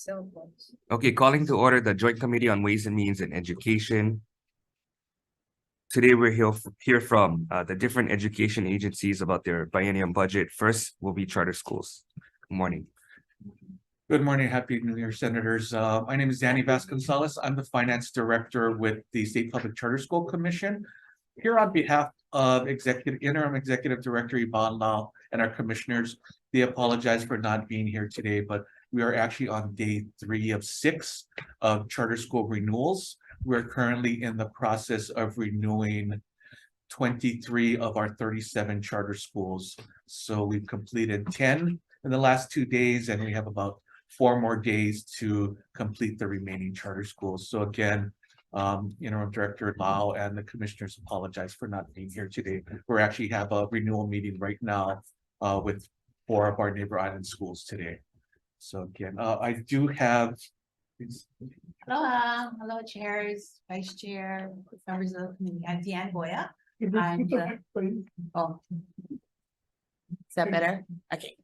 Cell phones. Okay, calling to order the Joint Committee on Ways and Means and Education. Today we're hear from the different education agencies about their biennium budget. First will be charter schools. Good morning. Good morning, happy New Year, Senators. My name is Danny Vasconcellos. I'm the Finance Director with the State Public Charter School Commission. Here on behalf of Interim Executive Director Ivan Lau and our commissioners, they apologize for not being here today, but we are actually on day 3 of 6 of charter school renewals. We're currently in the process of renewing 23 of our 37 charter schools. So we've completed 10 in the last 2 days, and we have about 4 more days to complete the remaining charter schools. So again, Interim Director Lau and the commissioners apologize for not being here today. We actually have a renewal meeting right now with 4 of our neighbor island schools today. So again, I do have. Hello, chairs, vice chair, members of the committee. I'm Deanne Boya. Oh, is that better? Okay.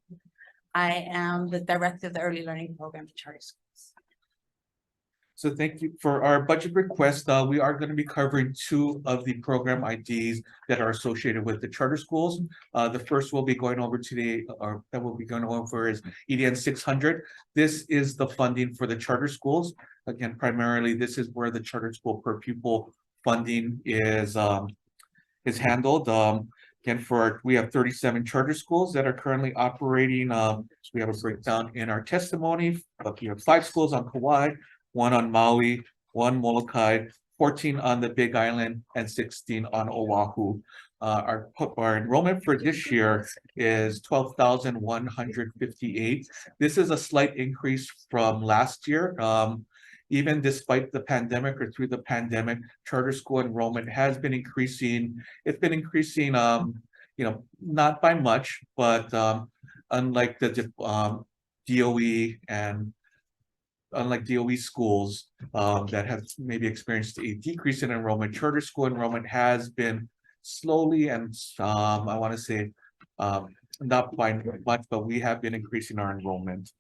I am the director of the early learning program for charter schools. So thank you for our budget request. We are going to be covering 2 of the program IDs that are associated with the charter schools. The first we'll be going over today, or that we'll be going over, is EDN 600. This is the funding for the charter schools. Again, primarily, this is where the charter school per pupil funding is handled. Again, we have 37 charter schools that are currently operating. So we have a breakdown in our testimony. We have 5 schools on Kauai, 1 on Maui, 1 Molokai, 14 on the Big Island, and 16 on Oahu. Our enrollment for this year is 12,158. This is a slight increase from last year. Even despite the pandemic or through the pandemic, charter school enrollment has been increasing. It's been increasing, not by much, but unlike the DOE and unlike DOE schools that have maybe experienced a decrease in enrollment, charter school enrollment has been slowly and I want to say not by much, but we have been increasing our enrollment.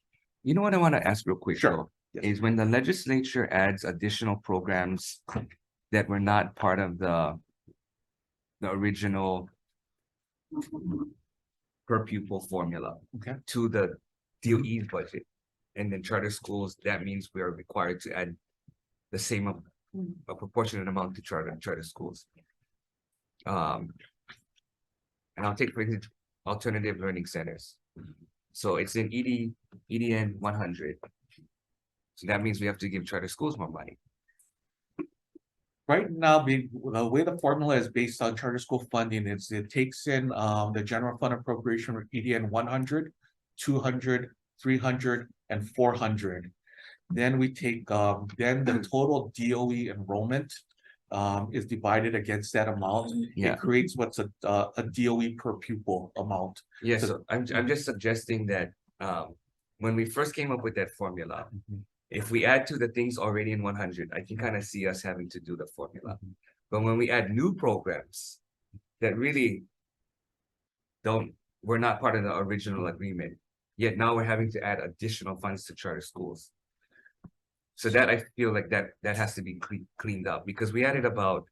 You know what I want to ask real quick, Sure. though, Yes. is when the legislature adds additional programs that were not part of the original per pupil formula to the DOE's budget, and then charter schools, that means we are required to add the same a proportionate amount to charter schools. And I'll take, for instance, alternative learning centers. So it's in EDN 100. So that means we have to give charter schools more money. Right now, the way the formula is based on charter school funding is it takes in the general fund appropriation for EDN 100, 200, 300, and 400. Then we take then the total DOE enrollment is divided against that amount. Yeah. It creates what's a DOE per pupil amount. Yeah, so I'm just suggesting that when we first came up with that formula, if we add to the things already in 100, I can kind of see us having to do the formula. But when we add new programs that really we're not part of the original agreement, yet now we're having to add additional funds to charter schools. So that I feel like that has to be cleaned up, because we added about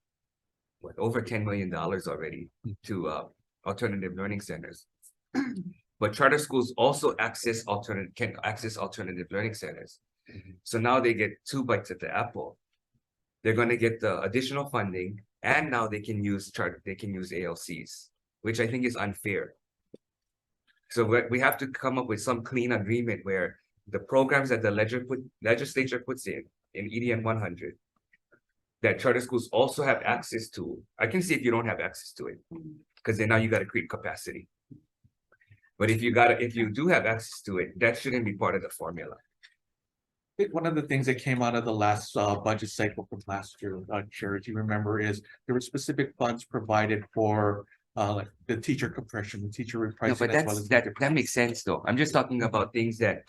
over $10 million already to alternative learning centers. But charter schools also can access alternative learning centers. So now they get 2 bites at the apple. They're going to get the additional funding, and now they can use ALCs, which I think is unfair. So we have to come up with some clean agreement where the programs that the legislature puts in EDN 100, that charter schools also have access to. I can see if you don't have access to it, because then now you got to create capacity. But if you do have access to it, that shouldn't be part of the formula. I think one of the things that came out of the last budget cycle from last year, Chair, if you remember, is there were specific funds provided for like the teacher compression, the teacher repricing. No, but that makes sense, though. I'm just talking about things that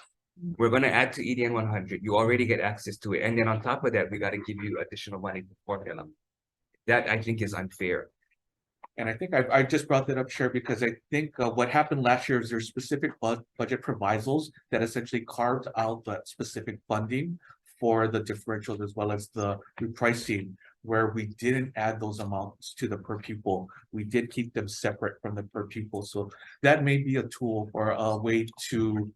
we're going to add to EDN 100. You already get access to it, and then on top of that, we got to give you additional money for formula. That I think is unfair. And I think I just brought that up, Chair, because I think what happened last year is there's specific budget provisos that essentially carved out that specific funding for the differentials as well as the repricing, where we didn't add those amounts to the per pupil. We did keep them separate from the per pupil. So that may be a tool or a way to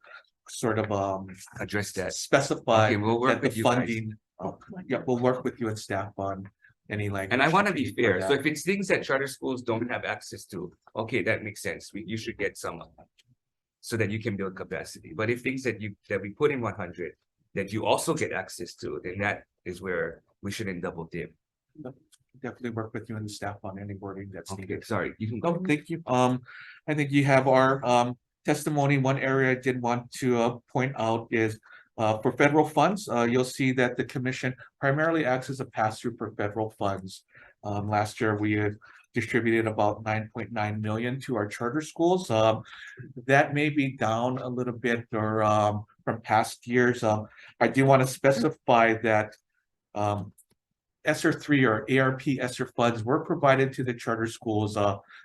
sort of Address that. specify Okay, we'll work that the with you guys. funding. Yeah, we'll work with you and staff on any language. And I want to be change for fair, so that. if it's things that charter schools don't have access to, okay, that makes sense, you should get some. So that you can build capacity, but if things that we put in 100, that you also get access to, then that is where we shouldn't double dip. Definitely work with you and the staff on any wording that's Okay, needed. sorry, you can Oh, go. thank you. I think you have our testimony. One area I did want to point out is for federal funds, you'll see that the commission primarily acts as a pass-through for federal funds. Last year, we had distributed about 9.9 million to our charter schools. That may be down a little bit or from past years. I do want to specify that ESSER 3 or ARP ESSER funds were provided to the charter schools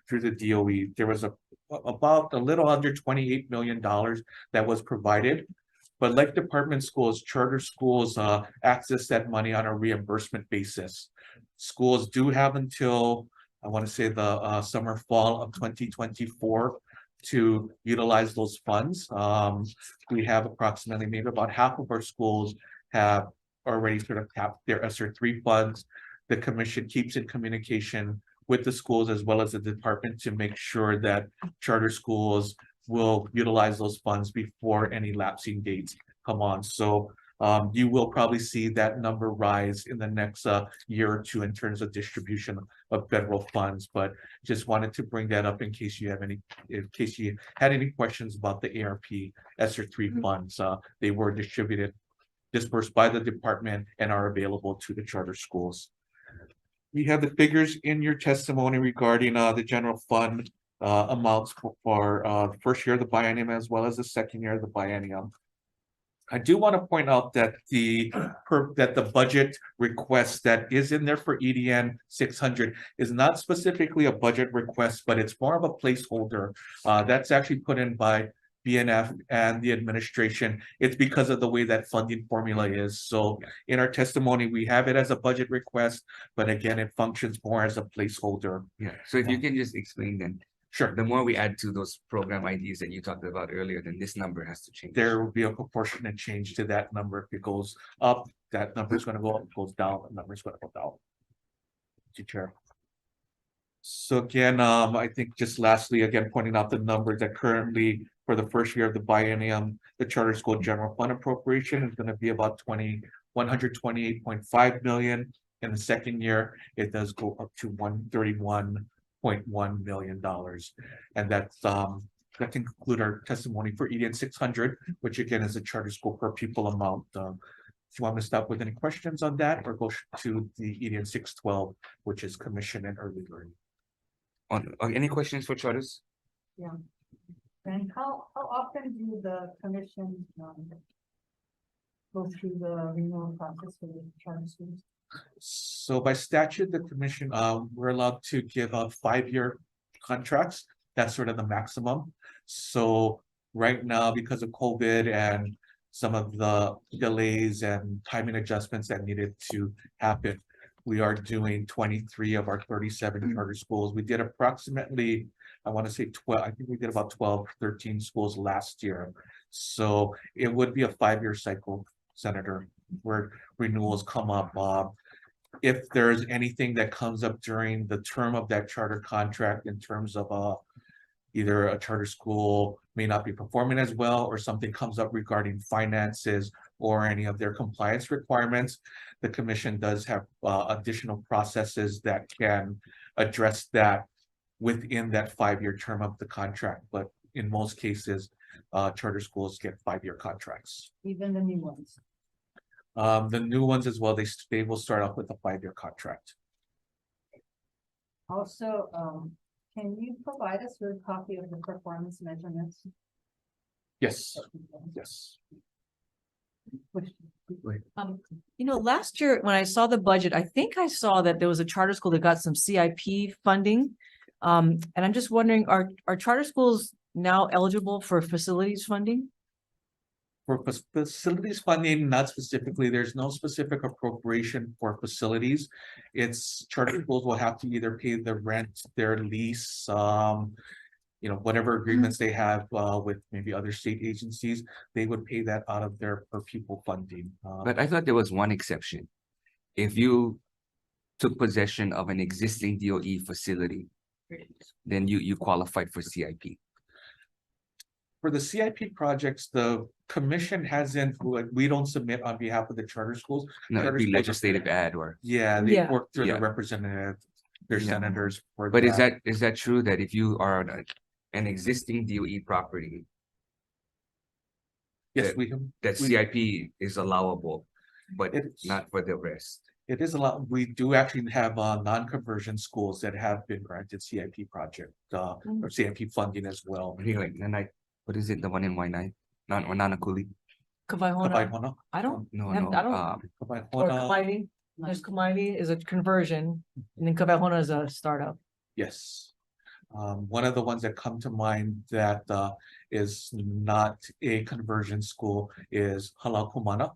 through the DOE. There was about a little under $28 million that was provided. But like department schools, charter schools access that money on a reimbursement basis. Schools do have until, I want to say the summer, fall of 2024 to utilize those funds. We have approximately maybe about half of our schools have already sort of tapped their ESSER 3 funds. The commission keeps in communication with the schools as well as the department to make sure that charter schools will utilize those funds before any lapsing dates come on. So you will probably see that number rise in the next year or two in terms of distribution of federal funds. But just wanted to bring that up in case you had any questions about the ARP ESSER 3 funds. They were dispersed by the department and are available to the charter schools. We have the figures in your testimony regarding the general fund amounts for the first year of the biennium as well as the second year of the biennium. I do want to point out that the budget request that is in there for EDN 600 is not specifically a budget request, but it's more of a placeholder that's actually put in by BNF and the administration. It's because of the way that funding formula is. So in our testimony, we have it as a budget request, but again, it functions more as a placeholder. Yeah, so if you can just explain then, Sure. the more we add to those program IDs that you talked about earlier, then this number has to change. There will be a proportionate change to that number. If it goes up, that number is going to go up. If it goes down, the number is going to go down. Thank you, Chair. So again, I think just lastly, again, pointing out the numbers that currently for the first year of the biennium, the charter school general fund appropriation is going to be about 128.5 million. In the second year, it does go up to $131.1 million. And that's that can conclude our testimony for EDN 600, which again is a charter school per pupil amount. Do you want me to stop with any questions on that or go to the EDN 612, which is commission and early learning? On any questions for charters? Yeah. And how often do the commission go through the renewal process for the charter schools? So by statute, the commission, we're allowed to give out 5-year contracts. That's sort of the maximum. So right now, because of COVID and some of the delays and timing adjustments that needed to happen, we are doing 23 of our 37 charter schools. We did approximately, I want to say 12, I think we did about 12, 13 schools last year. So it would be a 5-year cycle, Senator, where renewals come up. If there's anything that comes up during the term of that charter contract in terms of either a charter school may not be performing as well, or something comes up regarding finances or any of their compliance requirements, the commission does have additional processes that can address that within that 5-year term of the contract. But in most cases, charter schools get 5-year contracts. Even the new ones? The new ones as well, they will start off with a 5-year contract. Also, can you provide us with a copy of the performance measurements? Yes, yes. Last year when I saw the budget, I think I saw that there was a charter school that got some CIP funding. And I'm just wondering, are charter schools now eligible for facilities funding? For facilities funding, not specifically, there's no specific appropriation for facilities. It's charter schools will have to either pay the rent, their lease, whatever agreements they have with maybe other state agencies, they would pay that out of their per pupil funding. But I thought there was one exception. If you took possession of an existing DOE facility, then you qualified for CIP. For the CIP projects, the commission hasn't, we don't submit on behalf of the charter schools. No, it'd Charter be schools- legislative ad or, Yeah, they Yeah. work through Yeah. the representative, their Yeah. senators. For but is that true that if you are on an existing DOE property, Yes, we have. that we- CIP is allowable, but It's- not for the rest? It is a lot. We do actually have non-conversion schools that have been granted CIP project or CIP funding as well. I think like Nanai, what is it, the one in Waianae? Nanakuli? Kavaihona, Kabaihona, I don't, No, Have- no, I don't- um, or Kabaihona, Kamaili, there's Kamaili is a conversion, and then Kavaihona is a startup. yes. One of the ones that come to mind that is not a conversion school is Halal Kumana.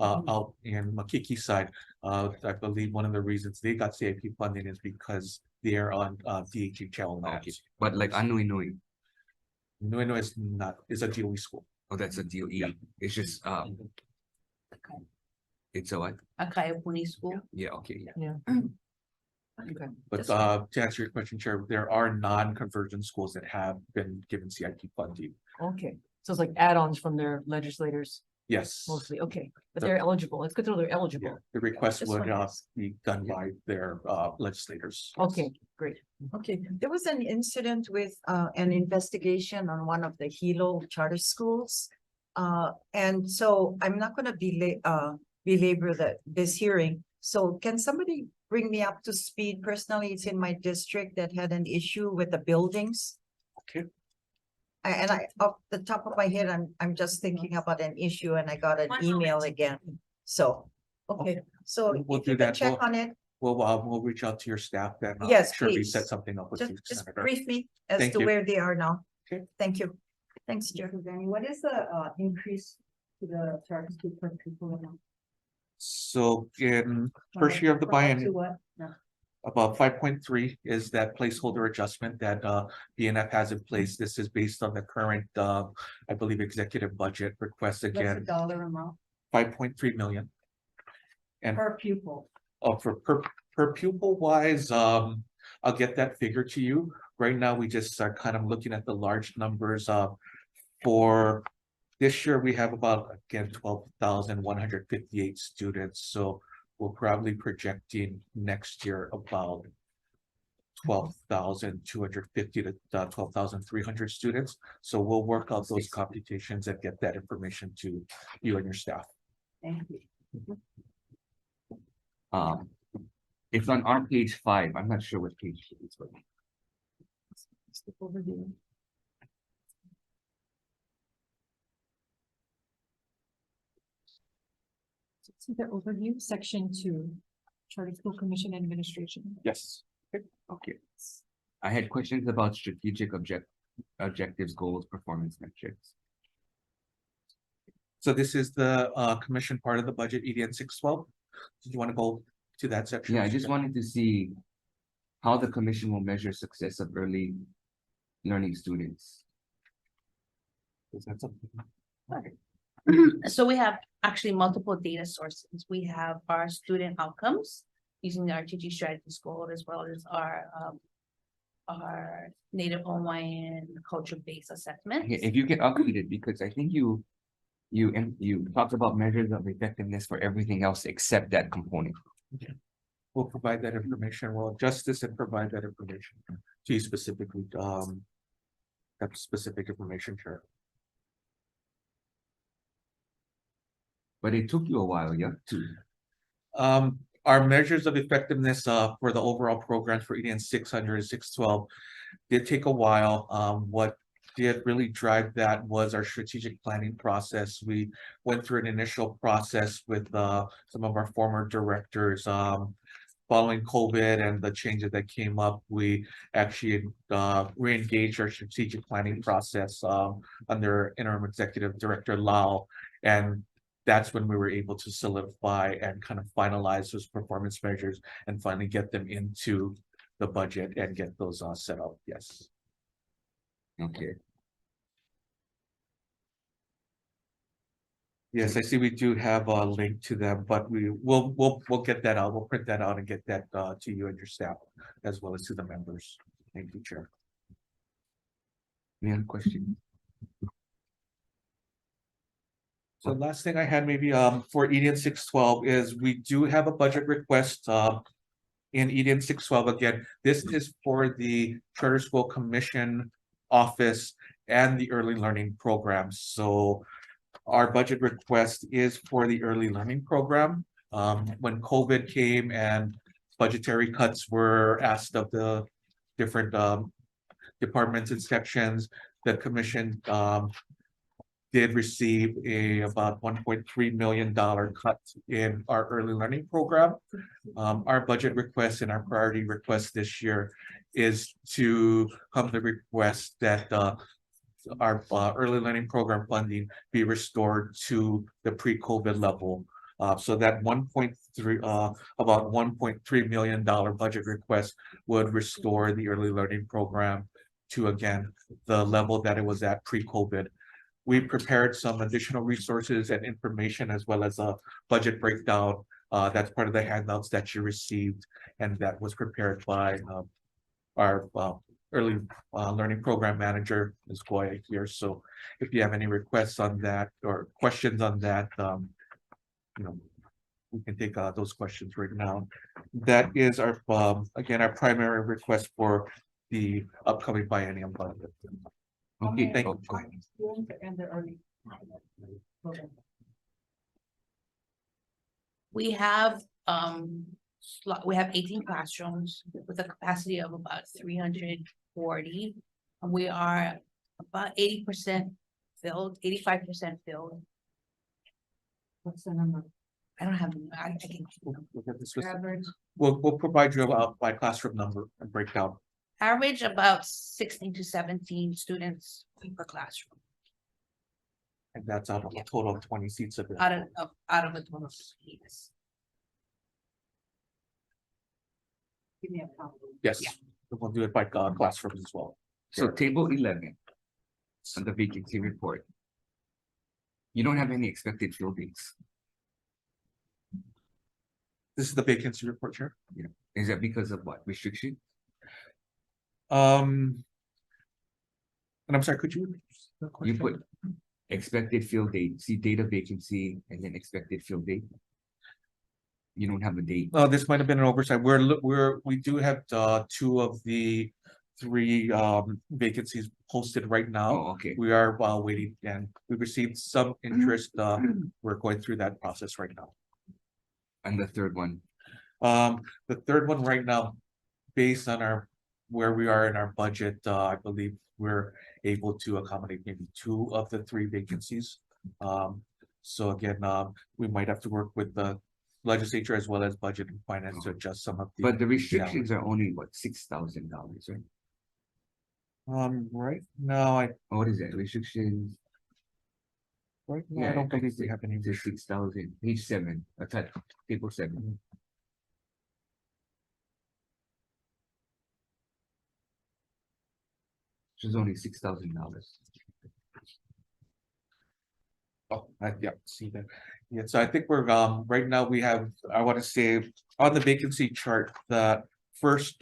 Out in Makiki side, I believe one of the reasons they got CIP funding is because they're on DHHL okay, lands. but like Anui Nui, Nueno is not, is a DOE school. oh, that's a DOE, it's just, it's a what? Akaya Puni School. Yeah, okay, Yeah. Okay. But to answer your question, Chair, there are non-conversion schools that have been given CIP funding. Okay, so it's like add-ons from their legislators Yes. mostly, okay, but The- they're eligible, it's good to know they're Yeah, eligible. the request Just would wanted be done by their legislators. Okay, great. Okay, there was an incident with an investigation on one of the Hilo charter schools. And so I'm not gonna belabor this hearing. So can somebody bring me up to speed? Personally, it's in my district that had an issue with the buildings. Okay. And off the top of my head, I'm just thinking about an issue and I got an email again. So, okay, so We'll if do you can that. check on it, We'll reach out to your staff then. Yes, Sure, we please. set something up with you, just Senator. brief me as Thank to you. where they are now. Okay. Thank you. Thanks, Chair. Danny, what is the increase to the charter school per pupil amount? So in first year of the From up to biennium, what? No. about 5.3 is that placeholder adjustment that BNF has in place. This is based on the current, I believe, executive budget request What's the again, dollar amount 5.3 million. And per pupil? for per pupil wise, I'll get that figure to you. Right now, we just are kind of looking at the large numbers for this year, we have about, again, 12,158 students, so we're probably projecting next year about 12,250 to 12,300 students. So we'll work out those computations and get that information to you and your staff. Thank you. It's on page 5, I'm not sure what page it is, but Overview. See the overview, section 2, Charter School Commission Administration. Yes. okay. I had questions about strategic objectives, goals, performance metrics. So this is the commission part of the budget, EDN 612. Did you want to go to that section? Yeah, I just wanted to see how the commission will measure success of early learning students. Is that something? So we have actually multiple data sources. We have our student outcomes using the RTG strategy score, as well as our Native Hawaiian culture-based assessment. Okay, if you can update it, because I think you talked about measures of effectiveness for everything else except that component. We'll provide that information. We'll adjust this and provide that information to you specifically, that specific information, sure. But it took you a while, yeah, Our measures of effectiveness for the overall programs for EDN 600 and 612 did take a while. What did really drive that was our strategic planning process. We went through an initial process with some of our former directors, following COVID and the changes that came up, we actually re-engaged our strategic planning process under interim executive director Lau. And that's when we were able to solidify and kind of finalize those performance measures and finally get them into the budget and get those set up. Yes. Okay. Yes, I see we do have a link to them, but we'll get that out. We'll print that out and get that to you and your staff as well as to the members. Thank you, Chair. Any other question? So last thing I had maybe for EDN 612 is we do have a budget request in EDN 612. Again, this is for the Charter School Commission Office and the early learning program. So our budget request is for the early learning program. When COVID came and budgetary cuts were asked of the different departments and sections, the commission did receive about $1.3 million cut in our early learning program. Our budget request and our priority request this year is to come to request that our early learning program funding be restored to the pre-COVID level. So that about $1.3 million budget request would restore the early learning program to, again, the level that it was at pre-COVID. We prepared some additional resources and information as well as a budget breakdown. That's part of the handouts that you received, and that was prepared by our early learning program manager, Ms. Goya here. So if you have any requests on that or questions on that, we can take those questions right now. That is our again, our primary request for the upcoming biennium budget. Okay, Thank you. Students and the early program. We have 18 classrooms with a capacity of about 340. And we are about 80% filled, 85% filled. What's the number? I don't have, I can. We'll get this with- Average, We'll provide you by classroom number and breakdown. Average about 16 to 17 students per classroom, And that's out of a total of 20 seats available. out of a total of seats. give me a count. Yes, Yeah. we'll do it by classrooms as well. so table 11 on the vacancy report. You don't have any expected buildings. This is the vacancy report, Chair. Is that because of what restriction? And I'm sorry, could you? repeat the You question? put expected field date, see date of vacancy, and then expected field date. You don't have a date. This might have been an oversight. We do have two of the three vacancies posted right now. Oh, okay. We are waiting, and we received some interest. We're going through that process right now. And the third one, The third one right now, based on where we are in our budget, I believe we're able to accommodate maybe two of the three vacancies. So again, we might have to work with the legislature as well as budget and finance to adjust some of the. but the restrictions are only what, $6,000, right? Right now, What is that, restrictions? I don't believe we have any. It's 6,000, page 7, attached, table 7. Which is only $6,000. Oh, yeah, see that. Yeah, so I think we're, right now we have, I want to say, on the vacancy chart, the first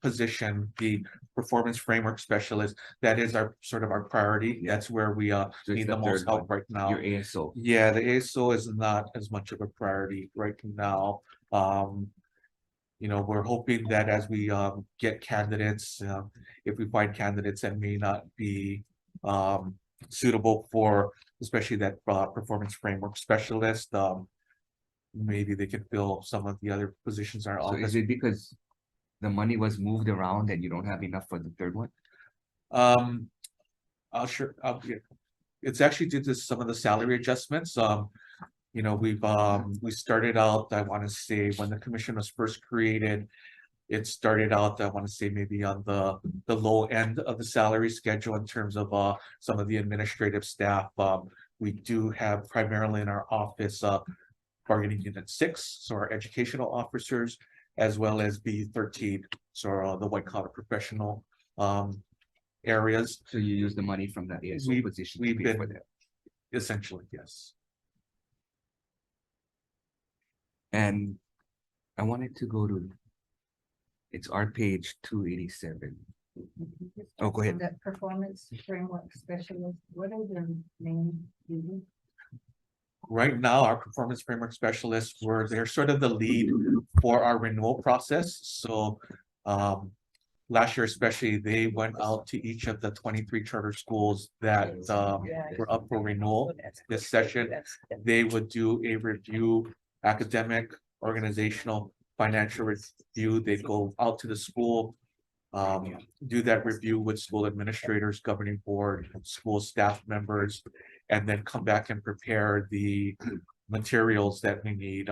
position, the performance framework specialist, that is our sort of our priority. That's where we So it's need the most third help one, right now. Your ASO. Yeah, the ASO is not as much of a priority right now. We're hoping that as we get candidates, if we find candidates that may not be suitable for, especially that performance framework specialist, maybe they can fill some of the other positions in our So office. is it because the money was moved around and you don't have enough for the third one? It's actually due to some of the salary adjustments. You know, we started out, I want to say, when the commission was first created, it started out, I want to say, maybe on the low end of the salary schedule in terms of some of the administrative staff. We do have primarily in our office bargaining unit 6, so our educational officers, as well as B13, so the white collar professional areas. So you use the money from that ASO We- position to we've pay for been- that. Essentially, yes. And I wanted to go to. It's our page 287. Oh, go ahead. That performance framework specialist, what are their main duties? Right now, our performance framework specialists they're sort of the lead for our renewal process. So last year especially, they went out to each of the 23 charter schools that were up for renewal this session. They would do a review, academic, organizational, financial review. They'd go out to the school, do that review with school administrators, governing board, school staff members, and then come back and prepare the materials that we need.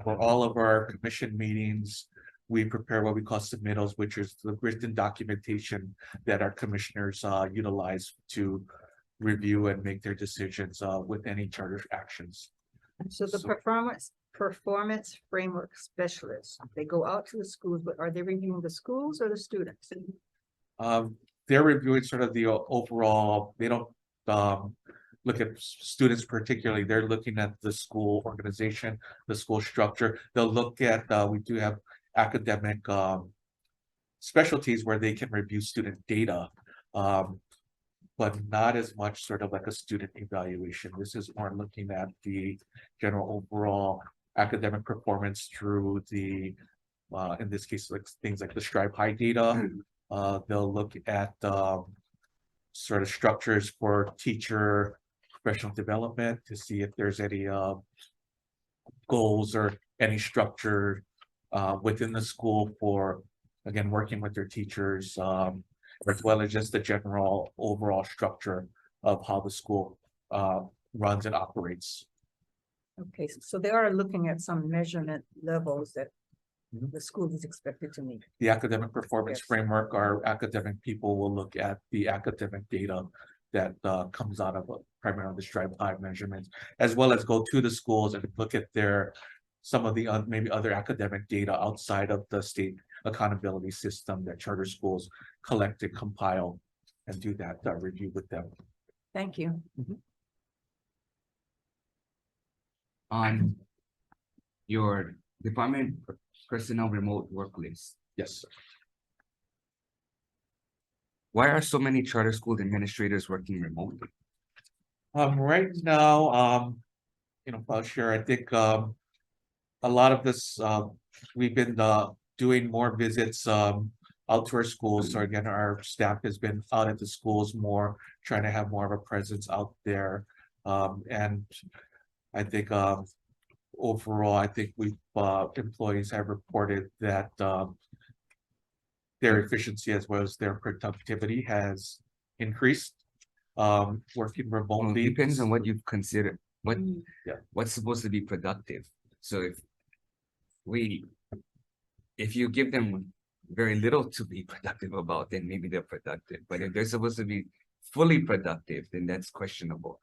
For all of our commission meetings, we prepare what we call submittals, which is the written documentation that our commissioners utilize to review and make their decisions with any charter actions. So the performance framework specialists, they go out to the schools, but are they reviewing the schools or the students? They're reviewing sort of the overall, they don't look at students particularly, they're looking at the school organization, the school structure. They'll look at, we do have academic specialties where they can review student data, but not as much sort of like a student evaluation. This is more looking at the general overall academic performance through the, in this case, like things like the Strive High data. They'll look at sort of structures for teacher professional development to see if there's any goals or any structure within the school for, again, working with their teachers, as well as just the general overall structure of how the school runs and operates. Okay, so they are looking at some measurement levels that Mhm. the school is expected to meet. The academic performance Yes. framework, our academic people will look at the academic data that comes out of primarily the Strive High measurements, as well as go to the schools and look at some of the maybe other academic data outside of the state accountability system that charter schools collect and compile and do that review with them. Thank you. On your department personnel remote work list, Yes, sir. why are so many charter school administrators working remotely? Right now, I'll share, I think, a lot of this, we've been, doing more visits, out to our schools. So again, our staff has been out at the schools more, trying to have more of a presence out there. And I think, overall, I think employees have reported that, their efficiency as well as their productivity has increased. Working Well, it remotely. depends on what you consider, Yeah. what's supposed to be productive. So if you give them very little to be productive about, then maybe they're productive. But if they're supposed to be fully productive, then that's questionable.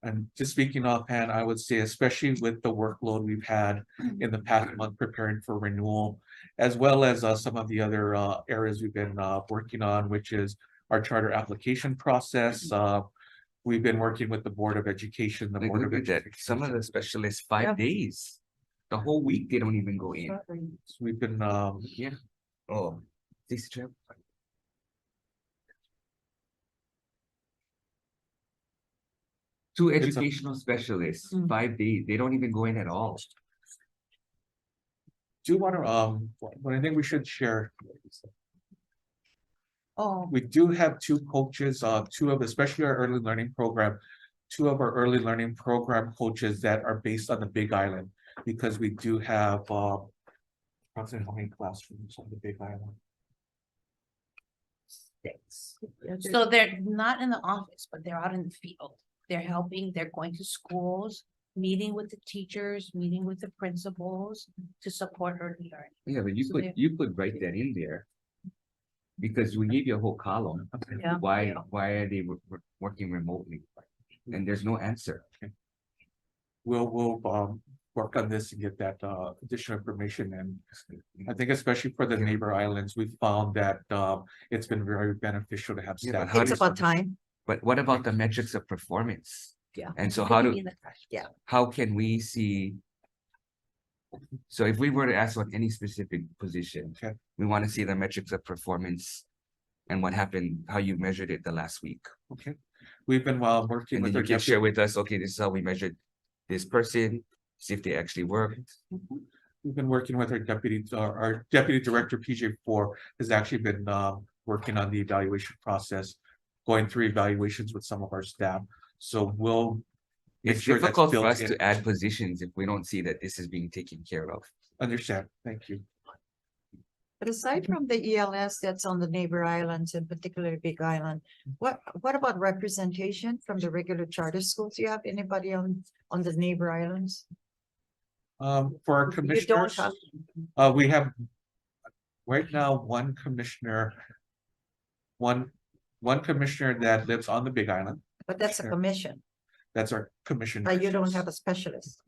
And just speaking offhand, I would say, especially with the workload we've had in the past month preparing for renewal, as well as some of the other areas we've been working on, which is our charter application process. We've been working with the Board of Education, the Like, Board look of at that, Education. some of the specialists, Yeah. 5 days. The whole week, they don't even go in. We've been, Yeah. Oh, this trip. Two It's a- educational specialists, Mm. 5 days, they don't even go in at all. do want to, what I think we should share. Oh, We do have two coaches, especially our early learning program. Two of our early learning program coaches that are based on the Big Island, because we do have, approximately how many classrooms on the Big Island? So they're not in the office, but they're out in the field. They're helping, they're going to schools, meeting with the teachers, meeting with the principals to support early learning. Yeah, but So they- you could write that in there. Because we gave you a whole column. Yeah. Why are they working remotely? And there's no answer. We'll work on this and get that additional information. And I think especially for the neighbor islands, we found that it's been very beneficial to have Yeah, staff. but how It's does- about time. But what about the metrics of performance? Yeah. And so They how can do, be in the classroom. how can we see? So if we were to ask on any specific position, Okay. we want to see the metrics of performance. And what happened, how you measured it the last week. Okay, we've been working And with then our you can deputy. share with us, okay, this is how we measured this person, see if they actually worked. We've been working with our deputy director, PJ4, has actually been working on the evaluation process, going through evaluations with some of our staff. So we'll make It's sure that's difficult for built us in. to add positions if we don't see that this is being taken care of. Understand, thank you. But aside from the ELS that's on the neighbor islands, in particular Big Island, what about representation from the regular charter schools? Do you have anybody on the neighbor islands? For our You don't commissioners, have, we have right now one commissioner that lives on the Big Island. but that's a Sure. commission, That's our commissioner. but you don't have a specialist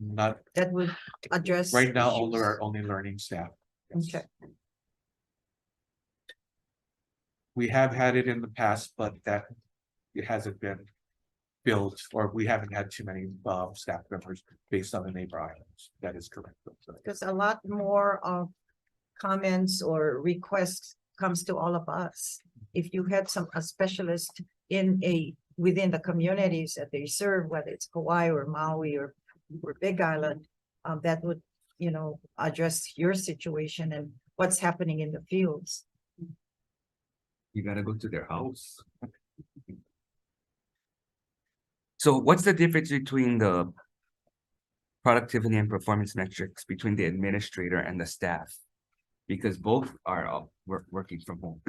Not that would address. right now, issues. only learning staff. Okay. We have had it in the past, but that it hasn't been built, or we haven't had too many staff members based on the neighbor islands. That is correct. Because a lot more of comments or requests comes to all of us. If you had a specialist within the communities that they serve, whether it's Hawaii or Maui or Big Island, that would, address your situation and what's happening in the fields. You gotta go to their house. So what's the difference between the productivity and performance metrics between the administrator and the staff? Because both are working from home.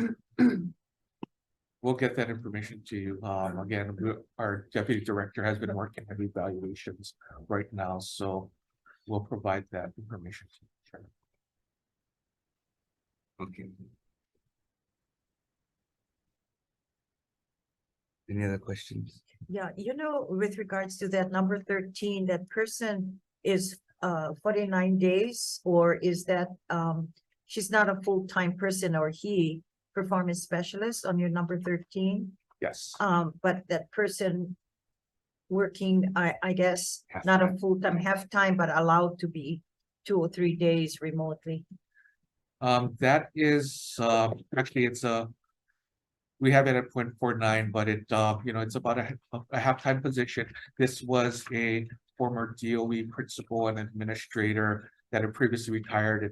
We'll get that information to you. Again, our deputy director has been working on evaluations right now, so we'll provide that information to you. Okay. Any other questions? Yeah, with regards to that number 13, that person is 49 days, or is that she's not a full-time person, or he performance specialist on your number 13? Yes, But that person working, I guess, not a Half-time. full-time, half-time, but allowed to be 2 or 3 days remotely. that is actually we have it at 0.49, but it's about a half-time position. This was a former DOE principal and administrator that had previously retired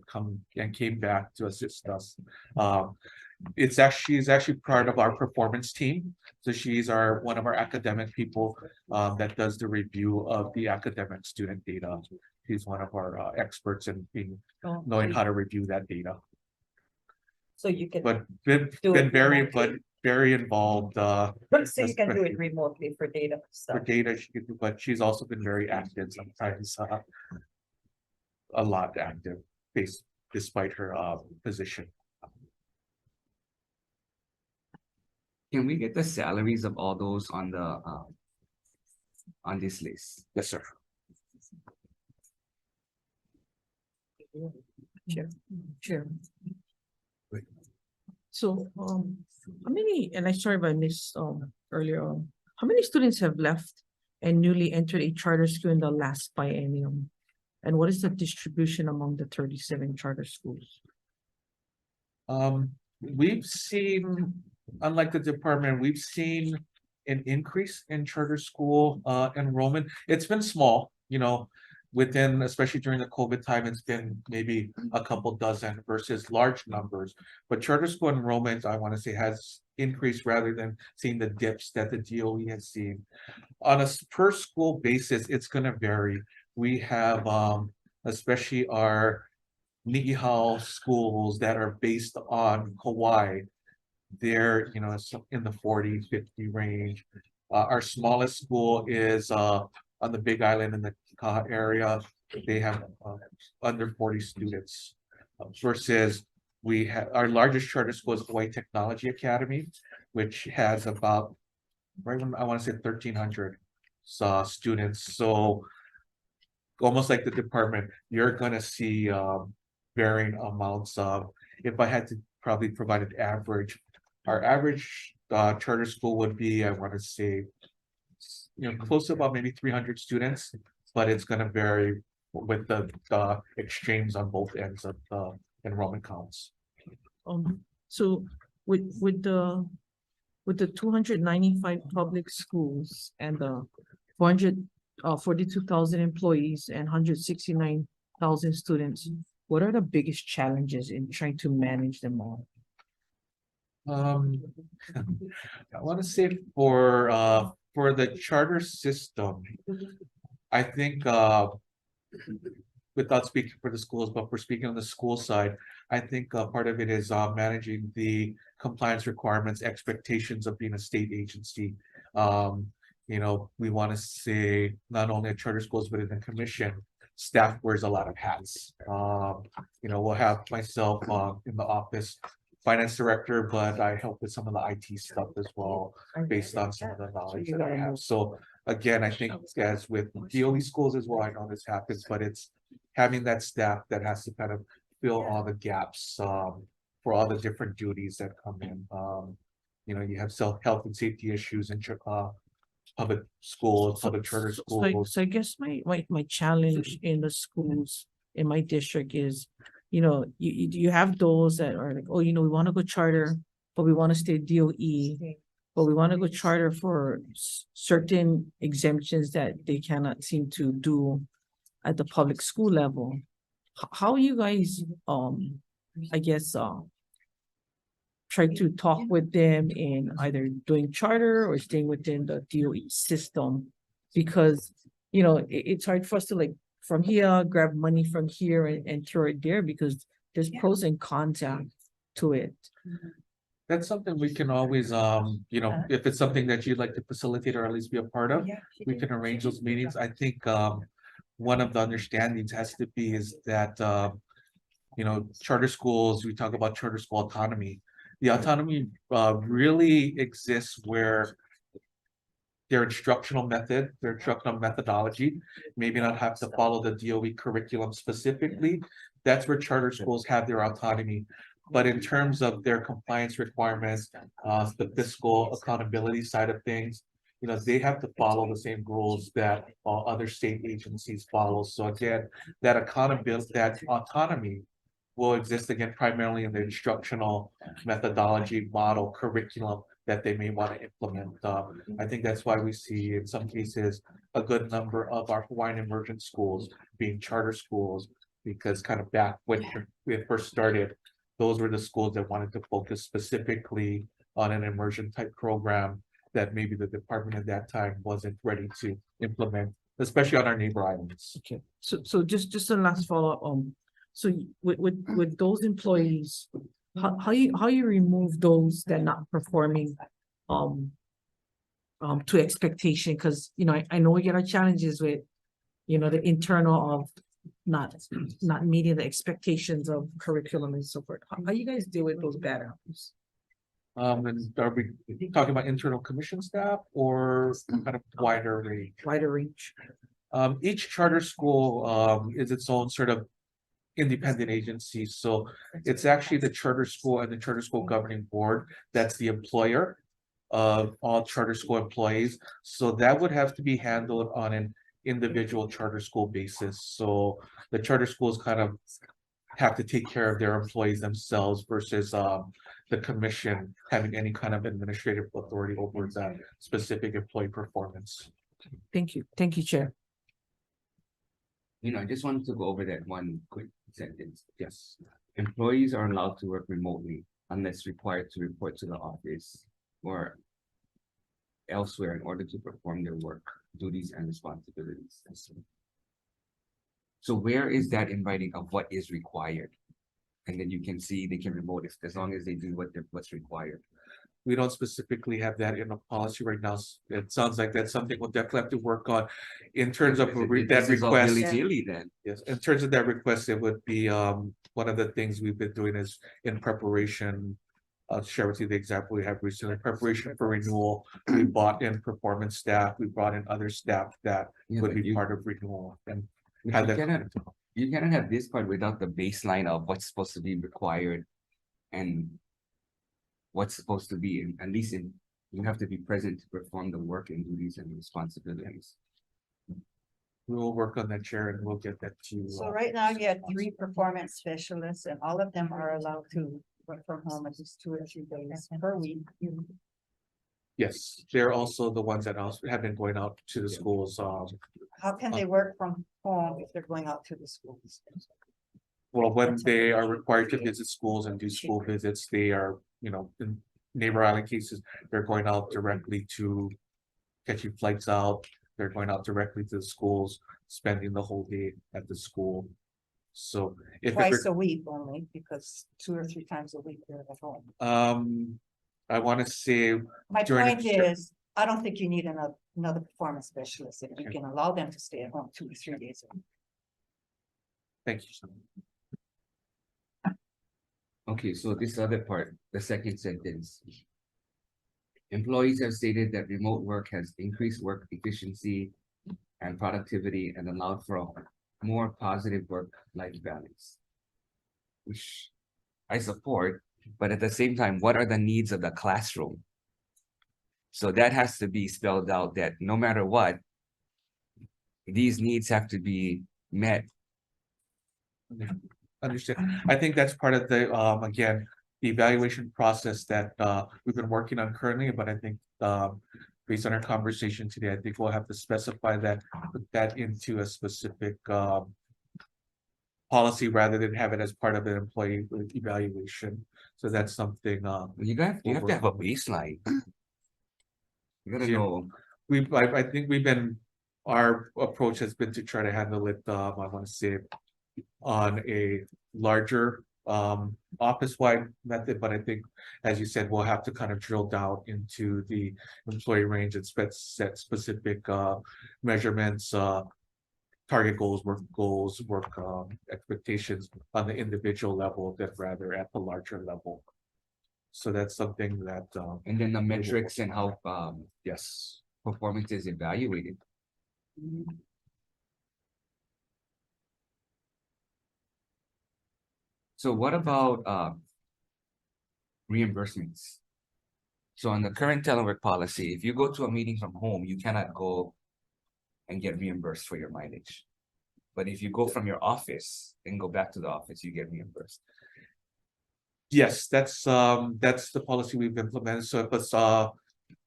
and came back to assist us. She's actually part of our performance team. So she's one of our academic people that does the review of the academic student data. She's one of our experts in knowing how to review that data. So you can, But Do been it very involved so you can do it especially remotely for data for stuff. data, but she's also been very active sometimes, a lot active, despite her position. Can we get the salaries of all those on this list? Yes, sir. Sure. So, how many, and I'm sorry if I missed, earlier on, how many students have left and newly entered a charter school in the last biennium? And what is the distribution among the 37 charter schools? We've seen, unlike the department, we've seen an increase in charter school enrollment. It's been small, within, especially during the COVID time, it's been maybe a couple dozen versus large numbers. But charter school enrollment, I want to say, has increased rather than seeing the dips that the DOE has seen. On a per school basis, it's going to vary. We have especially our Ni'ihau schools that are based on Hawaii. They're in the 40, 50 range. Our smallest school is on the Big Island in the Kaha area, they have under 40 students. Versus we have, our largest charter school is Hawai'i Technology Academy, which has about, right, I want to say 1,300 students. So almost like the department, you're gonna see varying amounts of, if I had to probably provide an average, our average charter school would be, I want to say, close to about maybe 300 students, but it's gonna vary with the extremes on both ends of the enrollment counts. So with the 295 public schools and the 42,000 employees and 169,000 students, what are the biggest challenges in trying to manage them all? I want to say for the charter system, I think without speaking for the schools, but for speaking on the school side, I think part of it is managing the compliance requirements, expectations of being a state agency. We want to say not only at charter schools, but in the commission, staff wears a lot of hats. We'll have myself in the office, finance director, but I help with some of the IT stuff as well, based on some of the knowledge that I have. So again, I think as with DOE schools as well, I know this happens, but it's having that staff that has to kind of fill all the gaps for all the different duties that come in. You have health and safety issues in public schools, public charter schools. So I guess my challenge in the schools in my district is, you have those that are like, oh, we want to go charter, but we want to stay DOE, but we want to go charter for certain exemptions that they cannot seem to do at the public school level. How you guys, I guess, try to talk with them in either doing charter or staying within the DOE system? Because, it's hard for us to like from here, grab money from here and throw it there, because there's pros and cons to it. That's something we can always, if it's something that you'd like to facilitate or at least be a part of, we can arrange those meetings. I think one of the understandings has to be is that, charter schools, we talk about charter school autonomy. The autonomy really exists where their instructional methodology, maybe not have to follow the DOE curriculum specifically. That's where charter schools have their autonomy. But in terms of their compliance requirements, the fiscal accountability side of things, they have to follow the same rules that other state agencies follow. So again, that accountability, that autonomy will exist again primarily in the instructional methodology model curriculum that they may want to implement. I think that's why we see in some cases a good number of our Hawaiian immersion schools being charter schools, because kind of back when we had first started, those were the schools that wanted to focus specifically on an immersion type program that maybe the department at that time wasn't ready to implement, especially on our neighbor islands. Okay, so just a last follow-up, so with those employees, how you remove those that are not performing to expectation? Because I know we get our challenges with the internal of not meeting the expectations of curriculum and so forth. How you guys deal with those bad apples? And are we talking about internal commission staff or kind of wider range? Wider range. Each charter school is its own sort of independent agency. So it's actually the charter school and the charter school governing board that's the employer of all charter school employees. So that would have to be handled on an individual charter school basis. So the charter schools kind of have to take care of their employees themselves versus the commission having any kind of administrative authority over that specific employee performance. Thank you, Chair. I just wanted to go over that one quick sentence. Yes. Employees are allowed to work remotely unless required to report to the office or elsewhere in order to perform their work, duties, and responsibilities. So where is that in writing of what is required? And then you can see they can remote it as long as they do what's required. we don't specifically have that in a policy right now. It sounds like that's something we'll definitely have to work on in terms of that This is all request. willy-nilly then. Yes, in terms of that request, it would be, one of the things we've been doing is in preparation. I'll share with you the example we have recently, preparation for renewal. We brought in performance staff, we brought in other staff that Yeah, would but be you- part of renewal and You had that. cannot have this part without the baseline of what's supposed to be required. And what's supposed to be, at least you have to be present to perform the work and duties and responsibilities. We will work on that, Chair, and we'll get that to you. So right now you have 3 performance specialists and all of them are allowed to work from home at least 2 or 3 days per week. Yes, they're also the ones that also have been going out to the schools, How can they work from home if they're going out to the schools? well, when they are required to visit schools and do school visits, they are, in neighbor island cases, they're going out directly to catching flights out. They're going out directly to the schools, spending the whole day at the school. So if Twice a week only, because 2 or 3 times a week they're at home. I want to say, My during point the- is, I don't think you need another performance specialist if you can allow them to stay at home 2 or 3 days a week. thank you. Okay, so this other part, the second sentence. Employees have stated that remote work has increased work efficiency and productivity and allowed for a more positive work-life balance. Which I support, but at the same time, what are the needs of the classroom? So that has to be spelled out that no matter what, these needs have to be met. Understood. I think that's part of the, again, the evaluation process that, we've been working on currently, but I think, based on our conversation today, I think we'll have to specify that, put that into a specific, policy rather than have it as part of an employee evaluation. So that's something, You have to have a baseline. You gotta Yeah. know. I think our approach has been to try to handle it, I want to say, on a larger, office-wide method, but I think, as you said, we'll have to kind of drill down into the employee range and set specific, measurements, target goals, work expectations on the individual level, that rather at the larger level. So that's something that, And then the metrics and how yes. performance is evaluated. So what about reimbursements? So on the current telework policy, if you go to a meeting from home, you cannot go and get reimbursed for your mileage. But if you go from your office and go back to the office, you get reimbursed. Yes, that's the policy we've implemented. So if a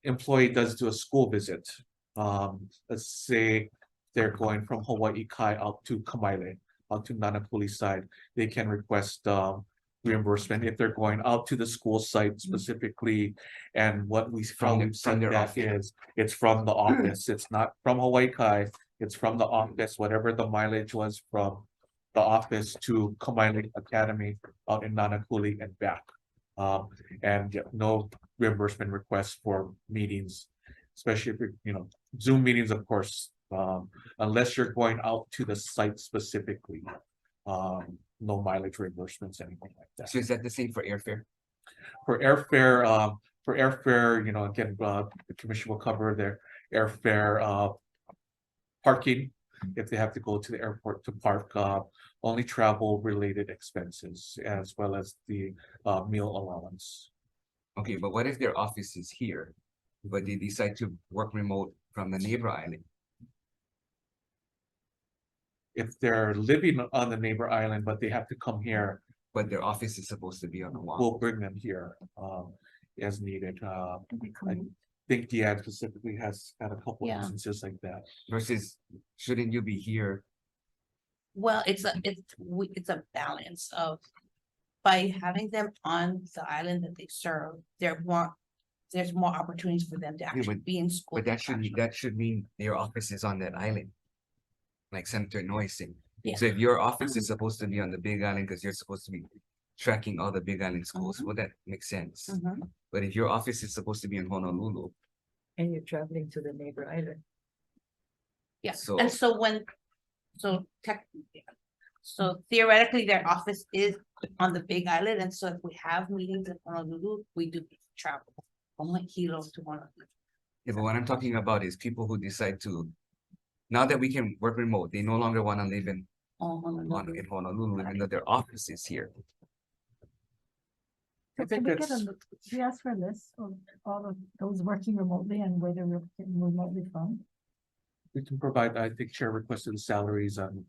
employee does do a school visit, let's say they're going from Hawai'i Kai out to Kamaile, out to Nanakuli side, they can request reimbursement if they're going out to the school site specifically. And what we From their that office. is, it's from the office. It's not from Hawai'i Kai. It's from the office, whatever the mileage was from the office to Kamaile Academy out in Nanakuli and back. And no reimbursement requests for meetings, especially if you're, Zoom meetings, of course, unless you're going out to the site specifically. No mileage reimbursements, anything like that. So is that the same for airfare? For airfare, again, the commission will cover their airfare, parking, if they have to go to the airport to park, only travel related expenses, as well as the, meal allowance. Okay, but what if their office is here, but they decide to work remote from the neighbor island? If they're living on the neighbor island, but they have to come here, But their office is supposed to be on the wall. we'll bring them here, as needed. I think Deanne specifically has had a couple Yeah. instances like that. Versus, shouldn't you be here? Well, it's a balance of, by having them on the island that they serve, there's more opportunities for them to actually but- be in school. But that should mean your office is on that island. Like Senator Noy said. Yeah. So if your office is supposed to be on the big island, because you're supposed to be tracking all the Big Island schools, well, that makes sense. But if your office is supposed to be in Honolulu, And you're traveling to the neighbor island. Yeah, So- and so so theoretically, their office is on the Big Island, and so if we have meetings in Honolulu, we do travel from like Hilo to Honolulu. yeah, but what I'm talking about is people who decide to, now that we can work remote, they no longer want to live in Honolulu, even though their office is here. I So think can we get that's- do you ask for a list of all of those working remotely and where they're working remotely from? We can provide, I think, Chair requested salaries and,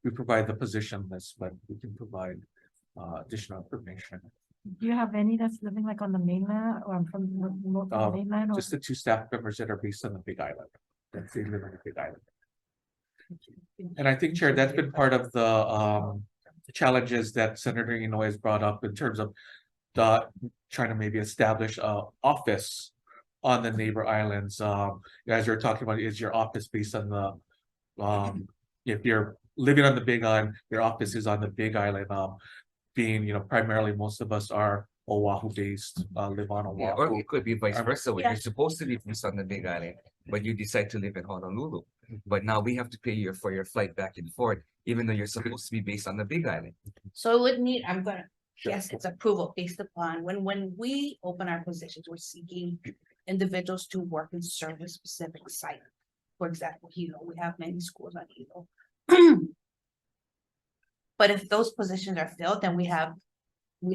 we provide the position list, but we can provide, additional information. Do you have any that's living like on the mainland or from remote from the mainland or? Just the two staff members that are based on the Big Island. That they live on the Big Island. And I think, Chair, that's been part of the challenges that Senator Inouye has brought up in terms of trying to maybe establish a office on the neighbor islands. As you're talking about, is your office based on the if you're living on the Big Island, your office is on the Big Island, being, primarily most of us are Oahu based, live on Yeah, or Oahu. it could be vice versa, where Yeah. you're supposed to be based on the Big Island, but you decide to live in Honolulu. But now we have to pay you for your flight back and forth, even though you're supposed to be based on the Big Island. So it would need, I'm gonna, Sure. yes, it's approval based upon, when we open our positions, we're seeking individuals to work and serve a specific site. For example, Hilo, we have many schools on Hilo. But if those positions are filled, then we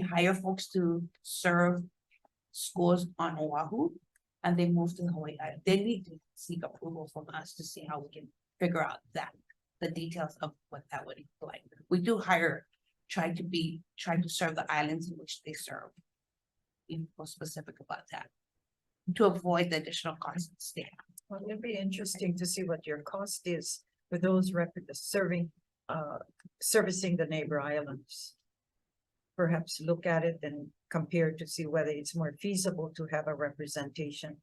hire folks to serve schools on Oahu. And they move to Hawaii. They need to seek approval from us to see how we can figure out the details of what that would look like. We do hire, try to serve the islands in which they serve. Be more specific about that. To avoid the additional costs of staff. Well, it'd be interesting to see what your cost is for those servicing the neighbor islands. Perhaps look at it and compare to see whether it's more feasible to have a representation.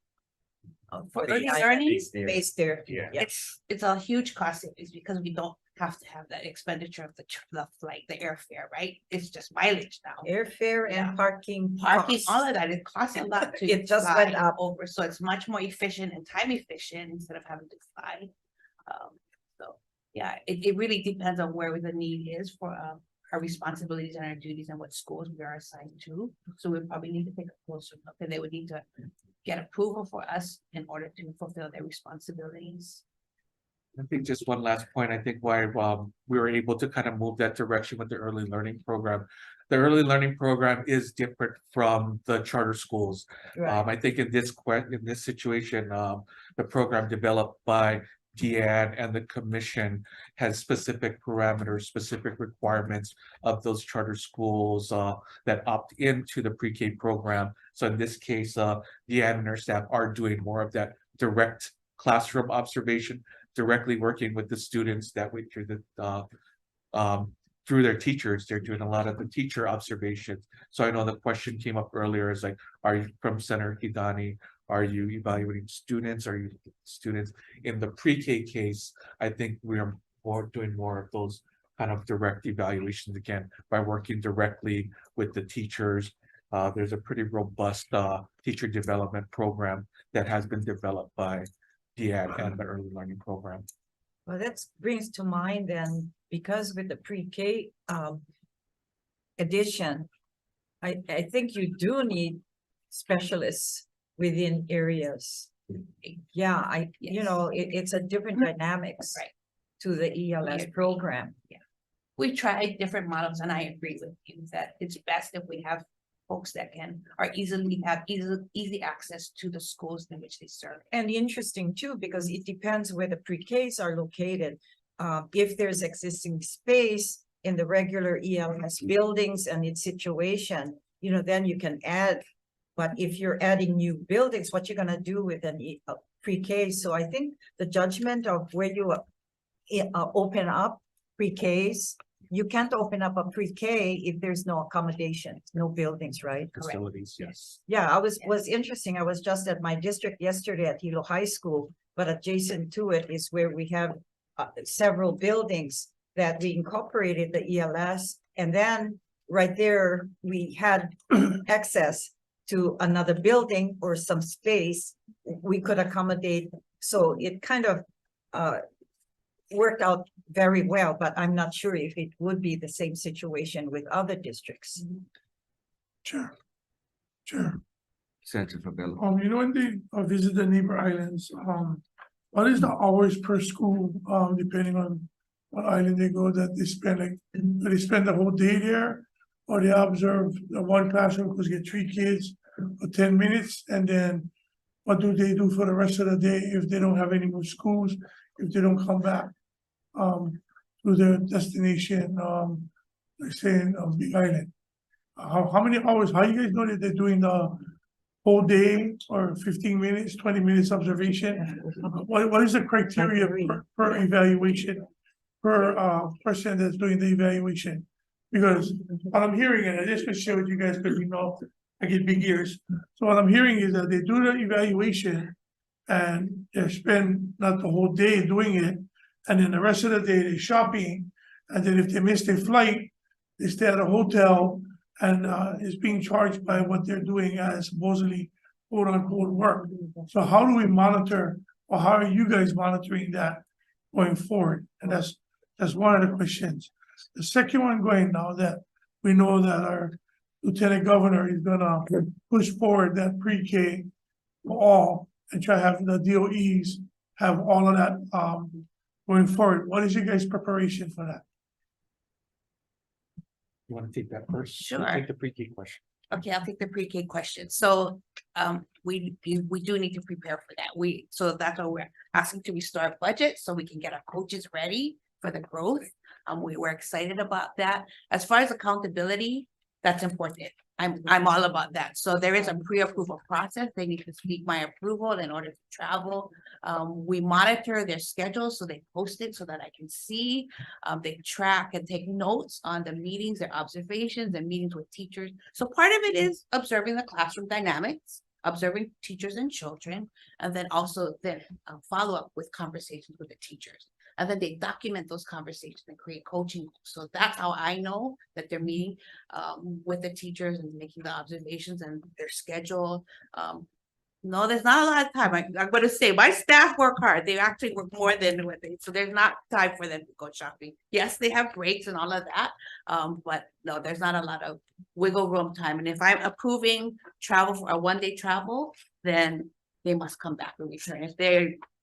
For the early island learning, Based there. Yeah. it's a huge cost savings because we don't have to have that expenditure of the flight, the airfare, right? It's just mileage now. Airfare Yeah. and parking. Parking, costs. all of that, it costs a lot to It just went fly up. over, so it's much more efficient and time efficient instead of having to fly. So, yeah, it really depends on where the need is for our responsibilities and our duties and what schools we are assigned to. So we probably need to take a closer look, and they would need to get approval for us in order to fulfill their responsibilities. I think just one last point, I think why we were able to kind of move that direction with the early learning program. The early learning program is different from the charter schools. Right. I think in this situation, the program developed by Deanne and the commission has specific parameters, specific requirements of those charter schools that opt into the pre-K program. So in this case, Deanne and her staff are doing more of that direct classroom observation, directly working with the students that way through through their teachers. They're doing a lot of the teacher observations. So I know the question came up earlier is like, are you from Senator Hidani? Are you evaluating students? Are you students in the pre-K case? I think we are doing more of those kind of direct evaluations again by working directly with the teachers. There's a pretty robust teacher development program that has been developed by Deanne and the early learning program. Well, that brings to mind then, because with the pre-K edition, I think you do need specialists within areas. Yeah, it's a different dynamics. Right. To the ELS agree. program. We tried different models, and I agree with you that it's best if we have folks that have easy access to the schools in which they serve. And interesting too, because it depends where the pre-Ks are located. If there's existing space in the regular ELS buildings and its situation, then you can add. But if you're adding new buildings, what you're gonna do with an pre-K? So I think the judgment of where you open up pre-Ks, you can't open up a pre-K if there's no accommodations, no buildings, right? Facilities, yes. Yeah, was interesting. I was just at my district yesterday at Hilo High School, but adjacent to it is where we have several buildings that we incorporated the ELS. And then right there, we had access to another building or some space we could accommodate. So it kind of worked out very well, but I'm not sure if it would be the same situation with other districts. Sure. Sure. Senator Fabella. You know, when they visit the neighbor islands, what is the hours per school, depending on what island they go, that they spend, like, do they spend the whole day there? Or they observe the one classroom, because get 3 kids for 10 minutes, and then what do they do for the rest of the day if they don't have any more schools, if they don't come back? To their destination, like saying, Big Island? How many hours, how you guys know that they're doing the whole day or 15 minutes, 20 minutes observation? What is the criteria per evaluation? Per person that's doing the evaluation? Because what I'm hearing, and I just can share with you guys, because you know, I get big ears. So what I'm hearing is that they do the evaluation and they spend not the whole day doing it. And then the rest of the day they're shopping. And then if they miss their flight, they stay at a hotel and is being charged by what they're doing as supposedly quote unquote work. So how do we monitor, or how are you guys monitoring that going forward? And that's one of the questions. The second one, going now that we know that our Lieutenant Governor is gonna push forward that pre-K for all and try to have the DOEs have all of that going forward. What is your guys' preparation for that? You want to take that first? Sure. Take the pre-K question. Okay, I'll take the pre-K question. So, we do need to prepare for that. So that's why we're asking to restore our budget so we can get our coaches ready for the growth. We were excited about that. As far as accountability, that's important. I'm all about that. So there is a pre-approval process. They need to seek my approval in order to travel. We monitor their schedules, so they post it so that I can see. They track and take notes on the meetings, their observations, and meetings with teachers. So part of it is observing the classroom dynamics, observing teachers and children, and then also then follow up with conversations with the teachers. And then they document those conversations and create coaching. So that's how I know that they're meeting with the teachers and making the observations and their schedule. No, there's not a lot of time. I'm going to say my staff work hard. They actually work more than what they, so there's not time for them to go shopping. Yes, they have breaks and all of that. But no, there's not a lot of wiggle room time. And if I'm approving travel for a one-day travel, then they must come back and return.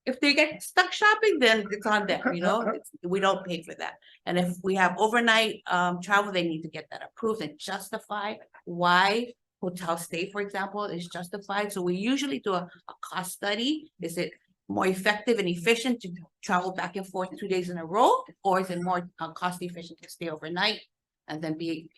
If they get stuck shopping, then it's on them, you know, we don't pay for that. And if we have overnight travel, they need to get that approved and justify why hotel stay, for example, is justified. So we usually do a cost study. Is it more effective and efficient to travel back and forth 2 days in a row? Or is it more cost efficient to stay overnight and then be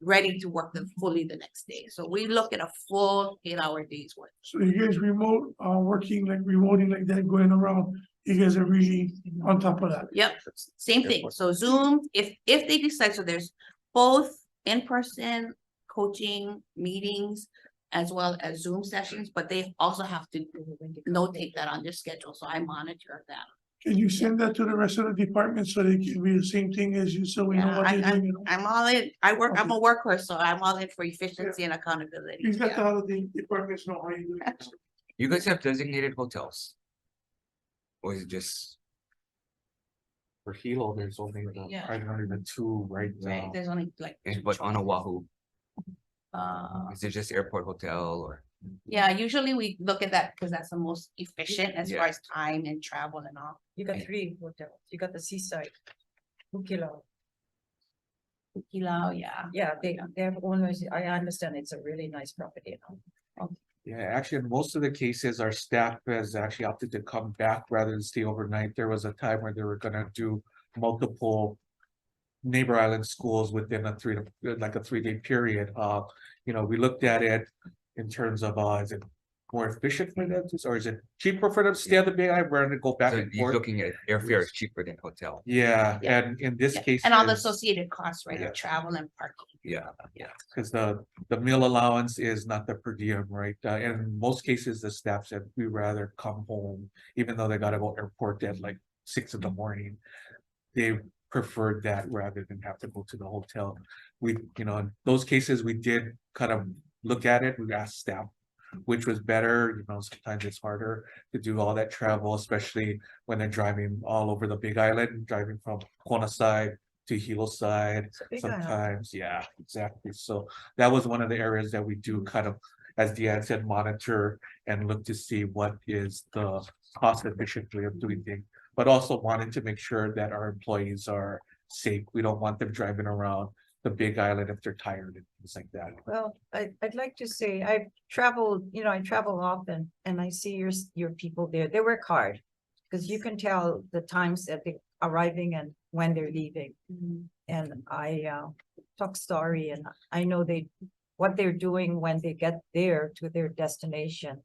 ready to work fully the next day? So we look at a full 8-hour day's work. So you guys remoting like that, going around, you guys are really on top of that. Yep, same thing. So Zoom, if they decide, so there's both in-person coaching meetings as well as Zoom sessions, but they also have to notate that on their schedule. So I monitor that. Can you send that to the rest of the departments so they can be the same thing as you, so we know Yeah, what they're doing? I'm all in. I'm a workhorse, so I'm all in for efficiency and accountability. Please let the Yeah. other departments know how you do it. You guys have designated hotels? Or is it just, For Hilo, there's only Yeah. I don't even 2 right Right, now. there's only like. but on Oahu, Uh, is it just airport hotel or? yeah, usually we look at that because that's the most efficient as far Yeah. as time and travel and all. You got 3 hotels. You got the Seaside, Hukilo. Kilao, yeah. Yeah, they have owners. I understand it's a really nice property. Yeah, actually, in most of the cases, our staff has actually opted to come back rather than stay overnight. There was a time where they were gonna do multiple neighbor island schools within a 3-day period. You know, we looked at it in terms of, is it more efficient for them to, or is it cheaper for them to stay at the Big Island rather than go back So and you're forth? looking at airfare is cheaper than hotel. Yeah, Yeah. and in this Yeah, case. and all the associated costs, right, Yeah. of travel and parking. Yeah. Cause the meal allowance is not the per diem, right? In most cases, the staff said we rather come home, even though they gotta go airport at like 6 in the morning. They preferred that rather than have to go to the hotel. We, you know, in those cases, we did kind of look at it, we asked staff which was better, you know, sometimes it's harder to do all that travel, especially when they're driving all over the Big Island, driving from Kona side to Hilo side. It's a big island. Sometimes, yeah, exactly. So that was one of the areas that we do kind of, as Deanne said, monitor and look to see what is the cost efficient way of doing things. But also wanted to make sure that our employees are safe. We don't want them driving around the Big Island if they're tired and things like that. Well, I'd like to say, I've traveled, you know, I travel often and I see your people there, they work hard. Cause you can tell the times that they're arriving and when they're leaving. And I talk story and I know what they're doing when they get there to their destination.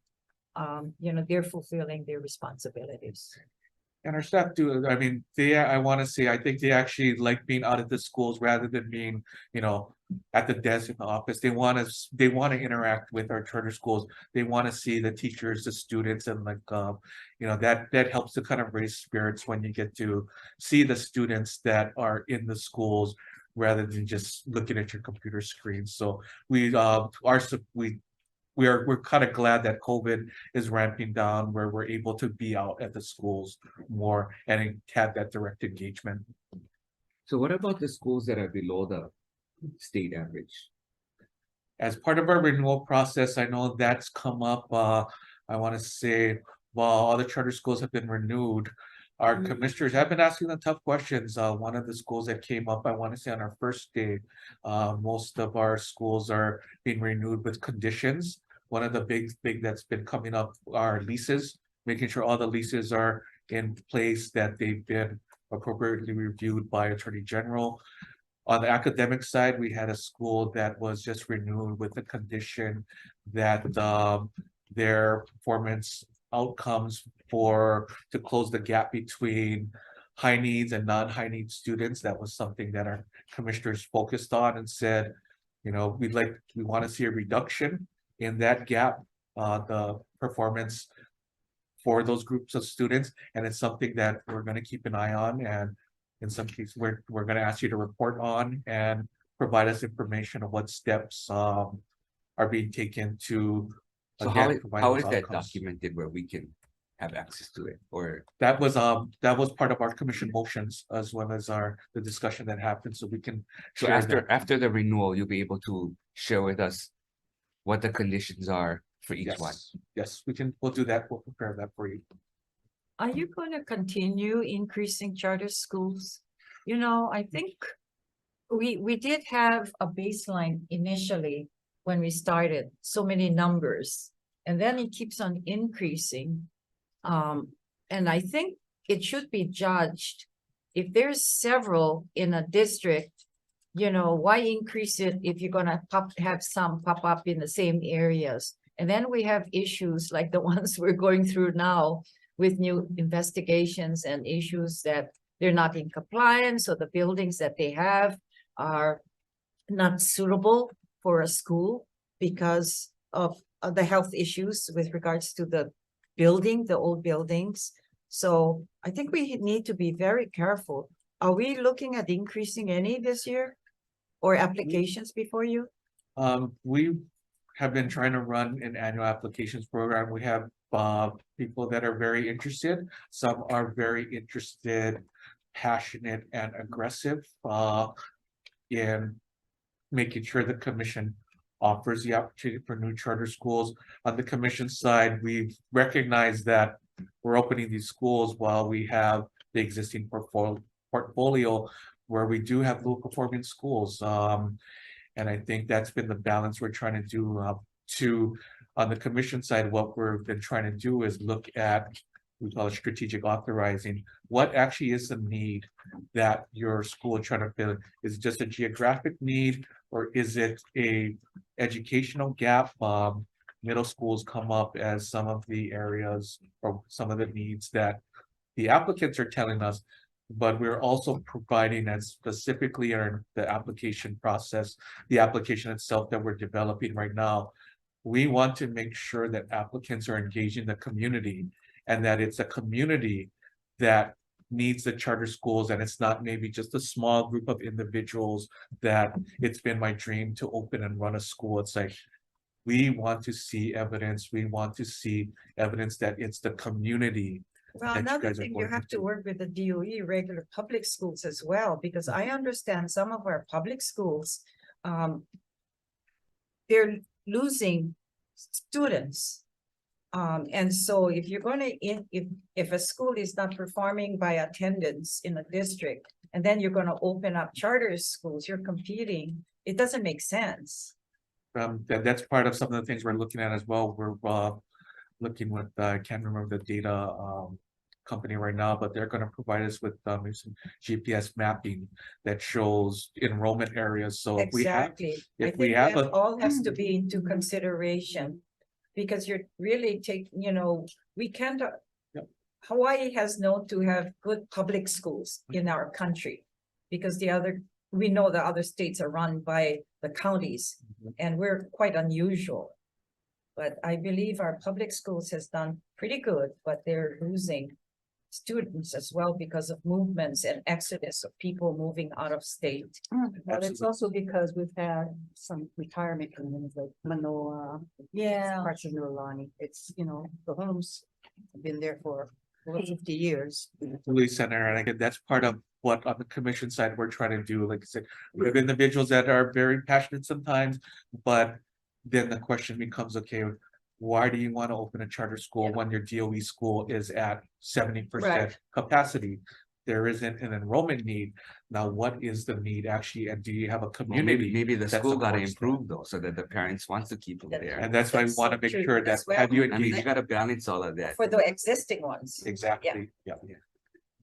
You know, they're fulfilling their responsibilities. And our staff do, I mean, I want to say, I think they actually like being out at the schools rather than being, you know, at the desk in the office. They want to interact with our charter schools. They want to see the teachers, the students, and like, you know, that helps to kind of raise spirits when you get to see the students that are in the schools rather than just looking at your computer screen. So we're kind of glad that COVID is ramping down where we're able to be out at the schools more and have that direct engagement. So what about the schools that are below the state average? As part of our renewal process, I know that's come up, I want to say, while all the charter schools have been renewed, our commissioners have been asking the tough questions. One of the schools that came up, I want to say on our first day, most of our schools are being renewed with conditions. One of the big that's been coming up are leases, making sure all the leases are in place, that they've been appropriately reviewed by Attorney General. On the academic side, we had a school that was just renewed with the condition that their performance outcomes to close the gap between high needs and non-high needs students. That was something that our commissioners focused on and said, you know, we want to see a reduction in that gap, the performance for those groups of students. And it's something that we're going to keep an eye on. And in some cases, we're going to ask you to report on and provide us information of what steps are being taken to. So again, how is that outcomes. documented where we can have access to it? Or That was part of our commission motions as well as the discussion that happened, so we can so share that. after the renewal, you'll be able to share with us what the conditions are for each one. Yes, we'll do that. We'll prepare that for you. Are you going to continue increasing charter schools? You know, I think we did have a baseline initially when we started, so many numbers, and then it keeps on increasing. And I think it should be judged if there's several in a district, you know, why increase it if you're gonna have some pop up in the same areas? And then we have issues like the ones we're going through now with new investigations and issues that they're not in compliance, or the buildings that they have are not suitable for a school because of the health issues with regards to the building, the old buildings. So I think we need to be very careful. Are we looking at increasing any this year or applications before you? We have been trying to run an annual applications program. We have people that are very interested. Some are very interested, passionate, and aggressive in making sure the commission offers the opportunity for new charter schools. On the commission side, we've recognized that we're opening these schools while we have the existing portfolio where we do have low performing schools. And I think that's been the balance we're trying to do. On the commission side, what we've been trying to do is look at, we call it strategic authorizing. What actually is the need that your school is trying to fill? Is it just a geographic need, or is it a educational gap? Middle schools come up as some of the areas or some of the needs that the applicants are telling us, but we're also providing as specifically in the application process, the application itself that we're developing right now. We want to make sure that applicants are engaging the community and that it's a community that needs the charter schools, and it's not maybe just a small group of individuals that it's been my dream to open and run a school. It's like, we want to see evidence, we want to see evidence that it's the community. Well, that you another guys are thing, you working have to to. work with the DOE, regular public schools as well, because I understand some of our public schools, they're losing students. And so if you're gonna, if a school is not performing by attendance in a district, and then you're gonna open up charter schools, you're competing, it doesn't make sense. That's part of some of the things we're looking at as well. We're looking with, I can't remember the data company right now, but they're gonna provide us with some GPS mapping that shows enrollment areas. So if we have, Exactly. I if think we have that a, all has to be into consideration. Because you're really we can't. Yep. Hawaii has known to have good public schools in our country. Because we know the other states are run by the counties, and we're quite unusual. But I believe our public schools has done pretty good, but they're losing students as well because of movements and exodus of people moving out of state. But it's also because we've had some retirement communities like Manoa. Yeah. Parts of Nolani. It's, the homes have been there for over 50 years. police center, and again, that's part of what on the commission side we're trying to do. Like I said, we have individuals that are very passionate sometimes, but then the question becomes, okay, why do you want to open a charter school when your DOE school is at 70% Right. capacity? There isn't an enrollment need. Now, what is the need actually, and do you have a Well, community? maybe the that school gotta supports that? improve though, so that the parents wants to keep them there. And that's why we That's want to so make true sure that, as well. have you I mean, you engaged? gotta balance all of that. For the existing ones. Exactly, yeah.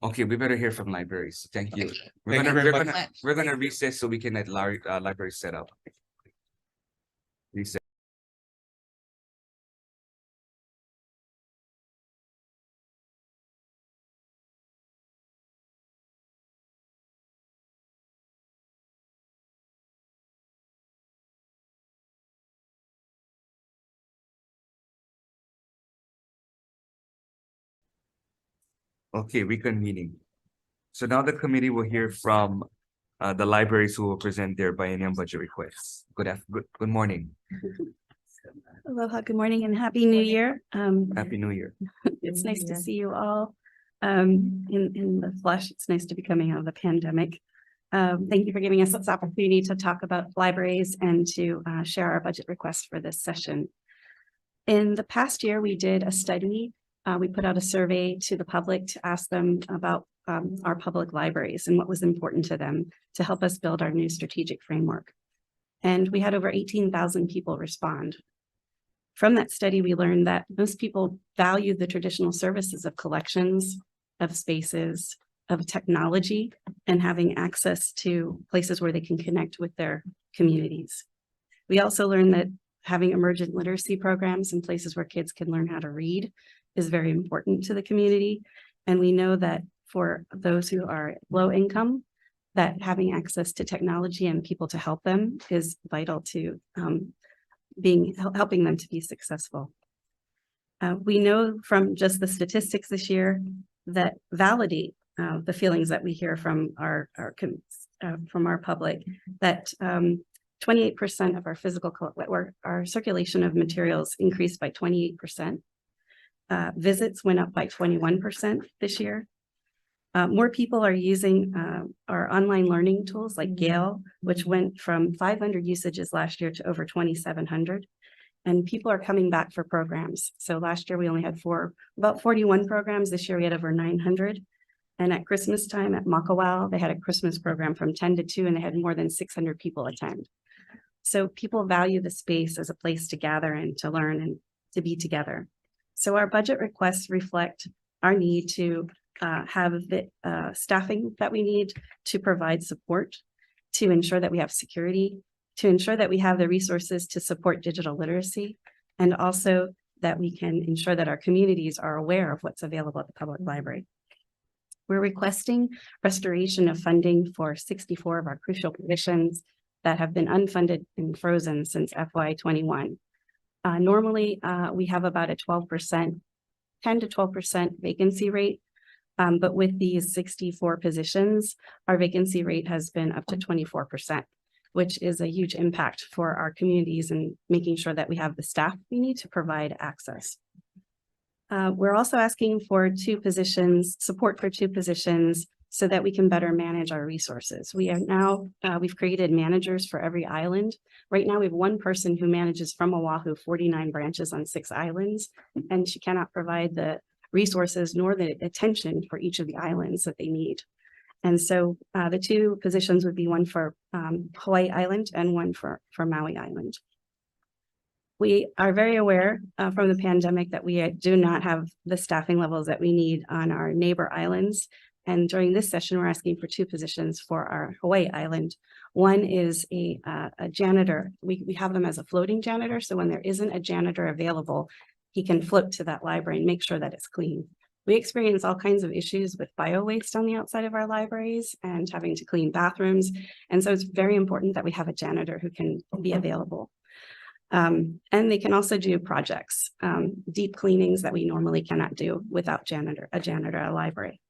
Okay, we better hear from libraries. Thank you. Thank you very much. We're gonna recess so we can let library set up. Recess. Okay, reconvening. So now the committee will hear from the libraries who will present their biennium budget requests. Good morning. Aloha, good morning and happy new year. Happy New Year. It's nice to see you all in the flesh. It's nice to be coming out of the pandemic. Thank you for giving us this opportunity to talk about libraries and to share our budget requests for this session. In the past year, we did a study. We put out a survey to the public to ask them about our public libraries and what was important to them to help us build our new strategic framework. And we had over 18,000 people respond. From that study, we learned that most people value the traditional services of collections, of spaces, of technology, and having access to places where they can connect with their communities. We also learned that having emergent literacy programs in places where kids can learn how to read is very important to the community. And we know that for those who are low income, that having access to technology and people to help them is vital to helping them to be successful. We know from just the statistics this year that validate the feelings that we hear from our public, that 28% of our physical our circulation of materials increased by 28%. Visits went up by 21% this year. More people are using our online learning tools like Gale, which went from 500 usages last year to over 2,700. And people are coming back for programs. So last year we only had about 41 programs. This year we had over 900. And at Christmas time at Makawao, they had a Christmas program from 10 to 2 and they had more than 600 people attend. So people value the space as a place to gather and to learn and to be together. So our budget requests reflect our need to have the staffing that we need to provide support, to ensure that we have security, to ensure that we have the resources to support digital literacy, and also that we can ensure that our communities are aware of what's available at the public library. We're requesting restoration of funding for 64 of our crucial positions that have been unfunded and frozen since FY21. Normally, we have about a 10 to 12% vacancy rate. But with these 64 positions, our vacancy rate has been up to 24%, which is a huge impact for our communities and making sure that we have the staff we need to provide access. We're also asking for 2 positions, support for 2 positions, so that we can better manage our resources. We are now, we've created managers for every island. Right now, we have 1 person who manages from Oahu 49 branches on 6 islands, and she cannot provide the resources nor the attention for each of the islands that they need. And so the 2 positions would be one for Hawaii Island and one for Maui Island. We are very aware from the pandemic that we do not have the staffing levels that we need on our neighbor islands. And during this session, we're asking for 2 positions for our Hawaii Island. One is a janitor. We have them as a floating janitor. So when there isn't a janitor available, he can float to that library and make sure that it's clean. We experience all kinds of issues with bio waste on the outside of our libraries and having to clean bathrooms. And so it's very important that we have a janitor who can be available. And they can also do projects, deep cleanings that we normally cannot do without a janitor at a library.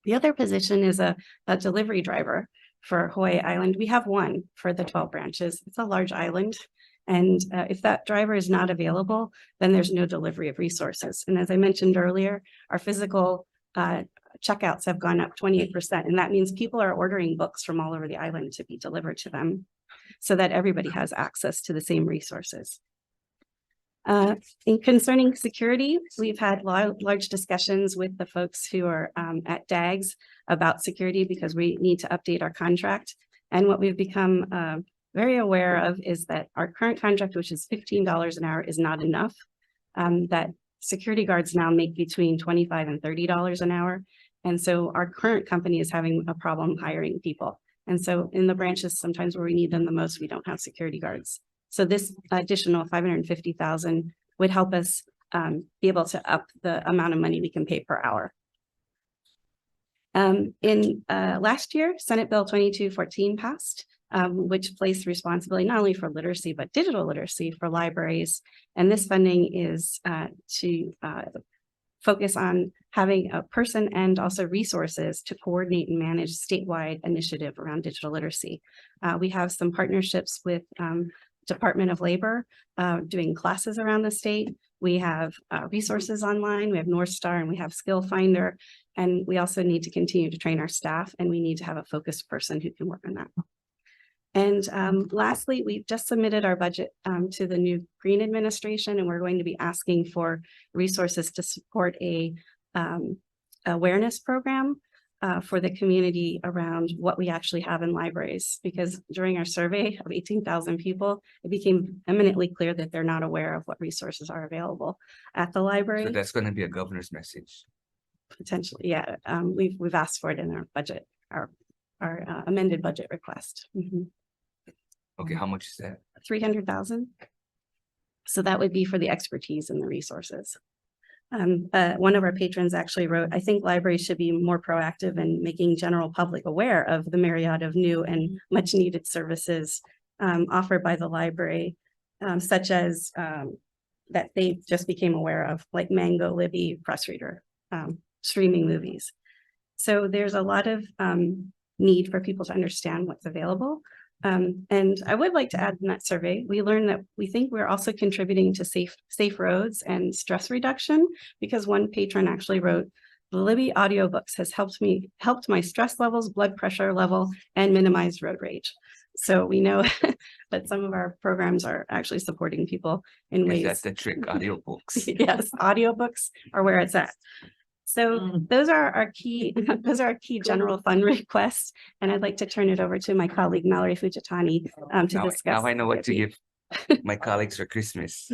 The other position is a delivery driver for Hawaii Island. We have 1 for the 12 branches. It's a large island. And if that driver is not available, then there's no delivery of resources. And as I mentioned earlier, our physical checkouts have gone up 28%. And that means people are ordering books from all over the island to be delivered to them so that everybody has access to the same resources. In concerning security, we've had large discussions with the folks who are at DAGS about security because we need to update our contract. And what we've become very aware of is that our current contract, which is $15 an hour, is not enough. That security guards now make between $25 and $30 an hour. And so our current company is having a problem hiring people. And so in the branches, sometimes where we need them the most, we don't have security guards. So this additional $550,000 would help us be able to up the amount of money we can pay per hour. In last year, Senate Bill 2214 passed, which placed responsibility not only for literacy, but digital literacy for libraries. And this funding is to focus on having a person and also resources to coordinate and manage statewide initiative around digital literacy. We have some partnerships with Department of Labor doing classes around the state. We have resources online, we have North Star, and we have Skill Finder. And we also need to continue to train our staff, and we need to have a focused person who can work on that. And lastly, we've just submitted our budget to the new Green administration, and we're going to be asking for resources to support a awareness program for the community around what we actually have in libraries. Because during our survey of 18,000 people, it became eminently clear that they're not aware of what resources are available at the library. So that's going to be a governor's message. Potentially, yeah. We've asked for it in our budget, our amended budget request. Okay, how much is that? 300,000. So that would be for the expertise and the resources. One of our patrons actually wrote, I think libraries should be more proactive in making general public aware of the myriad of new and much needed services offered by the library, such as that they just became aware of, like Mango, Libby, Press Reader, streaming movies. So there's a lot of need for people to understand what's available. And I would like to add in that survey, we learned that we think we're also contributing to safe roads and stress reduction, because one patron actually wrote, the Libby audiobooks has helped my stress levels, blood pressure level, and minimized road rage. So we know that some of our programs are actually supporting people in ways. That's the trick, audiobooks. Yes, audiobooks are where it's at. So those are our key general fund requests. And I'd like to turn it over to my colleague, Mallory Fujitani, to discuss. Now I know what to give my colleagues for Christmas.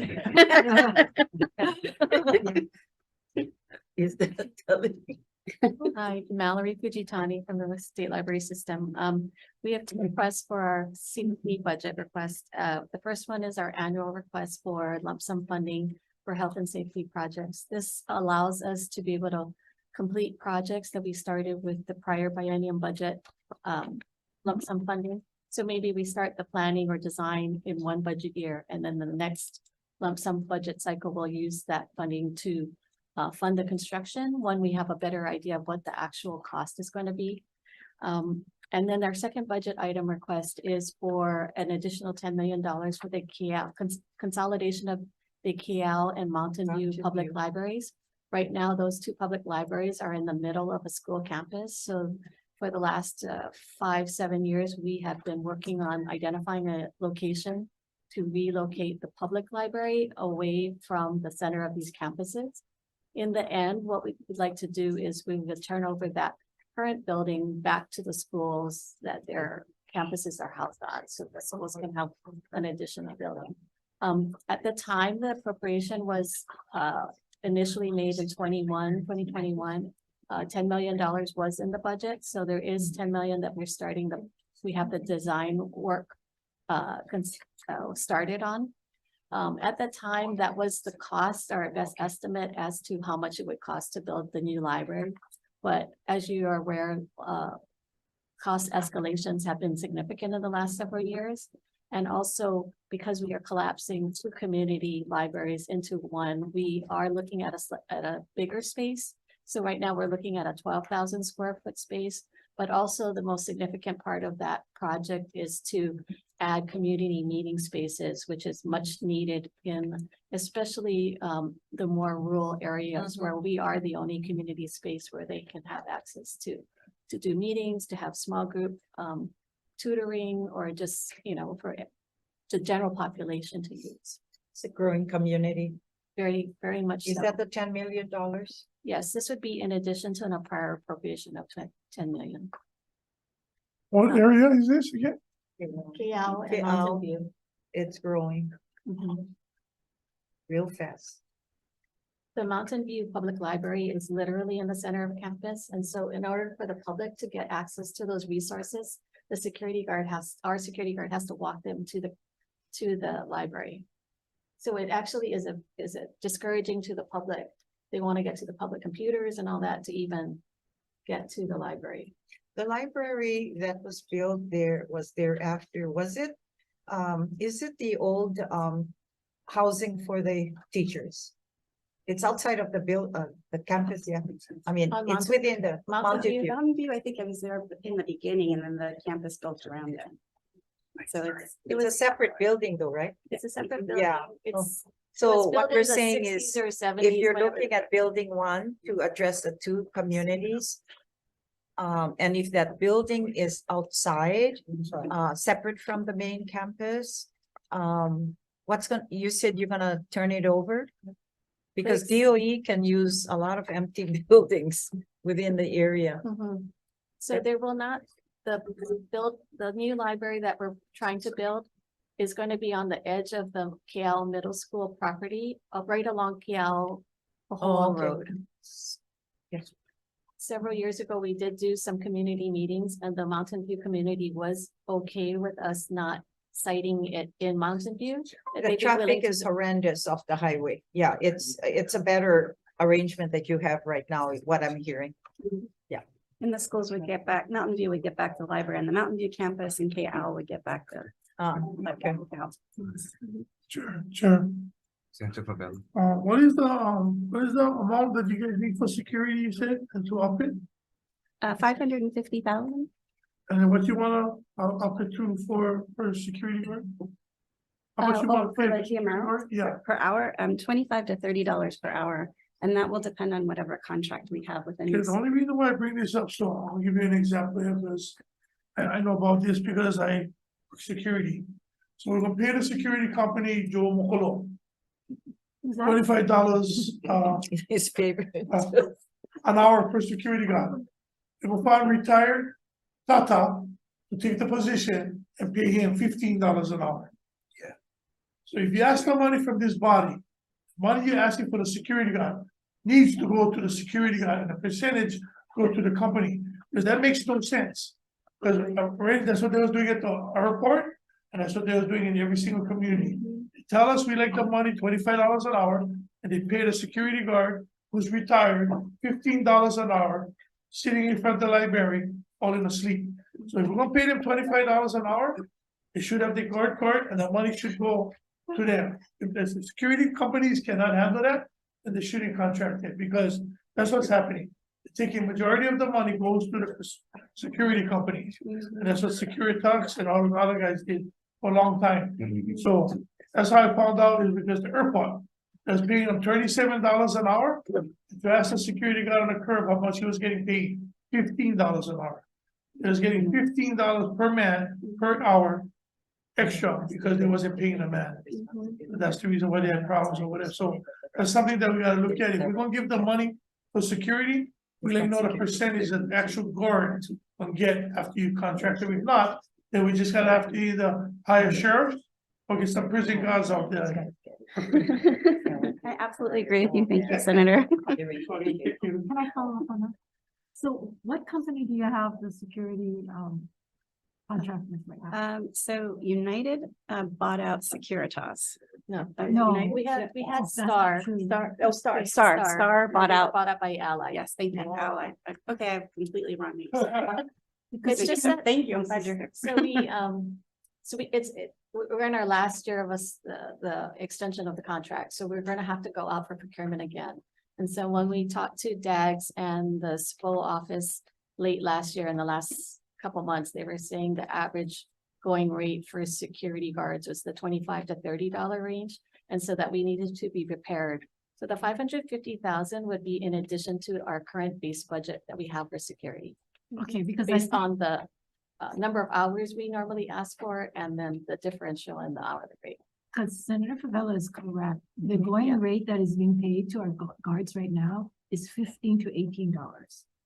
Is that telling me? Hi, Mallory Fujitani from the State Library System. We have 2 requests for our CP budget request. The first one is our annual request for lump sum funding for health and safety projects. This allows us to be able to complete projects that we started with the prior biennium budget lump sum funding. So maybe we start the planning or design in one budget year, and then the next lump sum budget cycle will use that funding to fund the construction when we have a better idea of what the actual cost is going to be. And then our second budget item request is for an additional $10 million for the consolidation of the Kial and Mountain View public libraries. Right now, those two public libraries are in the middle of a school campus. So for the last 5-7 years, we have been working on identifying a location to relocate the public library away from the center of these campuses. In the end, what we would like to do is we would turn over that current building back to the schools that their campuses are housed on, so the schools can have an additional building. At the time, the appropriation was initially made in 2021, $10 million was in the budget, so there is 10 million that we're starting we have the design work started on. At the time, that was the cost, our best estimate as to how much it would cost to build the new library. But as you are aware, cost escalations have been significant in the last several years. And also because we are collapsing two community libraries into one, we are looking at a bigger space. So right now we're looking at a 12,000 square foot space, but also the most significant part of that project is to add community meeting spaces, which is much needed in especially the more rural areas where we are the only community space where they can have access to do meetings, to have small group tutoring, or just, for the general population to use. It's a growing community. Very, very much Is so. that the $10 million? Yes, this would be in addition to a prior appropriation of 10 million. What area is this again? Kiao and Kiao. Mountain View. It's growing Mhm. real fast. The Mountain View Public Library is literally in the center of campus. And so in order for the public to get access to those resources, our security guard has to walk them to the library. So it actually is discouraging to the public. They want to get to the public computers and all that to even get to the library. The library that was built there was thereafter, was it? Is it the old housing for the teachers? It's outside of the campus, yeah. I mean, On it's Mountain- within the Mountain View. Mountain View, I think it was there in the beginning and then the campus built around it. So It was a separate building though, right? It's a separate building. Yeah. It's So built what in we're the saying 60s is, or 70s, if you're whatever. looking at building one to address the two communities, and if that building is outside, separate from the main campus, you said you're gonna turn it over? Because Thanks. DOE can use a lot of empty buildings within the area. Mhm. So there will not, the new library that we're trying to build is going to be on the edge of the Kial Middle School property, right along Kial okay. Road. Yes. Several years ago, we did do some community meetings and the Mountain View community was okay with us not citing it in Mountain View. that The they'd be willing traffic to is horrendous off the highway. Yeah, it's a better arrangement that you have right now, is what I'm hearing. and the schools would get back, Mountain View would get back the library and the Mountain View campus, and KL would get back the. Okay. Sure. Senator Favela. What is the amount that you guys need for security, you said, and to up it? 550,000 And then what you wanna up it to for security guard? How much you wanna for pay the for security amount? guard? Yeah, per hour, $25 to $30 per hour. And that will depend on whatever contract we have with any. okay, the only reason why I bring this up, so I'll give you an example of this. I know about this because I security. So we're gonna pay the security company, Joe Mokolo, $25 His favorite. an hour per security guard. If we find retired, Tata, to take the position and pay him $15 an hour. Yeah. So if you ask for money from this body, money you're asking for the security guard needs to go to the security guard and a percentage go to the company, because that makes no sense. Because that's what they was doing at the airport, and that's what they was doing in every single community. They tell us we like the money, $25 an hour, and they pay the security guard who's retired $15 an hour, sitting in front of the library, falling asleep. So if we're gonna pay them $25 an hour, they should have the guard card and the money should go to them. If the security companies cannot handle that, and they shouldn't contract it, because that's what's happening. Taking majority of the money goes to the security companies, and that's what Securitas and all the other guys did for a long time. So that's how I found out, is because the airport was paying them $27 an hour. If you ask the security guy on the curb how much he was getting paid, $15 an hour. He was getting $15 per man per hour extra because they wasn't paying a man. That's the reason why they had problems or whatever. So that's something that we gotta look at. If we're gonna give the money for security, we let know the percentage that the actual guard will get after you contract it. If not, then we just gotta have to either hire sheriffs or get some prison guards out there. I absolutely agree with you. Thank you, Senator. Can I follow up on that? So what company do you have the security, contract with right now? So United bought out Securitas. No. No. We had That's Star, not true. Star bought out. Bought out by Ally. Yes, thank you. Ally. Okay, I'm completely wrong. It's just that, Thank you. I'm glad you're here. we're in our last year of the extension of the contract, so we're gonna have to go out for procurement again. And so when we talked to DAGS and the SPO office late last year, in the last couple months, they were saying the average going rate for security guards was the $25 to $30 range. And so that we needed to be prepared. So the 550,000 would be in addition to our current base budget that we have for security, Okay, because based on the number of hours we normally ask for, and then the differential in the hourly rate. because Senator Favela is correct. The going rate that is being paid to our guards right now is $15 to $18.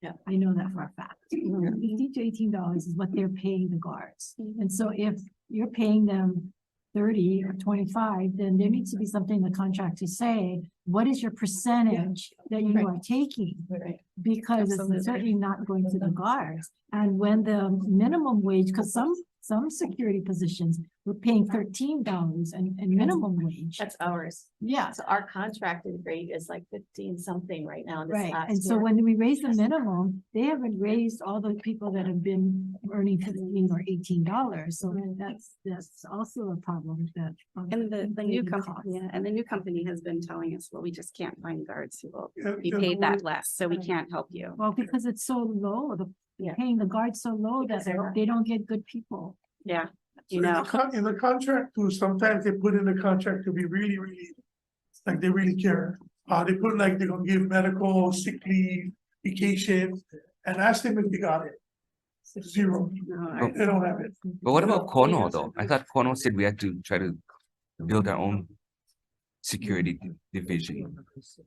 Yeah. I know that for a fact. $15 to $18 is what they're paying the guards. And so if you're paying them 30 or 25, then there needs to be something in the contract to say, what is your percentage that you are taking? Right. Because it's certainly not going to the guards. And when the minimum wage, because some security positions, we're paying $13 and minimum wage. That's ours. Yeah, So our contracted rate is like 15 something right now. in this right. last And so year. when we raise the minimum, they haven't raised all the people that have been earning $15 or $18. So that's also a problem that. And the new inflating company, costs. yeah, and the new company has been telling us, well, we just can't find guards who will be Yeah, paid that less, so we can't help you. Well, because it's so low, Yeah. paying the guards so low that Because they're- they don't get good people. Yeah, you In the know, in the contract too, sometimes they put in the contract to be really, like they really care. They put like they're gonna give medical, sick leave, vacation, and ask them if they got it. Zero, no, they don't have it. But what about Kono though? I thought Kono said we had to try to build our own security division.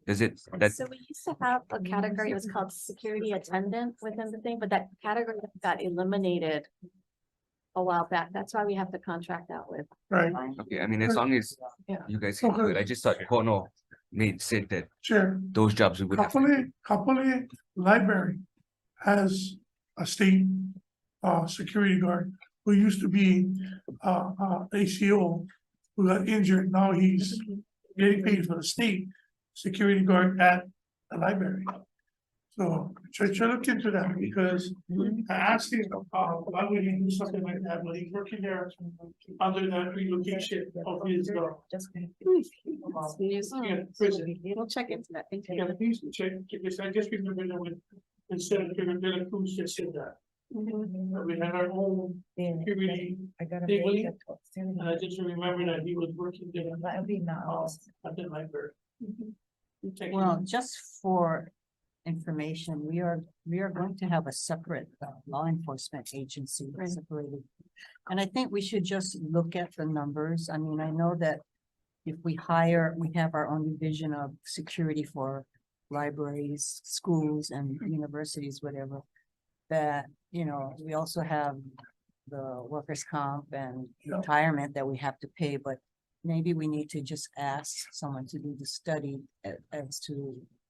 Does it, that, So we used to have a category, it was called security attendant within the thing, but that category got eliminated a while back. That's why we have to contract out with. Right, okay, I mean, as long as Yeah. you guys can do it, I just thought Kono said that sure. those jobs we would have. to do. Kapolei Library has a state security guard who used to be ACO, who got injured. Now he's getting paid for the state security guard at the library. So try to look into that, because I asked him, why would he do something like that when he's working there under that relocation of his prison. we'll check into that, thank I you. gotta please check, because I just remember that when Senator Rivera Cruz just said that. We had our own security table, and I just remember that he was working there at the library. Well, just for information, we are going to have a separate law enforcement agency Right. separated. And I think we should just look at the numbers. I mean, I know that if we have our own division of security for libraries, schools and universities, whatever. That, we also have the workers' comp and Yeah. retirement that we have to pay, but maybe we need to just ask someone to do the study as to,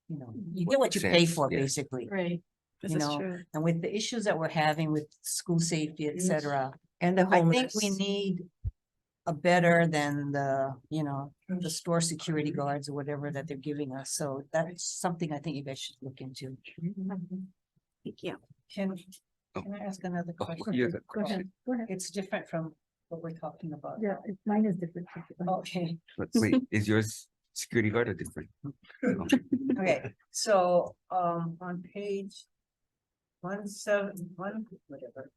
you get what you pay Sense, for, yes. basically. Right. This You is know, true. And with the issues that we're having with school safety, et cetera, And the I think homeless. we need a better than the store security guards or whatever that they're giving us. So that's something I think you guys should look into. Thank you. Can I ask another Oh, question? here's a question. It's different from what we're talking about. Yeah, mine is different. Okay, But wait, is yours security guard are different. Okay, so, on page 171, whatever.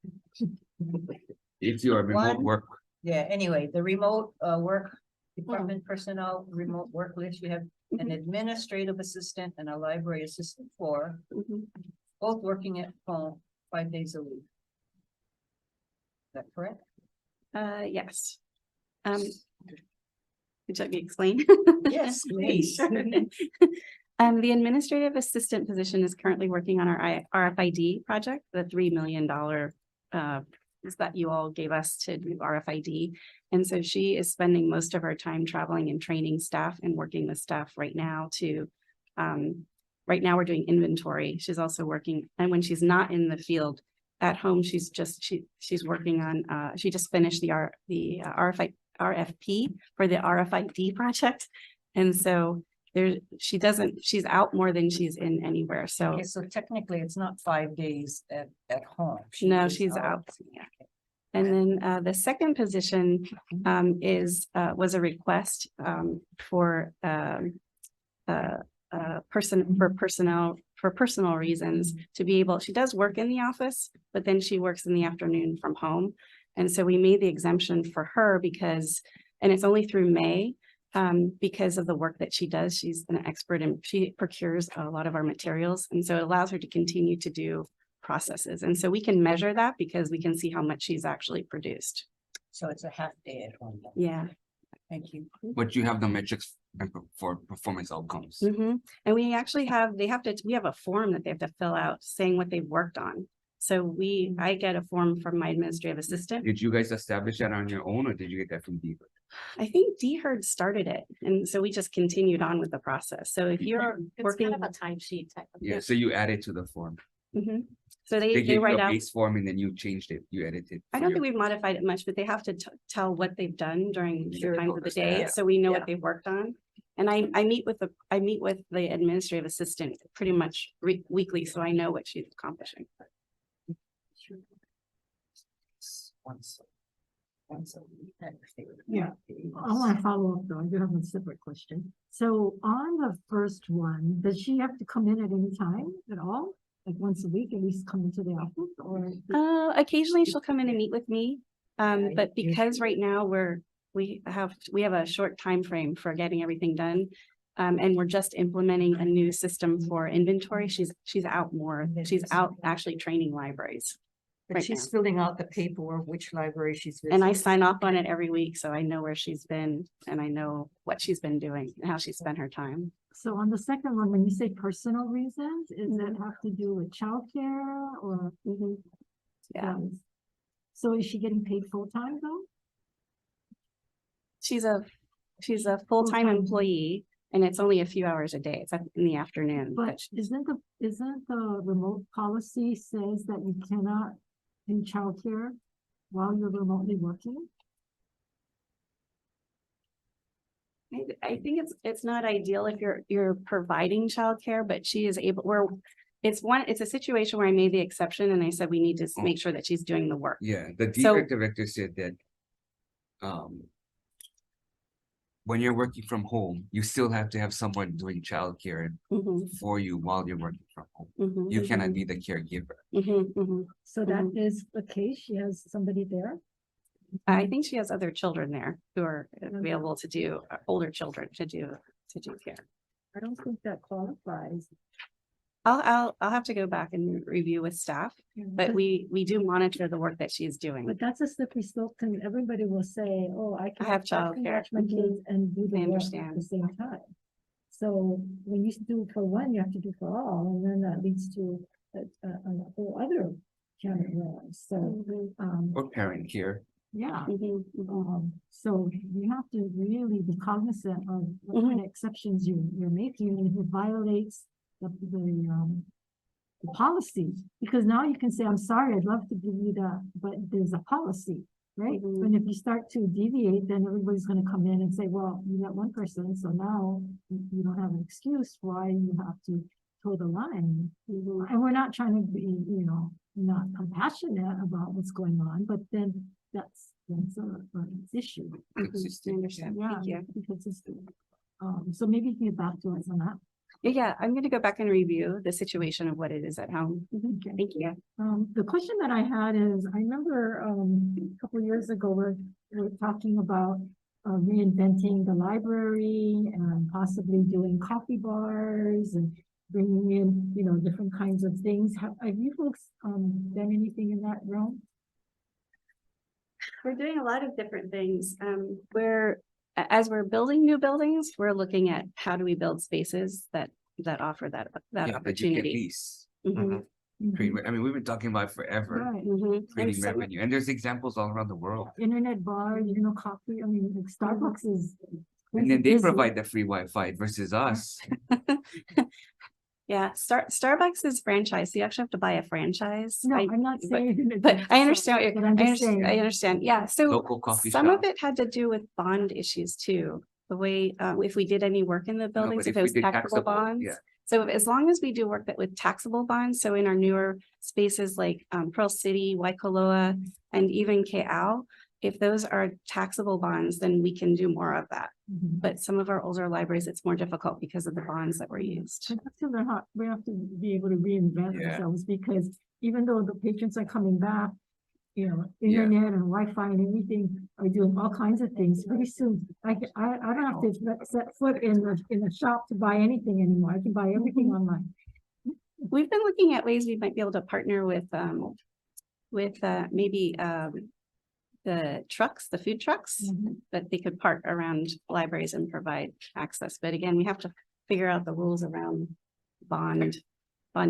It's your remote One. work. Yeah, anyway, the remote, work, department personnel, remote work list, you have an administrative assistant and a library assistant for Mhm. both working at home 5 days a week. Is that correct? Yes. Would you like me to explain? Yes, please. Sure. The administrative assistant position is currently working on our RFID project, the $3 million that you all gave us to do RFID. And so she is spending most of her time traveling and training staff and working with staff right now to, right now we're doing inventory. She's also working, and when she's not in the field at home, she's working on, she just finished the RFP for the RFID project. And so she's out more than she's in anywhere. So Okay, so technically it's not 5 days at home. no, is she's out. Yeah. And then the second position was a request for personal reasons to be able, she does work in the office, but then she works in the afternoon from home. And so we made the exemption for her because, and it's only through May, because of the work that she does. She's an expert and she procures a lot of our materials. And so it allows her to continue to do processes. And so we can measure that because we can see how much she's actually produced. So it's a half day at home. Yeah. Thank you. But you have the metrics for performance outcomes. Mhm. And we actually have, we have a form that they have to fill out saying what they've worked on. So I get a form from my administrative assistant. Did you guys establish that on your own or did you get that from DHERD? I think DHERD started it. And so we just continued on with the process. So if you're It's working. kind of a timesheet type of. Yeah, so you added to the form. Mhm. So They they gave you write a out, base form and then you changed it, you edited. I don't think we've modified it much, but they have to tell what they've done during the Sure. times of the day. Yeah. So we know Yeah. what they've worked on. And I meet with the administrative assistant pretty much weekly, so I know what she's accomplishing. Once a week. Yeah. I want to follow up though. I do have a separate question. So on the first one, does she have to come in at any time at all? Like once a week, at least come into the office or? Occasionally she'll come in and meet with me. But because right now we have a short time frame for getting everything done. And we're just implementing a new system for inventory. She's out more. She's out actually training libraries. But right she's now. filling out the paperwork, which library she's And I visiting. sign off on it every week, so I know where she's been and I know what she's been doing and how she spent her time. So on the second one, when you say personal reasons, is that have to do with childcare or? Yeah. So is she getting paid full-time though? She's a full-time Full-time. employee and it's only a few hours a day. It's in the afternoon. But isn't the remote policy says that you cannot do childcare while you're remotely working? I think it's not ideal if you're providing childcare, but she is able, it's a situation where I made the exception and I said, we need to make sure that she's doing the work. Yeah, the So- DHERD director said that when you're working from home, you still have to have someone doing childcare Mhm, for you while you're working from home. mhm, You cannot be the caregiver. mhm, mhm. So that is the case, she has somebody there? I think she has other children there who are available to do, older children to do care. I don't think that qualifies. I'll have to go back and review with staff, but we do monitor the work that she's doing. But that's a slippery slope, and everybody will say, oh, I can. have I can childcare. watch my kids and do I the work at understand. the same time. So when you do for one, you have to do for all, and then that leads to a whole other kind of noise. So, Or parent care. yeah. Mhm, mhm. So you have to really be cognizant of what kind of exceptions you're making, and if it violates the policy, because now you can say, I'm sorry, I'd love to give you that, but there's a policy, right? Mhm. And if you start to deviate, then everybody's gonna come in and say, well, you got one person, so now you don't have an excuse why you have to toe the line. And we're not trying to be, not compassionate about what's going on, but then that's an issue. I understand. Yeah, Thank you. because it's So maybe you can get back to us on that. Yeah, I'm gonna go back and review the situation of what it is at home. Okay. Thank you. The question that I had is, I remember, a couple of years ago, we're talking about reinventing the library and possibly doing coffee bars and bringing in, you know, different kinds of things. Have you folks, done anything in that realm? We're doing a lot of different things. As we're building new buildings, we're looking at how do we build spaces that offer that Yeah, that you can opportunity. lease. Mhm, I mean, we've been talking about it forever, Right, mhm. And creating some- revenue, and there's examples all around the world. internet bars, you know, coffee, I mean, like Starbucks is. And then they busy. provide the free Wi-Fi versus us. Yeah, Starbucks is franchise, so you actually have to buy a franchise. No, I- I'm not but- saying. But I understand, what But you're- I'm I just understand, I saying. understand, yeah, so Local coffee some of shop. it had to do with bond issues too. The way, if we did any work in the No, buildings, but if if it we was did taxable bonds. yeah. So as long as we do work that with taxable bonds, so in our newer spaces like Pearl City, Waikoloa, and even Ke'au, if those are taxable bonds, then we can do more of that. Mhm. But some of our older libraries, it's more difficult because of the bonds that were used. We have to learn how, we have to be able to reinvent Yeah. ourselves, because even though the patrons are coming back, you know, Yeah. internet and Wi-Fi and everything are doing all kinds of things. Pretty soon, I don't have to set foot in the shop to buy anything anymore. I can buy everything online. We've been looking at ways we might be able to partner with maybe the trucks, the food trucks, Mhm. that they could park around libraries and provide access. But again, we have to figure out the rules around bond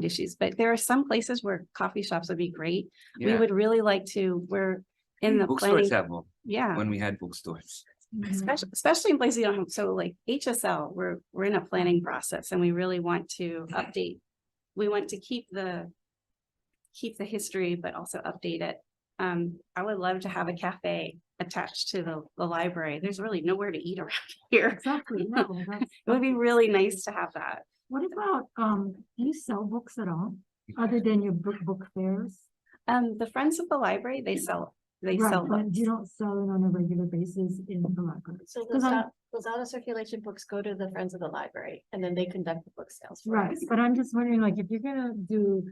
issues. But there are some places where coffee shops would be great. We Yeah, would really like to, we're in the bookstores planning, have them yeah. when we had bookstores. Especially in places you don't have, so like HSL, we're in a planning process and we really want to update. We want to keep the history, but also update it. I would love to have a cafe attached to the library. There's really nowhere to eat around here. Exactly, no, that's. It would be really nice to have that. What about, do you sell books at all, other than your book fairs? The Friends of the Library, they sell Right, books. but you don't sell it on a regular basis in the library. So 'Cause I'm- those out of circulation books go to the Friends of the Library and then they conduct the book sales. for Right, us. but I'm just wondering, like, if you're gonna do,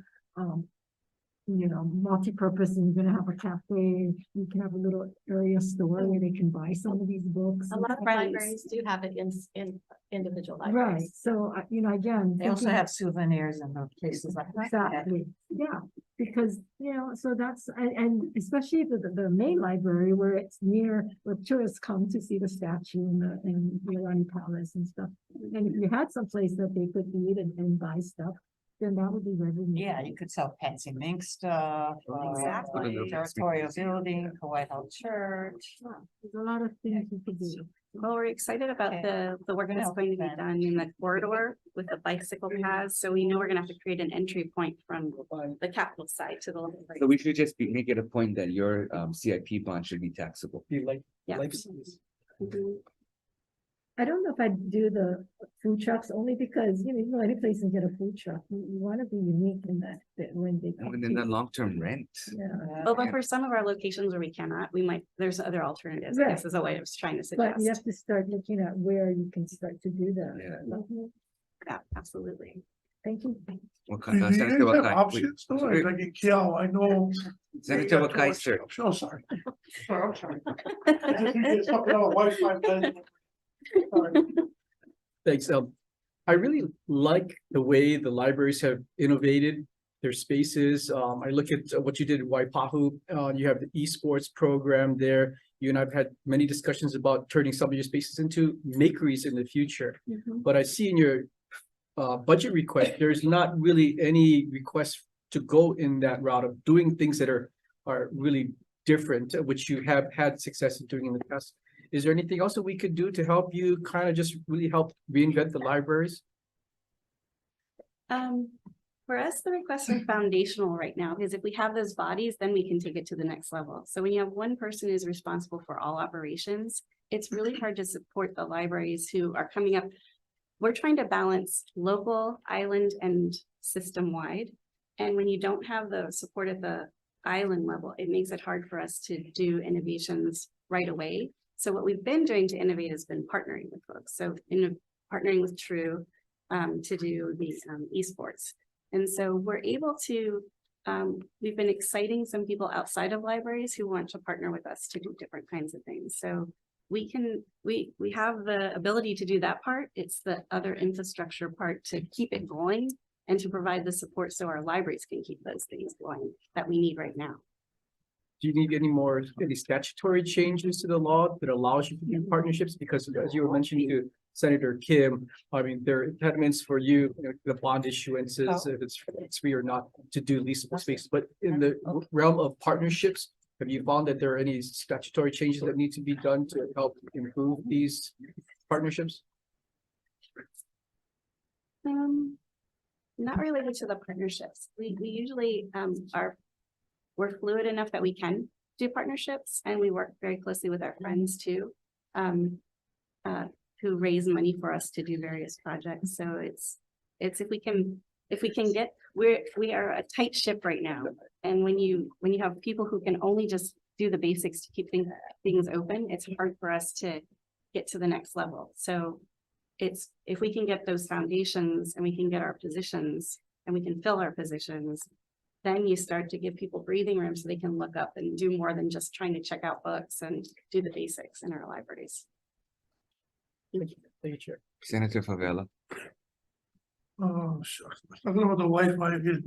you know, multi-purpose and you're gonna have a cafe, you can have a little area store where they can buy some of these books. A lot of Friends. libraries do have it in individual Right, libraries. so, you know, again. They also thinking- have souvenirs in the places like that. Exactly, yeah, because, you know, so that's, and especially the main library where it's near, where tourists come to see the statue and the Rani Palace and stuff. And if you had some place that they could eat and buy stuff, then that would be revenue. Yeah, you could sell Patsy Mink stuff, Exactly. Territorial Building, Hawaii Health Church. Yeah, there's a lot of things you could do. Well, we're excited about Okay. the work that's Yeah, going to be then. done in the corridor with the bicycle paths. So we know we're gonna have to create an entry point from the capital side to the library. So we should just make it a point that your CIP bond should be taxable. Yeah. Mhm. I don't know if I'd do the food trucks, only because, you know, you go any place and get a food truck, you wanna be unique in that when they. come And then the to- long-term rent. Yeah, Well, but for some of our locations where we cannot, there's other alternatives. I guess Right. is a way I was trying to but you have suggest. to start looking at where you can start to do that. Yeah. Mhm. Yeah, absolutely. Thank you. What Do kind you of guys Senator have Wakai? options though? wait, Like in Kiao, I know. Senator Wakai, sir. Oh, sorry. I'm sorry. I just need to talk about Wi-Fi management. Sorry. Thanks. I really like the way the libraries have innovated their spaces. I look at what you did in Waipahu. You have the esports program there. You and I've had many discussions about turning some of your spaces into makeries in the future. Mhm. But I see in your budget request, there's not really any request to go in that route of doing things that are really different, which you have had success in doing in the past. Is there anything else that we could do to help you kind of just really help reinvent the libraries? For us, the requests are foundational right now, because if we have those bodies, then we can take it to the next level. So when you have one person who's responsible for all operations, it's really hard to support the libraries who are coming up. We're trying to balance local, island, and system-wide. And when you don't have the support at the island level, it makes it hard for us to do innovations right away. So what we've been doing to innovate has been partnering with folks. So partnering with True to do the esports. And so we're able to, we've been exciting some people outside of libraries who want to partner with us to do different kinds of things. So we have the ability to do that part. It's the other infrastructure part to keep it going and to provide the support so our libraries can keep those things going that we need right now. Do you need any statutory changes to the law that allows you to do partnerships? Because as you were mentioning to Senator Kim, I mean, there are impediments for you, the bond issuances, if it's free or not, to do leasable space. But in the realm of partnerships, have you found that there are any statutory changes that need to be done to help improve these partnerships? Not related to the partnerships. We usually we're fluid enough that we can do partnerships, and we work very closely with our friends too, who raise money for us to do various projects. So it's if we can get, we are a tight ship right now. And when you have people who can only just do the basics to keep things open, it's hard for us to get to the next level. So it's, if we can get those foundations and we can get our positions and we can fill our positions, then you start to give people breathing room so they can look up and do more than just trying to check out books and do the basics in our libraries. Thank you, Chair. Senator Favela. Oh, sure. Talking about the Wi-Fi again.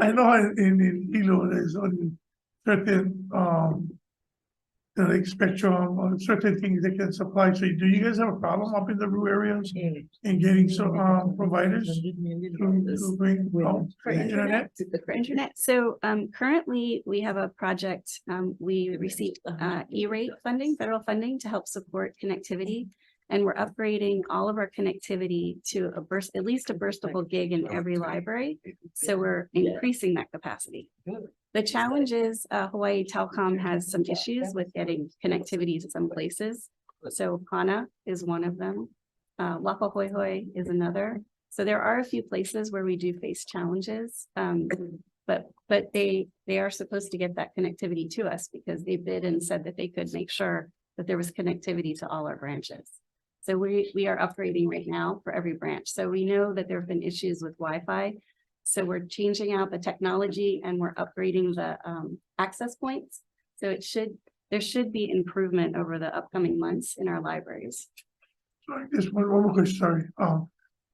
I know in Hilo, there's only certain, like spectrum or certain things they can supply. So do you guys have a problem up in the rural areas in getting some providers to bring For internet? For internet. So currently we have a project, we received E-rate funding, federal funding to help support connectivity. And we're upgrading all of our connectivity to at least a burstable gig in every library. So we're increasing that capacity. The challenge is Hawaii Telecom has some issues with getting connectivity to some places. So Hana is one of them. Wakahoihoi is another. So there are a few places where we do face challenges. But they are supposed to get that connectivity to us because they bid and said that they could make sure that there was connectivity to all our branches. So we are upgrading right now for every branch. So we know that there have been issues with Wi-Fi. So we're changing out the technology and we're upgrading the access points. So there should be improvement over the upcoming months in our libraries. Sorry, just one more question, sorry.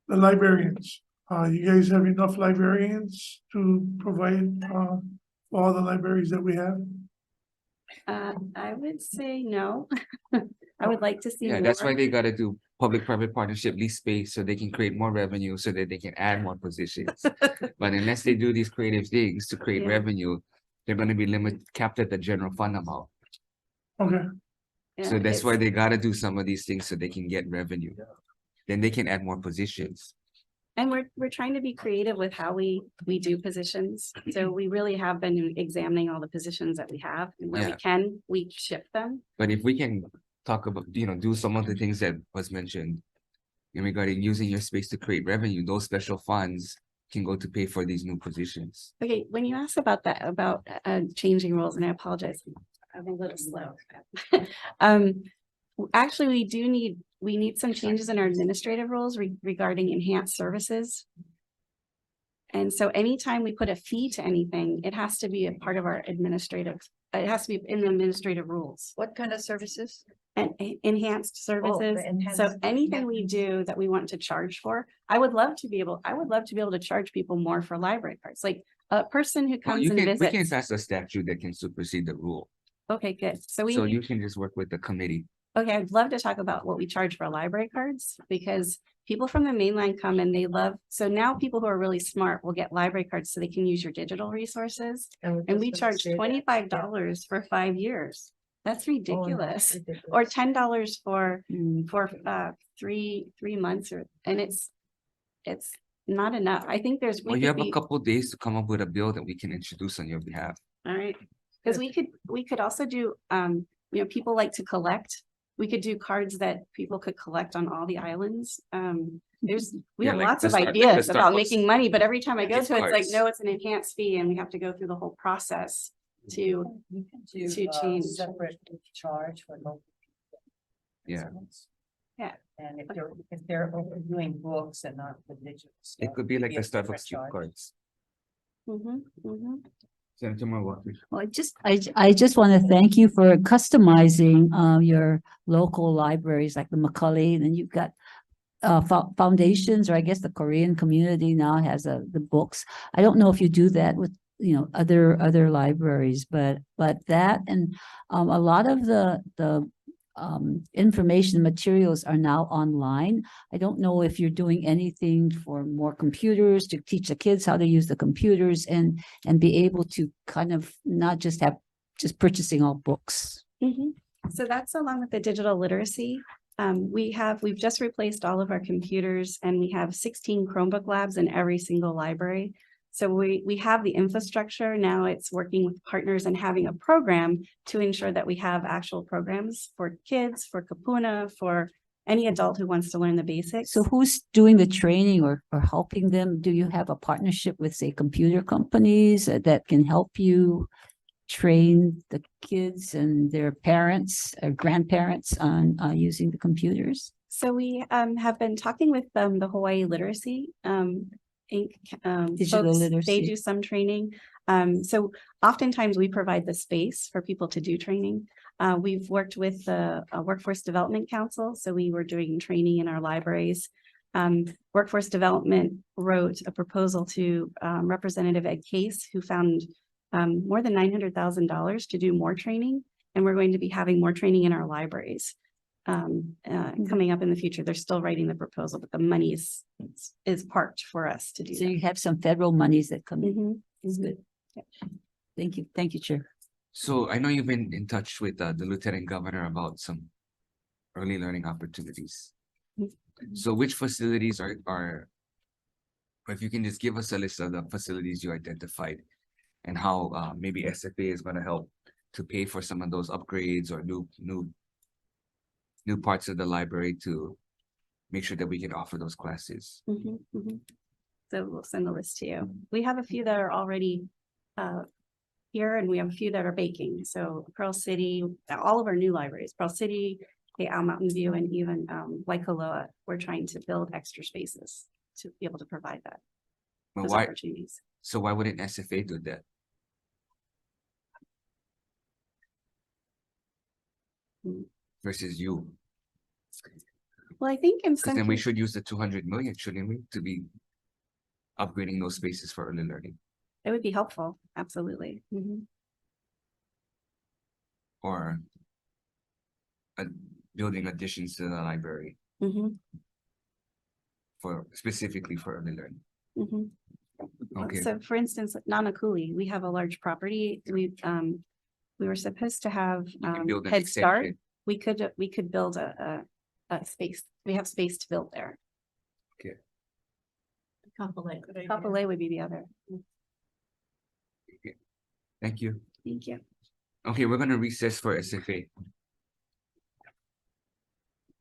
The librarians, you guys have enough librarians to provide for all the libraries that we have? I would say no. I would like to see Yeah, more. that's why they gotta do public-private partnership, lease space, so they can create more revenue, so that they can add more positions. But unless they do these creative things to create Yeah. revenue, they're gonna be capped at the general fund amount. Okay, So Yeah, that's why it's- they gotta do some of these things so they can get revenue. Then they can add more positions. And we're trying to be creative with how we do positions. So we really have been examining all the positions that we have, and where we Yeah. can, we shift them. But if we can talk about, do some of the things that was mentioned in regarding using your space to create revenue, those special funds can go to pay for these new positions. Okay, when you ask about that, about changing rules, and I apologize, I'm a little slow. Actually, we need some changes in our administrative rules regarding enhanced services. And so anytime we put a fee to anything, it has to be a part of our administrative, it has to be in the administrative rules. What kind of services? And enhanced services. So enhanced. anything we do that we want to charge for, I would love to be able to charge people more for library cards, like a person who Well, comes and we can visits. pass a statute that can supersede the rule. Okay, good. So So you can just work with the committee. okay, I'd love to talk about what we charge for library cards, because people from the mainland come and they love, so now people who are really smart will get library cards so they can use your digital resources. And we charge $25 for 5 years. That's ridiculous. Or $10 for 3 months, and it's not enough. I think there's. Well, you have a couple days to come up with a bill that we can introduce on your behalf. All right, because we could also do, people like to collect. We could do cards that people could collect on all the islands. We Yeah, have like lots the of Star- ideas the about Starbucks making money, but every time I go gift to it, it's like, cards. no, it's an enhanced fee and we have to go through the whole process to change. Separate charge for local Yeah. And if they're doing books and not the digital stuff. It could be like be the a different Starbucks gift charge. cards. Mhm, mhm. Senator Marwah. Well, I just want to thank you for customizing your local libraries like the Macaulay, and then you've got foundations, or I guess the Korean community now has the books. I don't know if you do that with, you know, other libraries, but that and a lot of the information materials are now online. I don't know if you're doing anything for more computers to teach the kids how to use the computers and be able to kind of not just have purchasing all books. Mhm. So that's along with the digital literacy. We've just replaced all of our computers and we have 16 Chromebook labs in every single library. So we have the infrastructure. Now it's working with partners and having a program to ensure that we have actual programs for kids, for Kapuna, for any adult who wants to learn the basics. So who's doing the training or helping them? Do you have a partnership with, say, computer companies that can help you train the kids and their parents or grandparents on using the computers? So we have been talking with the Hawaii Literacy Inc. Digital folks. literacy. They do some training. So oftentimes we provide the space for people to do training. We've worked with the Workforce Development Council, so we were doing training in our libraries. Workforce Development wrote a proposal to Representative Ed Case, who found more than $900,000 to do more training, and we're going to be having more training in our libraries coming up in the future. They're still writing the proposal, but the money is parked for us to do. So you have some federal monies that come in. Mhm. That's good. Thank you. Thank you, Chair. So I know you've been in touch with the Lieutenant Governor about some early learning opportunities. So which facilities are, if you can just give us a list of the facilities you identified and how maybe SFA is going to help to pay for some of those upgrades or new parts of the library to make sure that we can offer those classes. Mhm, mhm. So we'll send the list to you. We have a few that are already here and we have a few that are baking. So Pearl City, all of our new libraries, Pearl City, Mountain View, and even Waikoloa, we're trying to build extra spaces to be able to provide that. But Those why? opportunities. So why wouldn't SFA do that? Mm. Versus you? Well, I think in Because some, then we should use the 200 million, shouldn't we, to be upgrading those spaces for early learning it would be helpful. Absolutely. Mhm. or building additions to the library Mhm, specifically for early learning. mhm. Okay. So for instance, Nanakuli, we have a large property. We were supposed to have You can build an Head Start. extension. We could build a space. We have space to build there. Okay. Kapolei would be the other. Thank you. Thank you. Okay, we're gonna recess for SFA.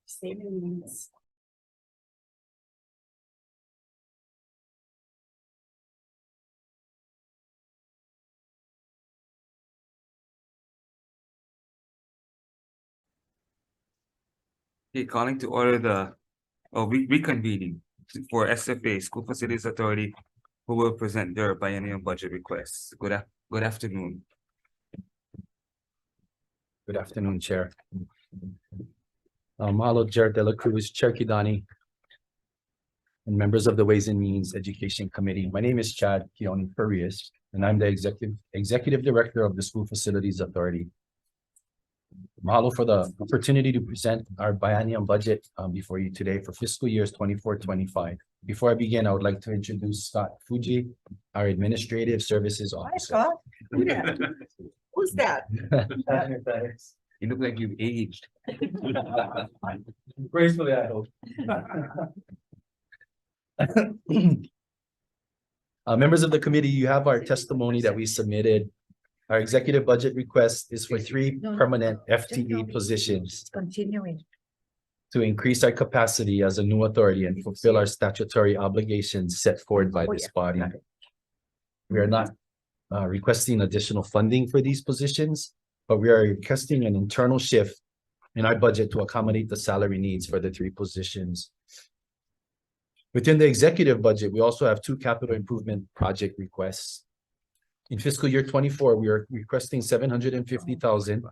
Savings. Okay, calling to order reconvening for SFA, School Facilities Authority, who will present their biennial budget requests. Good afternoon. Good afternoon, Chair. Mahalo, Jared De La Cruz, Chair Kidani, and members of the Ways and Means Education Committee. My name is Chad Keone Farias, and I'm the Executive Director of the School Facilities Authority. Mahalo for the opportunity to present our biennial budget before you today for fiscal years 24-25. Before I begin, I would like to introduce Scott Fuji, our Administrative Services Hi, Officer. Scott. Who's that? You look like you've aged. Gracefully, I hope. Members of the committee, you have our testimony that we submitted. Our executive budget request is for 3 permanent FTE positions Continuing. to increase our capacity as a new authority and fulfill our statutory obligations set forward by this body. We are not requesting additional funding for these positions, but we are requesting an internal shift in our budget to accommodate the salary needs for the three positions. Within the executive budget, we also have two capital improvement project requests. In fiscal year 24, we are requesting 750,000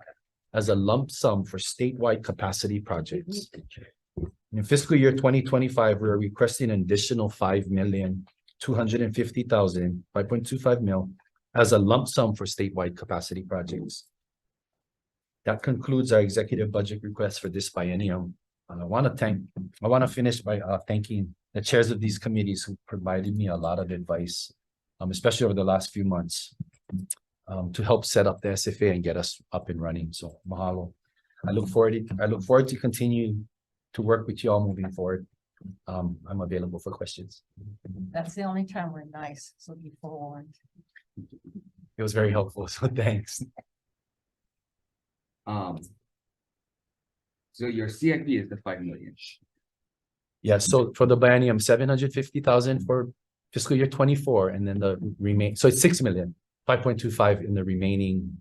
as a lump sum for statewide capacity projects. In fiscal year 2025, we are requesting an additional 5,250,000, 5.25 mil, as a lump sum for statewide capacity projects. That concludes our executive budget request for this biennium. I want to finish by thanking the chairs of these committees who provided me a lot of advice, especially over the last few months, to help set up the SFA and get us up and running. So mahalo. I look forward to continue to work with you all moving forward. I'm available for questions. That's the only time we're nice, so be forewarned. It was very helpful, so thanks. So your CIP is the 5 million. Yeah, so for the biennium, 750,000 for fiscal year 24, and then the remain, so it's 6 million, 5.25 in the remaining,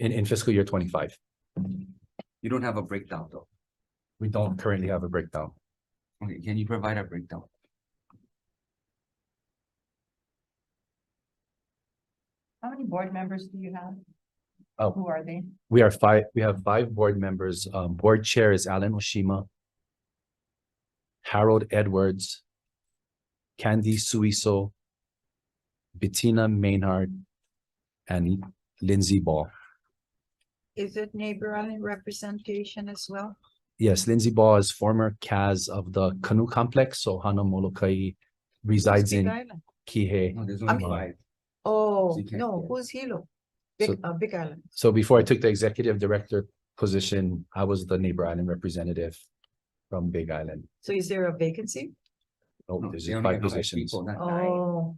in fiscal year 25. You don't have a breakdown though. We don't currently have a breakdown. Okay, can you provide a breakdown? How many board members do you have? Oh. Who are they? We have 5 board members. Board chair is Alan Oshima, Harold Edwards, Candy Suiso, Bettina Maynard, and Lindsay Ball. Is it neighbor island representation as well? Yes, Lindsay Ball is former CAS of the Canoe Complex, so Hana Molokai resides Big in Island? Kihei. No, there's I only mean- 5. Oh, So you can't no, get- who's Hilo? So- Big Island. So before I took the executive director position, I was the neighbor island representative from Big Island. So is there a vacancy? Oh, No, there's they just only 5 have 5 positions. people, not 9. Oh,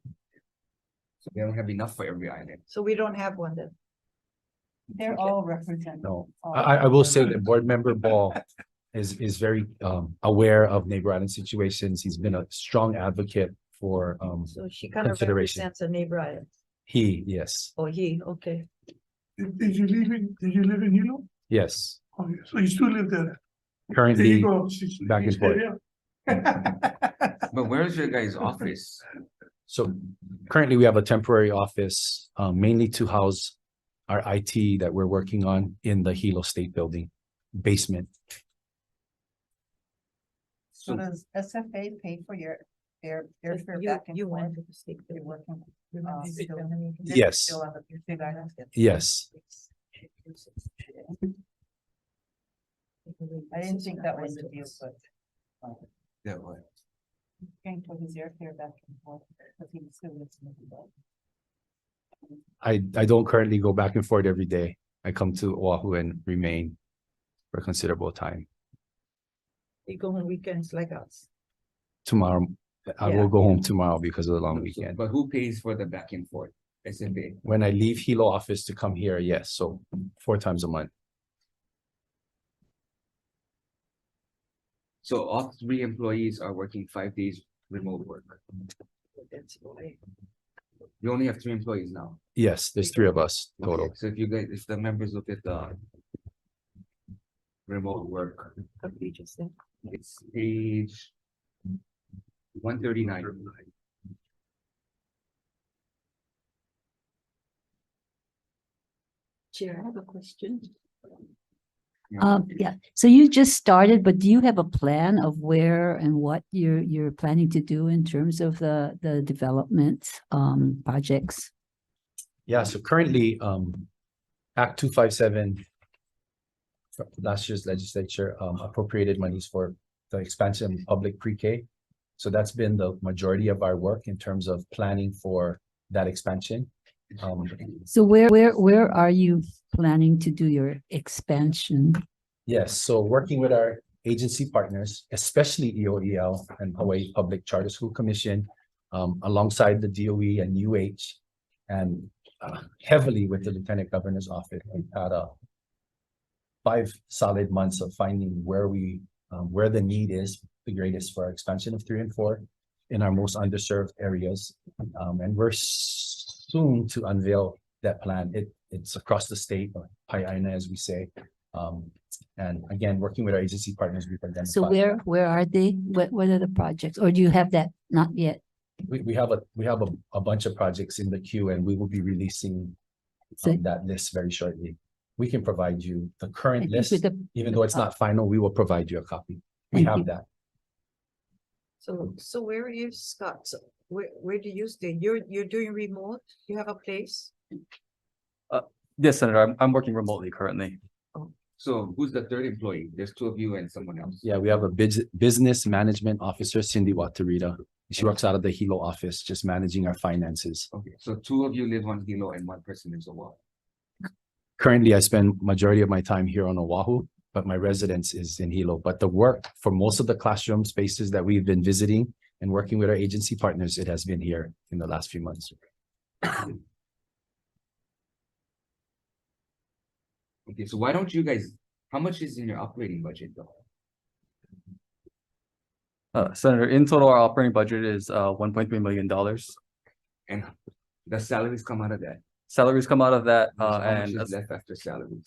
So they don't have enough for every island. so we don't have one then. They're all represented. No, All I will say that board member Ball is very aware of neighbor island situations. He's been a strong advocate for So she kind of Consideration. represents a neighbor island. yes, Oh, okay. Did you live in Hilo? yes. Okay, so you still live there? There you Currently, go. back and forth. But where's your guys' office? so currently we have a temporary office, mainly to house our IT that we're working on in the Hilo State Building basement. So does SFA pay for your airfare You- back and you forth? went to the state You're building. working. Yes. Still on the Big Island? Yes, I didn't think that was the deal, but Yeah, what? paying for his airfare back and forth, but he still lives in the. I don't currently go back and forth every day. I come to Oahu and remain for a considerable time. You go on weekends like us. Tomorrow, I Yeah. will go home tomorrow because of the long weekend. But who pays for the back and forth? SFA. When I leave Hilo office to come here, yes, so 4 times a month. So all 3 employees are working 5 days remote work. That's why. You only have 3 employees now. Yes, there's 3 of us total. Okay, so if you guys, if the members look at the remote work, What you just said. it's page 139. Chair, I have a question. Yeah, so you just started, but do you have a plan of where and what you're planning to do in terms of the development projects? Yeah, so currently, Act 257 from last year's legislature appropriated monies for the expansion of public pre-K. So that's been the majority of our work in terms of planning for that expansion. So where are you planning to do your expansion? Yes, so working with our agency partners, especially EOEL and Hawaii Public Charter School Commission, alongside the DOE and UH, and heavily with the Lieutenant Governor's office. We've had 5 solid months of finding where the need is the greatest for our expansion of 3 and 4 in our most underserved areas. And we're soon to unveil that plan. It's across the state, or Hawai'i as we say. And again, working with our agency partners, we've identified. So where are they? What are the projects? Or do you have that? Not yet. We have a bunch of projects in the queue and we will be releasing So that list very shortly. We can provide you the I current think list, with the- even though it's not final, we will provide you a copy. We Thank have you. that. So where is Scott? So where do you stay? You're doing remote? You have a place? Yes, Senator, I'm working remotely currently. So who's the third employee? There's two of you and someone else. Yeah, we have a business management officer, Cindy Watarita. She works out of the Hilo office, just managing our finances. Okay, so two of you live on Hilo and one person lives on Oahu. Currently, I spend majority of my time here on Oahu, but my residence is in Hilo. But the work for most of the classroom spaces that we've been visiting and working with our agency partners, it has been here in the last few months. Okay, so why don't you guys, how much is in your operating budget though? Senator, in total, our operating budget is $1.3 million. And the salaries come out of that? Salaries come out of that, So how much and is left after salaries?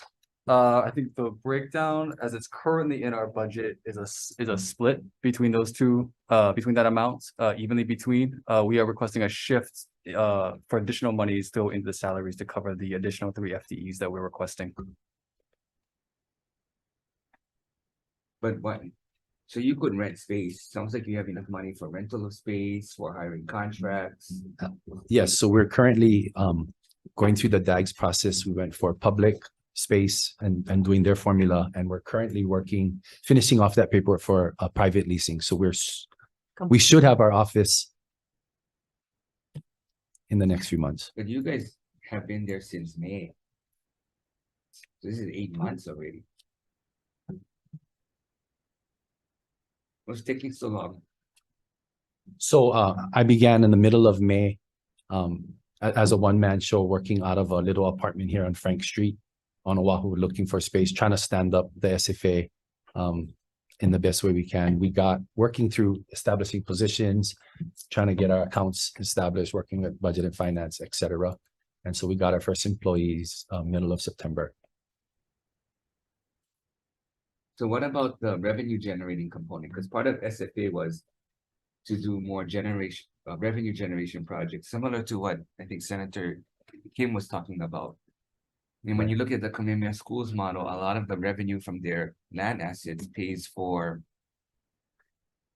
I think the breakdown as it's currently in our budget is a split between those two, between that amount, evenly between. We are requesting a shift for additional money still into the salaries to cover the additional 3 FTEs that we're requesting. But what, so you could rent space, sounds like you have enough money for rental of space, for hiring contracts. Yes, so we're currently going through the DAGS process. We went for public space and doing their formula, and we're currently finishing off that paperwork for private leasing. So we should have our office in the next few months. But you guys have been there since May. So this is 8 months already. What's taking so long? So I began in the middle of May as a one-man show, working out of a little apartment here on Frank Street on Oahu, looking for space, trying to stand up the SFA in the best way we can. We got working through establishing positions, trying to get our accounts established, working with budget and finance, etc. And so we got our first employees middle of September. So what about the revenue generating component? Because part of SFA was to do more revenue generation projects, similar to what I think Senator Kim was talking about. And when you look at the Kamehameha Schools model, a lot of the revenue from their land assets pays for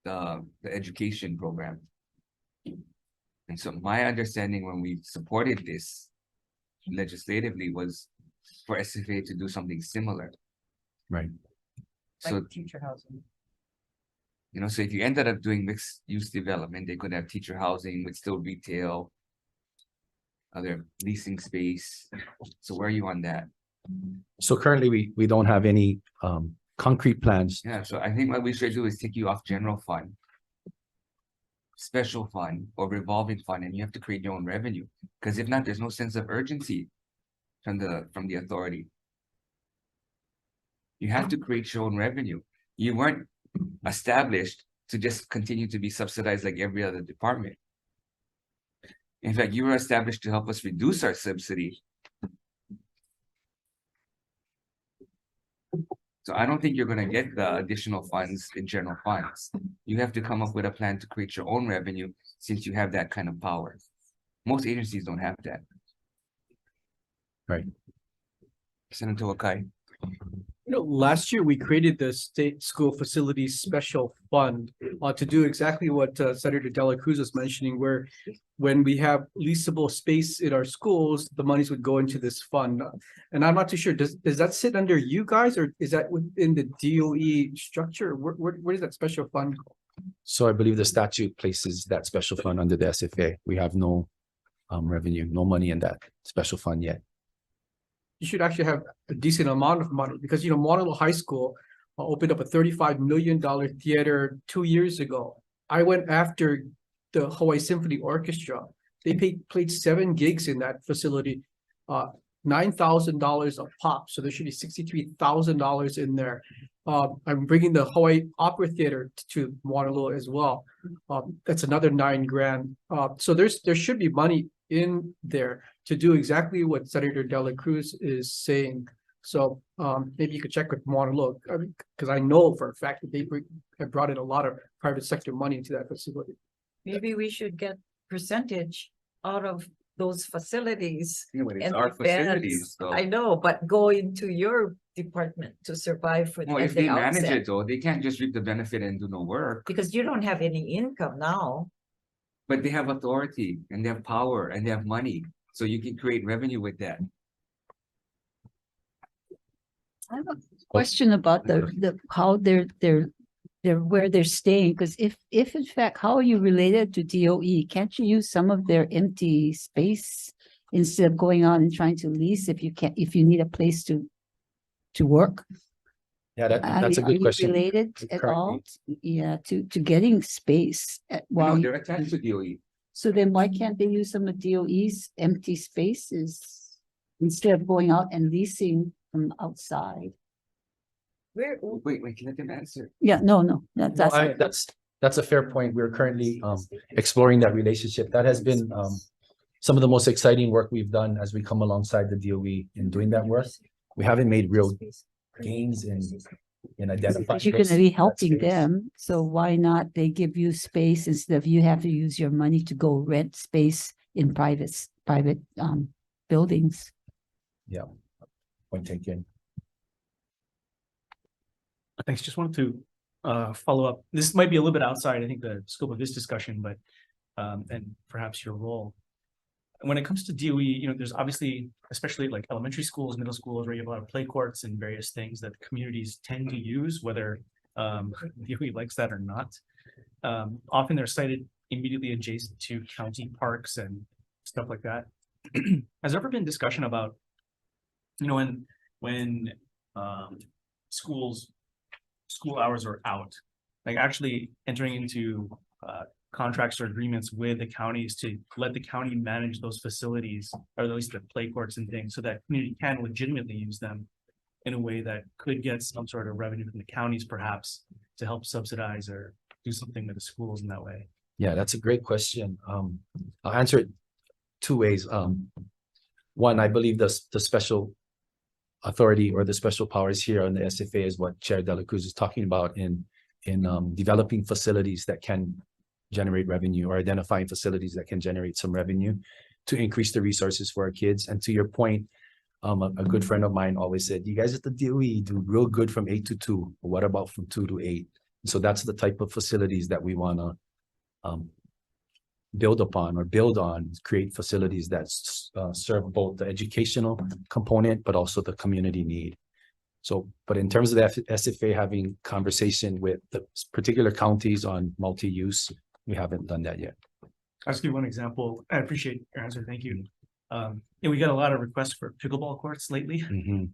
the education program. And so my understanding when we supported this legislatively was for SFA to do something similar. Right. So, Teacher housing. you know, so if you ended up doing mixed use development, they could have teacher housing with still retail, other leasing space. So where are you on that? So currently we don't have any concrete plans. Yeah, so I think what we should do is take you off general fund, special fund or revolving fund, and you have to create your own revenue. Because if not, there's no sense of urgency from the authority. You have to create your own revenue. You weren't established to just continue to be subsidized like every other department. In fact, you were established to help us reduce our subsidy. So I don't think you're gonna get the additional funds in general funds. You have to come up with a plan to create your own revenue since you have that kind of power. Most agencies don't have that. Right. Senator Wakai. You know, last year we created the State School Facilities Special Fund to do exactly what Senator Dela Cruz was mentioning, where when we have leasable space in our schools, the monies would go into this fund. And I'm not too sure, does that sit under you guys or is that within the DOE structure? Where is that special fund? So I believe the statute places that special fund under the SFA. We have no revenue, no money in that special fund yet. You should actually have a decent amount of money because, you know, Mauna Loa High School opened up a $35 million theater 2 years ago. I went after the Hawaii Symphony Orchestra. They played 7 gigs in that facility, $9,000 a pop. So there should be $63,000 in there. I'm bringing the Hawaii Opera Theater to Mauna Loa as well. That's another $9,000. So there should be money in there to do exactly what Senator Dela Cruz is saying. So maybe you could check with Look, because I know for a fact that they have brought in a lot of private sector money into that facility. Maybe we should get percentage out of those facilities. Yeah, but it's and our advance. facilities, though. I know, but go into your department to survive for Well, at if they the manage outset. it though, they can't just reap the benefit and do no work, Because you don't have any income now. but they have authority and they have power and they have money. So you can create revenue with that. I have a question about how they're where they're staying, because if in fact, how are you related to DOE? Can't you use some of their empty space instead of going out and trying to lease if you need a place to work? Yeah, that's a Are good you question. related at all? Yeah, to getting space Well, while they're attached to DOE. so then why can't they use some of DOE's empty spaces instead of going out and leasing from outside? Wait, let them answer. Yeah, no, That's a fair point. We're currently exploring that relationship. That has been some of the most exciting work we've done as we come alongside the DOE in doing that work. We haven't made real gains in identifying. But you're gonna be helping them, so why not they give you space instead of you have to use your money to go rent space in private buildings? Yeah, point taken. Thanks. Just wanted to follow up. This might be a little bit outside, I think, the scope of this discussion, but and perhaps your role. When it comes to DOE, you know, there's obviously, especially like elementary schools, middle schools, where you have a lot of play courts and various things that communities tend to use, whether DOE likes that or not. Often they're sited immediately adjacent to county parks and stuff like that. Has there ever been discussion about, you know, when school hours are out, like actually entering into contracts or agreements with the counties to let the county manage those facilities, or at least the play courts and things, so that community can legitimately use them in a way that could get some sort of revenue from the counties, perhaps, to help subsidize or do something with the schools in that way? Yeah, that's a great question. I'll answer it two ways. One, I believe the special authority or the special powers here on the SFA is what Chair Dela Cruz is talking about in developing facilities that can generate revenue, or identifying facilities that can generate some revenue to increase the resources for our kids. And to your point, a good friend of mine always said, you guys at the DOE do real good from 8 to 2. But what about from 2 to 8? So that's the type of facilities that we want to build upon or build on, create facilities that serve both the educational component, but also the community need. So, but in terms of the SFA having conversation with the particular counties on multi-use, we haven't done that yet. I'll just give one example. I appreciate your answer. Thank you. We got a lot of requests for pickleball courts lately,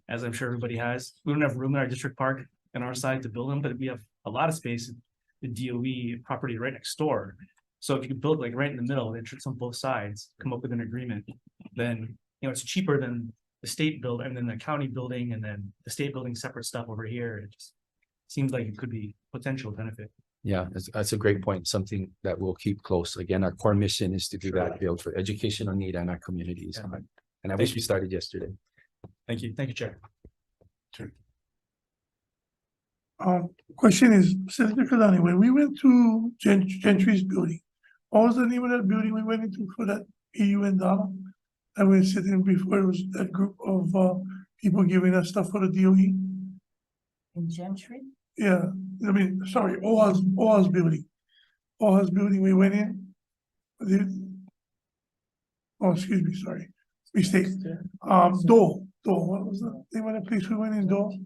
as I'm sure everybody has. We don't have room in our district park on our side to build them, but we have a lot of space in the DOE property right next door. So if you could build like right in the middle, the entrance on both sides, come up with an agreement, then, you know, it's cheaper than the state build and then the county building and then the state building separate stuff over here. It just seems like it could be potential benefit. Yeah, that's a great point. Something that we'll keep close. Again, our core mission is to do that, build for educational need and our communities. Yeah. And I wish we started yesterday. Thank you. Thank you, Chair. Question is, Senator Kalani, when we went to Gentry's building, what was the name of that building we went into for that EU and Donna? And we were sitting before, it was that group of people giving us stuff for the DOE. In Gentry? Yeah, I mean, sorry, OA's building. OA's building, we went in. Oh, excuse me, sorry, mistake. Dole, what was the name of the place we went in, Dole?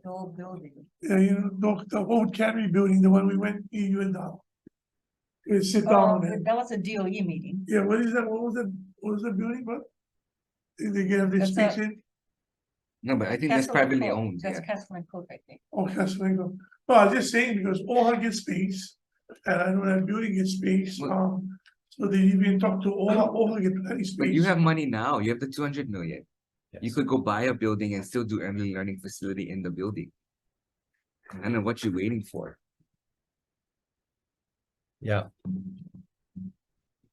The whole building. Yeah, you know, the old Cannery building, the one we went, EU and Donna. We sit down and, That was a DOE meeting. yeah, what is that, what was the building, what? Did they get this That's space in? No, but I think that's Castle and privately Coke. owned. That's Yeah. Castle and Coke, I think. Oh, Castellango. No, I was just saying because OHA gets space, and I know that building gets space, so they even talk to OHA get plenty space. But you have money now. You have the 200 million. You Yes. could go buy a building and still do early learning facility in the building. I don't know what you're waiting for. Yeah,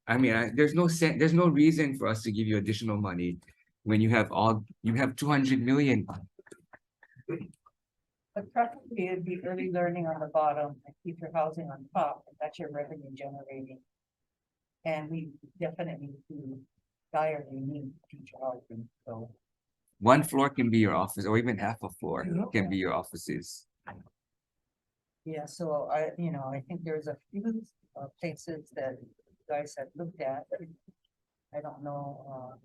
I mean, there's no reason for us to give you additional money when you have 200 million. But preferably it'd be early learning on the bottom and teacher housing on top, and that's your revenue generating. And we definitely do direly need teacher housing, so. One floor can be your office, or even half a floor Yeah. can be your offices. Yeah, so I think there's a few places that you guys have looked at. I don't know,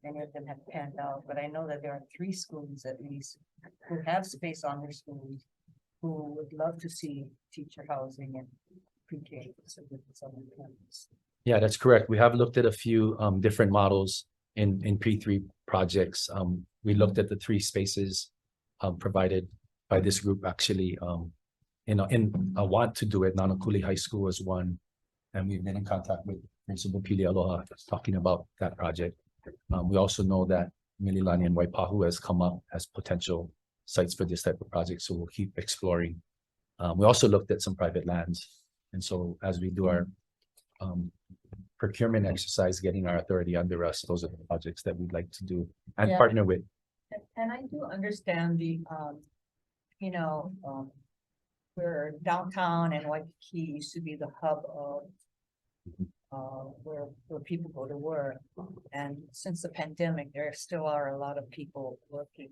many of them have panned out, but I know that there are 3 schools at least who have space on their schools who would love to see teacher housing and pre-K facilities on the campus. Yeah, that's correct. We have looked at a few different models in P3 projects. We looked at the 3 spaces provided by this group actually. In I want to do it. Nanakuli High School was one, and we've been in contact with Principal Pili Aloha talking about that project. We also know that Mililani and Waipahu has come up as potential sites for this type of project, so we'll keep exploring. We also looked at some private lands, and so as we do our procurement exercise, getting our authority under us, those are the projects that we'd like to do and Yeah. partner with. And I do understand the, where downtown and Waikiki used to be the hub of where people go to work. And since the pandemic, there still are a lot of people working.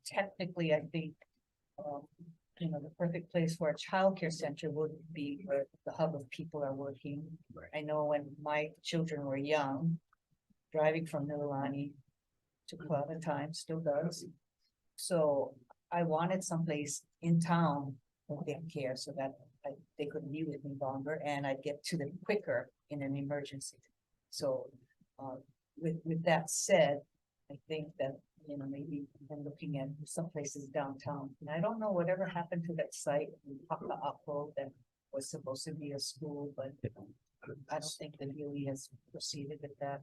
Technically, I think, the perfect place for a childcare center would be where the hub of people are working. I know when my children were young, driving from Mililani took a lot of time, still does. So I wanted someplace in town for daycare so that they could be with me longer and I'd get to them quicker in an emergency. So with that said, I think that, maybe I'm looking at some places downtown. And I don't know whatever happened to that site in Paka'ako that was supposed to be a school, but I don't think the DOE has proceeded with that.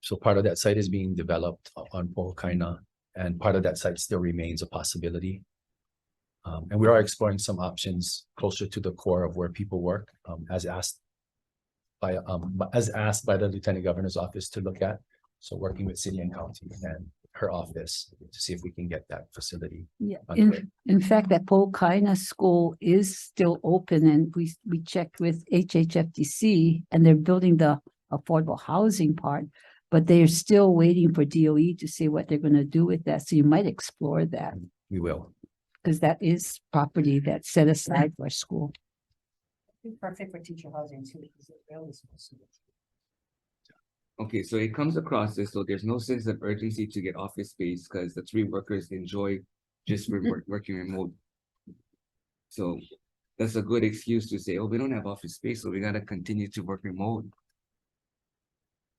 So part of that site is being developed on Pohokaina, and part of that site still remains a possibility. And we are exploring some options closer to the core of where people work, as asked by the Lieutenant Governor's office to look at. So working with city and county and her office to see if we can get that facility. Yeah, onto it. in fact, that Pohokaina school is still open, and we checked with HHFDC and they're building the affordable housing part, but they're still waiting for DOE to see what they're gonna do with that. So you might explore that, We will. because that is property that's set aside for school. Perfect for teacher housing too, because it's really supposed to be. Okay, so it comes across this, so there's no sense of urgency to get office space because the 3 workers enjoy just working remote. So that's a good excuse to say, oh, we don't have office space, so we gotta continue to work remote.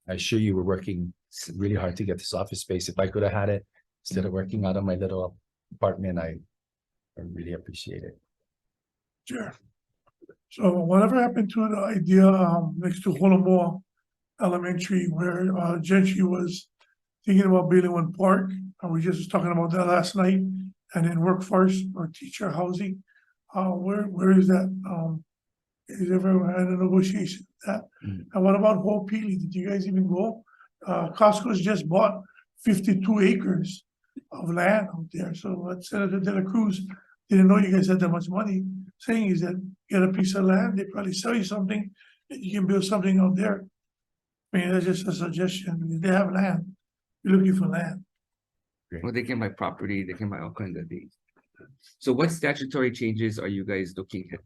I assure you, we're working really hard to get this office space. If I could have had it, instead of working out of my little apartment, I really appreciate it. Sure. So whatever happened to the idea next to Holomoa Elementary where Gentry was thinking about building one park? We just was talking about that last night, and then workforce or teacher housing. Where is that? Is everyone had a negotiation with that? And what about Ho'opili? Did you guys even go? Costco's just bought 52 acres of land out there. So what Senator De La Cruz didn't know you guys had that much money, saying is that get a piece of land, they probably sell you something, and you can build something out there. I mean, that's just a suggestion. If they have land, you're looking for land. Well, they can buy property, they can buy all kinds of things. So what statutory changes are you guys looking at?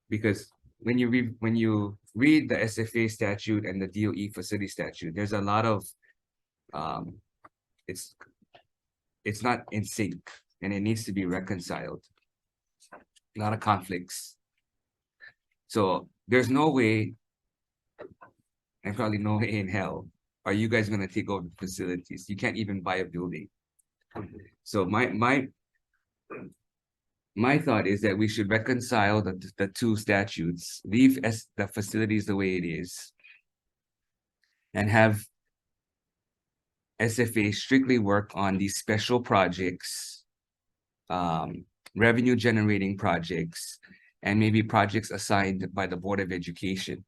Because when you read the SFA statute and the DOE facility statute, there's a lot of it's not in sync and it needs to be reconciled. A lot of conflicts. So there's no way, and probably no way in hell, are you guys gonna take over facilities? You can't even buy a building. So my thought is that we should reconcile the 2 statutes, leave the facilities the way it is, and have SFA strictly work on these special projects, revenue generating projects, and maybe projects assigned by the Board of Education.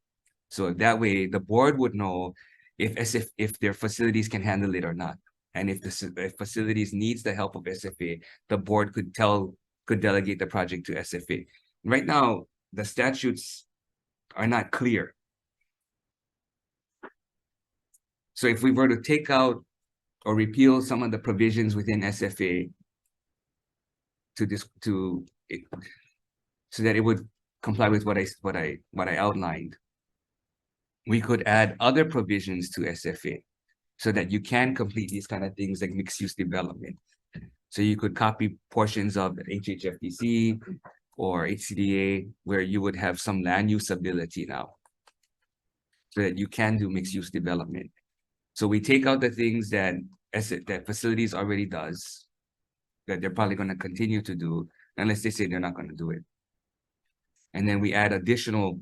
So that way the board would know if their facilities can handle it or not. And if if facilities needs the help of SFA, the board could delegate the project to SFA. Right now, the statutes are not clear. So if we were to take out or repeal some of the provisions within SFA so that it would comply with what I outlined, we could add other provisions to SFA so that you can complete these kind of things like mixed-use development. So you could copy portions of HHFDC or HCDA where you would have some land use ability now, so that you can do mixed-use development. So we take out the things that facilities already does, that they're probably going to continue to do, unless they say they're not going to do it. And then we add additional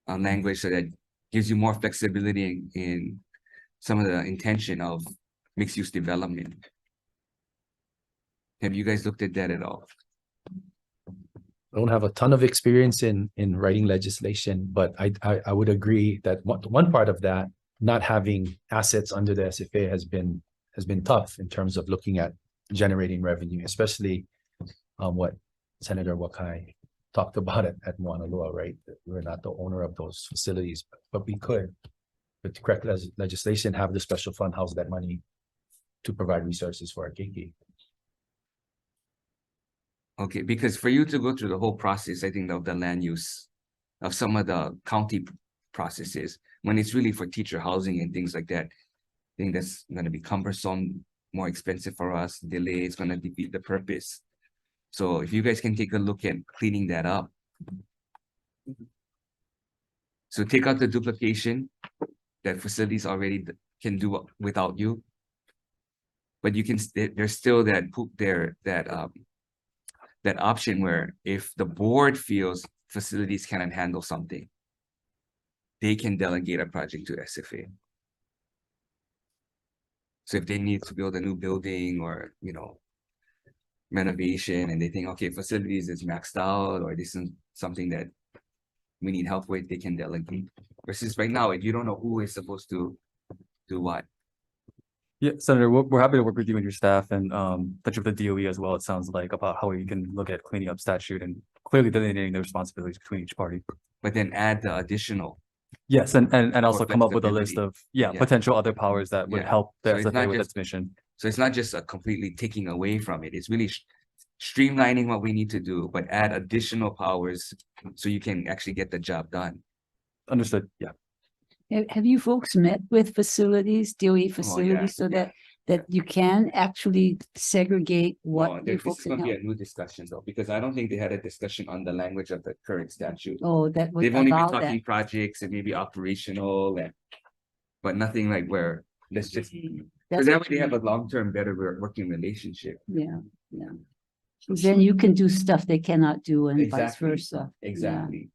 language so that gives you more flexibility in some of the intention of mixed-use development. Have you guys looked at that at all? I don't have a ton of experience in writing legislation, but I would agree that one part of that, not having assets under the SFA has been tough in terms of looking at generating revenue, especially what Senator Wakai talked about it at Mauna Loa, right? We're not the owner of those facilities, but we could, with the correct legislation, have the special fund house that money to provide resources for our keiki. Okay, because for you to go through the whole process, I think of the land use of some of the county processes, when it's really for teacher housing and things like that, I think that's going to be cumbersome, more expensive for us, delay, it's going to defeat the purpose. So if you guys can take a look at cleaning that up. So take out the duplication that facilities already can do without you. But you can, there's still that option where if the board feels facilities cannot handle something, they can delegate a project to SFA. So if they need to build a new building or, renovation, and they think, okay, facilities is maxed out, or this is something that we need help with, they can delegate. Versus right now, if you don't know who is supposed to do what. Yeah, Senator, we're happy to work with you and your staff and touch with the DOE as well. It sounds like about how we can look at cleaning up statute and clearly delineating the responsibilities between each party. But then add the additional. Yes, and also come up with a list of Yeah. potential other powers that would help the So it's SFA not with just- its mission. So it's not just a completely taking away from it. It's really streamlining what we need to do, but add additional powers so you can actually get the job done. Understood. Yeah. Have you folks met with facilities, DOE facilities, so that you can actually segregate what you This folks is going to be help? a new discussion though, because I don't think they had a discussion on the language of the current statute. Oh, that would They've only been allow talking that. projects and maybe operational, but nothing like where let's just, because That's that way what they you have a mean. long-term better working relationship. Yeah. 'Cause then you can do stuff they cannot do and vice Exactly. versa. Yeah. Exactly.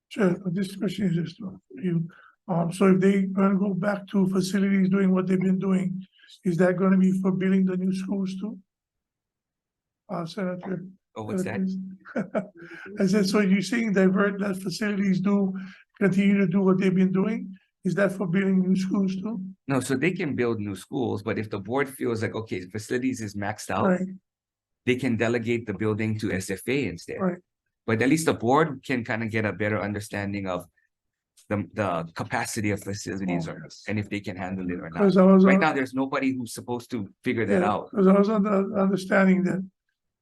Sure, this question is just for you. So if they gonna go back to facilities doing what they've been doing, is that gonna be for building the new schools too? Senator. Oh, what's that? I said, so you're saying that facilities continue to do what they've been doing? Is that for building new schools too? No, so they can build new schools, but if the board feels like, okay, facilities is maxed out, Right, they can delegate the building to SFA instead. right. But at least the board can kind of get a better understanding of the capacity of facilities and if they can handle it or not. Because I was, Right now, there's nobody who's supposed to figure that out. because I was on the understanding that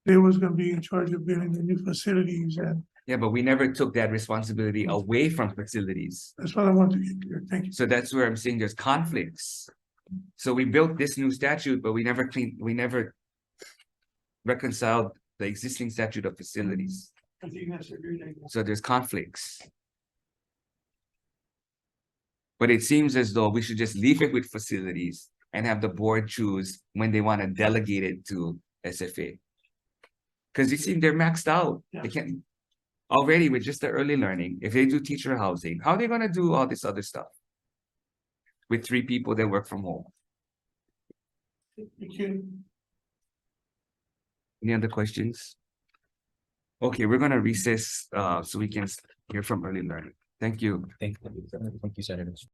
they was gonna be in charge of building the new facilities, and Yeah, but we never took that responsibility away from facilities. that's what I want to get clear. Thank you. So that's where I'm saying there's conflicts. So we built this new statute, but we never reconciled the existing statute of facilities. So there's conflicts. But it seems as though we should just leave it with facilities and have the board choose when they want to delegate it to SFA. Because you see, they're maxed out. They can't already with just the early learning. If they do teacher housing, how are they going to do all this other stuff with 3 people that work from home? Any other questions? Okay, we're going to recess so we can hear from early learning. Thank you. Thank you, Senators.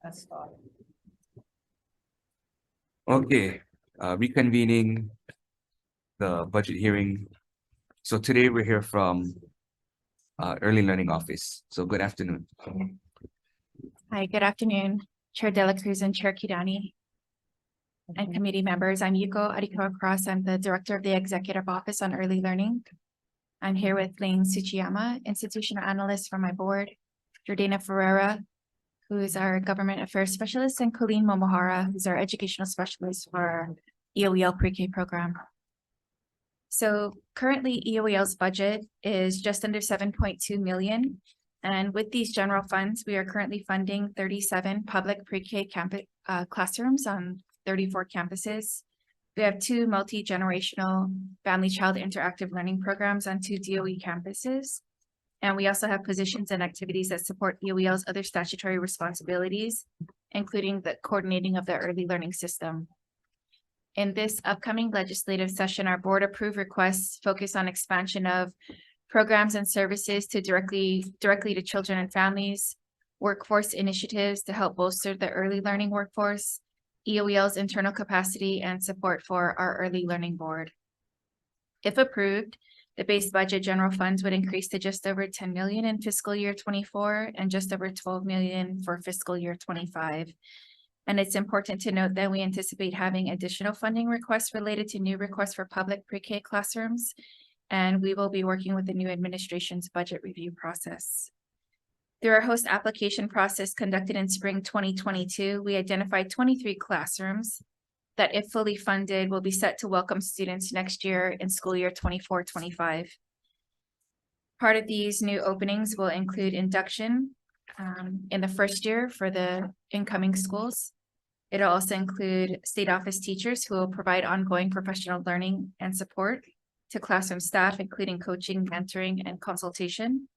That's all. Okay, reconvening the budget hearing. So today we're here from Early Learning Office. So good afternoon. Hi, good afternoon, Chair Dela Cruz and Chair Kidani. And committee members, I'm Yuko Arikawa Cross. I'm the Director of the Executive Office on Early Learning. I'm here with Lane Tsuchiyama, Institutional Analyst for my board, Jordana Ferreira, who is our Government Affairs Specialist, and Colleen Momohara, who's our Educational Specialist for our EOEL Pre-K program. So currently EOEL's budget is just under 7.2 million. And with these general funds, we are currently funding 37 public pre-K campus classrooms on 34 campuses. We have 2 multi-generational family-child interactive learning programs on 2 DOE campuses. And we also have positions and activities that support EOEL's other statutory responsibilities, including the coordinating of the early learning system. In this upcoming legislative session, our board approved requests focus on expansion of programs and services to directly to children and families, workforce initiatives to help bolster the early learning workforce, EOEL's internal capacity, and support for our early learning board. If approved, the base budget general funds would increase to just over 10 million in fiscal year 24 and just over 12 million for fiscal year 25. And it's important to note that we anticipate having additional funding requests related to new requests for public pre-K classrooms, and we will be working with the new administration's budget review process. Through our host application process conducted in spring 2022, we identified 23 classrooms that, if fully funded, will be set to welcome students next year in school year 24-25. Part of these new openings will include induction in the first year for the incoming schools. It'll also include state office teachers who will provide ongoing professional learning and support to classroom staff, including coaching, mentoring, and consultation.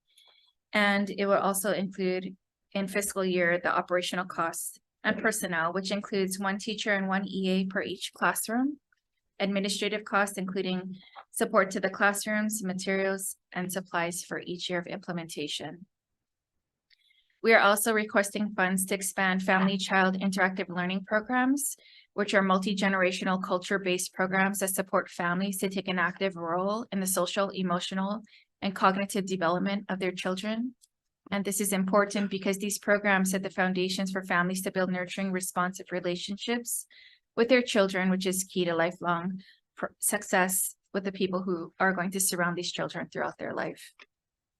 And it will also include in fiscal year the operational costs and personnel, which includes 1 teacher and 1 EA per each classroom, administrative costs, including support to the classrooms, materials, and supplies for each year of implementation. We are also requesting funds to expand family-child interactive learning programs, which are multi-generational culture-based programs that support families to take an active role in the social, emotional, and cognitive development of their children. And this is important because these programs set the foundations for families to build nurturing, responsive relationships with their children, which is key to lifelong success with the people who are going to surround these children throughout their life.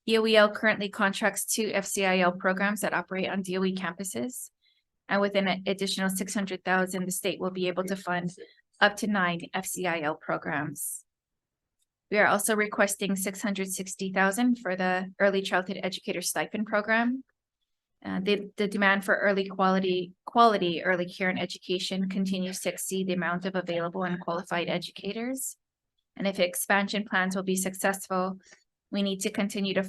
EOEL currently contracts 2 FCIL programs that operate on DOE campuses. And with an additional 600,000, the state will be able to fund up to 9 FCIL programs. We are also requesting 660,000 for the Early Childhood Educator Stipend Program. The demand for quality early care and education continues to exceed the amount of available and qualified educators. And if expansion plans will be successful, we need to continue to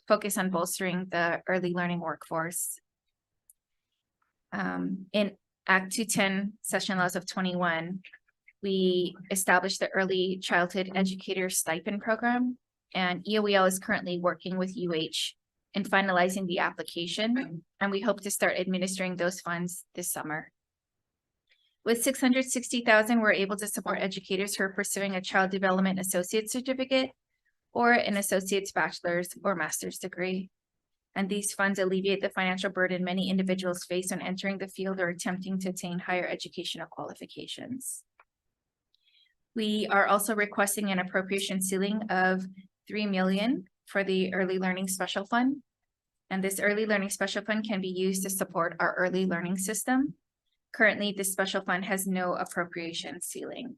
focus on bolstering the early learning workforce. In Act 210 Session Laws of 21, we established the Early Childhood Educator Stipend Program, and EOEL is currently working with UH in finalizing the application, and we hope to start administering those funds this summer. With 660,000, we're able to support educators who are pursuing a Child Development Associate Certificate or an Associate's Bachelor's or Master's degree. And these funds alleviate the financial burden many individuals face when entering the field or attempting to attain higher educational qualifications. We are also requesting an appropriation ceiling of 3 million for the Early Learning Special Fund. And this Early Learning Special Fund can be used to support our early learning system. Currently, this special fund has no appropriation ceiling.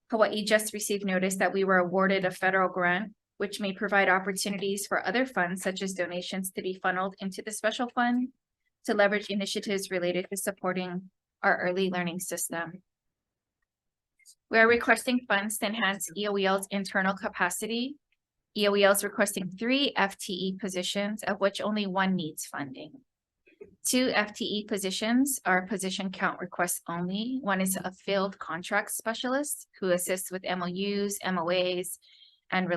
Hawaii just received notice that we were awarded a federal grant, which may provide opportunities for other funds, such as donations, to be funneled into the special fund to leverage initiatives related to supporting our early learning system. We are requesting funds to enhance EOEL's internal capacity. EOEL is requesting 3 FTE positions, of which only 1 needs funding. 2 FTE positions are position count requests only. One is a field contract specialist who assists with MOUs, MOAs, and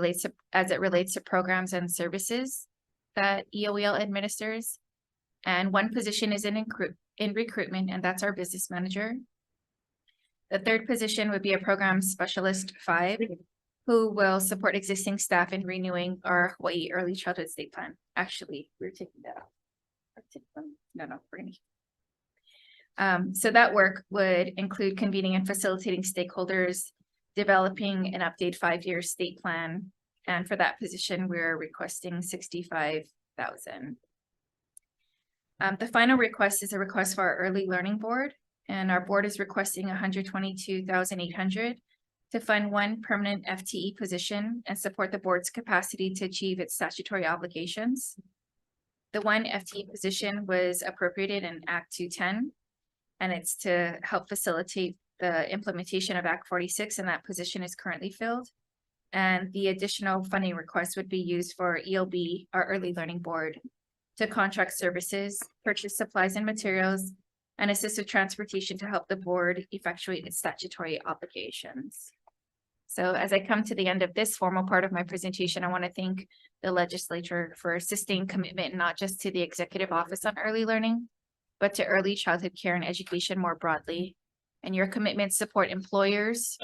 as it relates to programs and services that EOEL administers. And one position is in recruitment, and that's our business manager. The third position would be a program specialist 5, who will support existing staff in renewing our Hawaii Early Childhood State Plan. Actually, we're taking that off. No, we're gonna. So that work would include convening and facilitating stakeholders, developing an updated 5-year state plan. And for that position, we're requesting 65,000. The final request is a request for our early learning board, and our board is requesting 122,800 to fund one permanent FTE position and support the board's capacity to achieve its statutory obligations. The one FTE position was appropriated in Act 210, and it's to help facilitate the implementation of Act 46, and that position is currently filled. And the additional funding request would be used for ELB, our early learning board, to contract services, purchase supplies and materials, and assist with transportation to help the board effectuate its statutory obligations. So as I come to the end of this formal part of my presentation, I want to thank the legislature for sustained commitment, not just to the Executive Office on Early Learning, but to early childhood care and education more broadly. And your commitments support employers,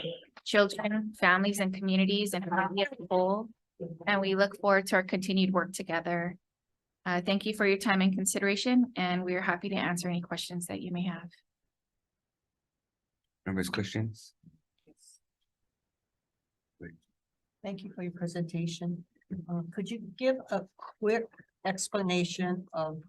children, families, and communities, and Hawaii as a whole. And we look forward to our continued work together. Thank you for your time and consideration, and we are happy to answer any questions that you may have. Members, questions? Thank you for your presentation. Could you give a quick explanation of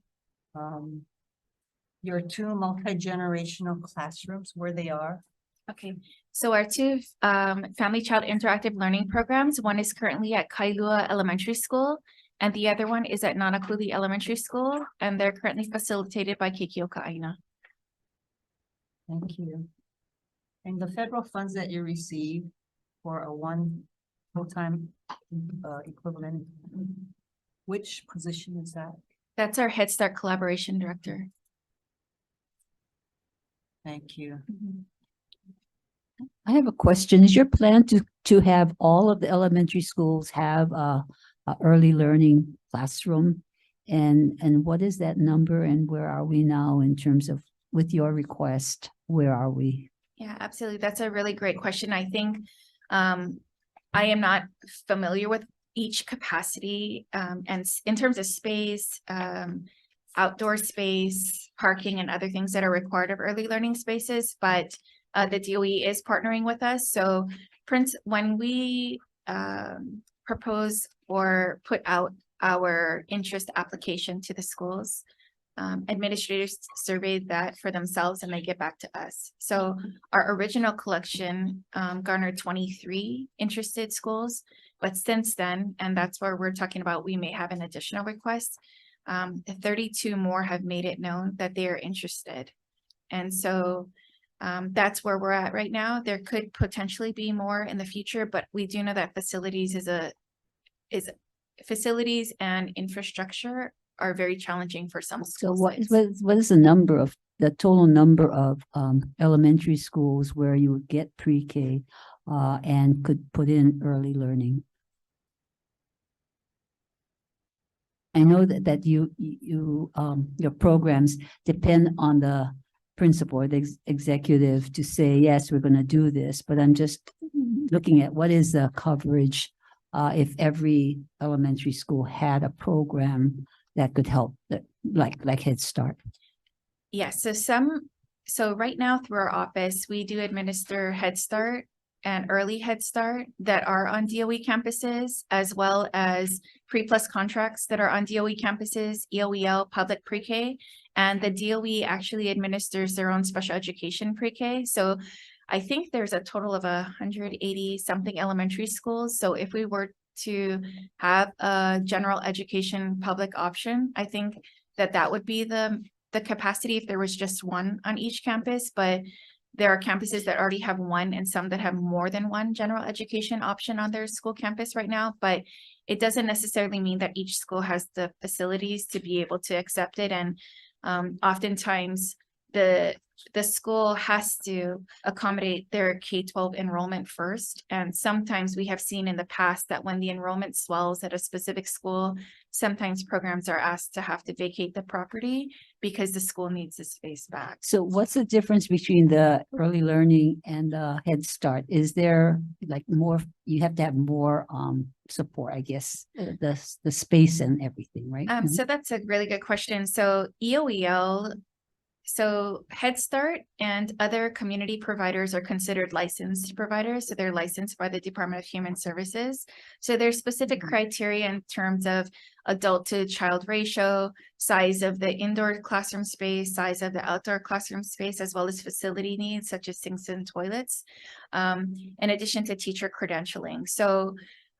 your 2 multi-generational classrooms, where they are? Okay, so our 2 family child interactive learning programs, one is currently at Kailua Elementary School, and the other one is at Nanakuli Elementary School, and they're currently facilitated by Keikioka Aina. Thank you. And the federal funds that you receive for a 1 full-time equivalent, which position is that? That's our Head Start Collaboration Director. Thank you. I have a question. Is your plan to have all of the elementary schools have a early learning classroom? And what is that number, and where are we now in terms of, with your request, where are we? Yeah, absolutely. That's a really great question. I think I am not familiar with each capacity and in terms of space, outdoor space, parking, and other things that are required of early learning spaces, but the DOE is partnering with us. So when we propose or put out our interest application to the schools, administrators survey that for themselves and they get back to us. So our original collection garnered 23 interested schools, but since then, and that's where we're talking about, we may have an additional request. 32 more have made it known that they are interested. And so that's where we're at right now. There could potentially be more in the future, but we do know that facilities facilities and infrastructure are very challenging for some So schools. what is the total number of elementary schools where you would get pre-K and could put in early learning? I know that your programs depend on the principal or the executive to say, yes, we're going to do this, but I'm just looking at what is the coverage if every elementary school had a program that could help, like Head Start. Yeah, so right now through our office, we do administer Head Start and Early Head Start that are on DOE campuses, as well as pre-plus contracts that are on DOE campuses, EOEL, public pre-K, and the DOE actually administers their own special education pre-K. So I think there's a total of 180 something elementary schools. So if we were to have a general education public option, I think that would be the capacity if there was just one on each campus, but there are campuses that already have one and some that have more than one general education option on their school campus right now, but it doesn't necessarily mean that each school has the facilities to be able to accept it. And oftentimes the school has to accommodate their K-12 enrollment first. And sometimes we have seen in the past that when the enrollment swells at a specific school, sometimes programs are asked to have to vacate the property because the school needs the space back. So what's the difference between the early learning and the Head Start? Is there like more, you have to have more support, I guess, the space and everything, right? Mhm. So that's a really good question. So EOEL, so Head Start and other community providers are considered licensed providers. So they're licensed by the Department of Human Services. So there's specific criteria in terms of adult to child ratio, size of the indoor classroom space, size of the outdoor classroom space, as well as facility needs such as sinks and toilets, in addition to teacher credentialing. So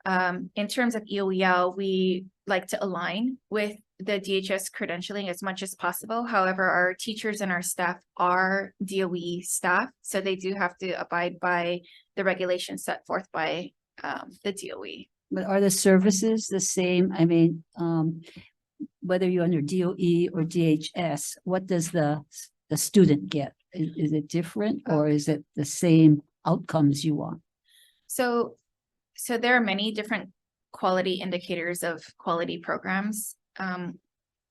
in terms of EOEL, we like to align with the DHS credentialing as much as possible. However, our teachers and our staff are DOE staff, so they do have to abide by the regulations set forth by the DOE. But are the services the same? I mean, whether you're under DOE or DHS, what does the student get? Is it different or is it the same outcomes you want? So there are many different quality indicators of quality programs.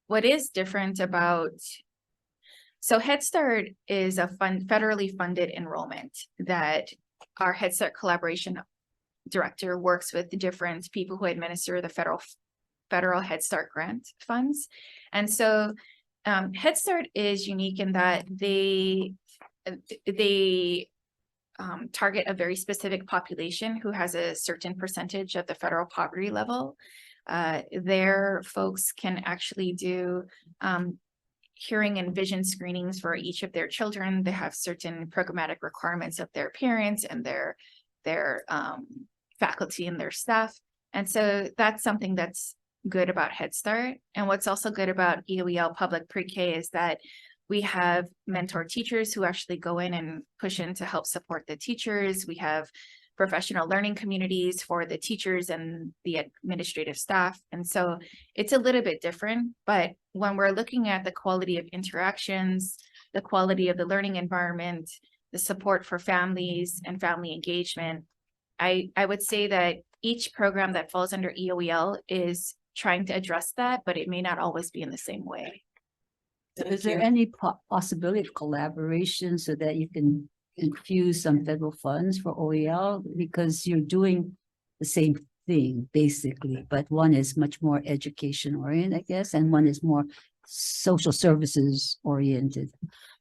What is different about, so Head Start is a federally funded enrollment that our Head Start collaboration director works with the different people who administer the federal Head Start grant funds. And so Head Start is unique in that they target a very specific population who has a certain percentage of the federal poverty level. Their folks can actually do hearing and vision screenings for each of their children. They have certain programmatic requirements of their parents and their faculty and their staff. And so that's something that's good about Head Start. And what's also good about EOEL Public Pre-K is that we have mentor teachers who actually go in and push in to help support the teachers. We have professional learning communities for the teachers and the administrative staff. And so it's a little bit different, but when we're looking at the quality of interactions, the quality of the learning environment, the support for families and family engagement, I would say that each program that falls under EOEL is trying to address that, but it may not always be in the same way. Is there any possibility of collaboration so that you can infuse some federal funds for OEL? Because you're doing the same thing basically, but one is much more education oriented, I guess, and one is more social services oriented.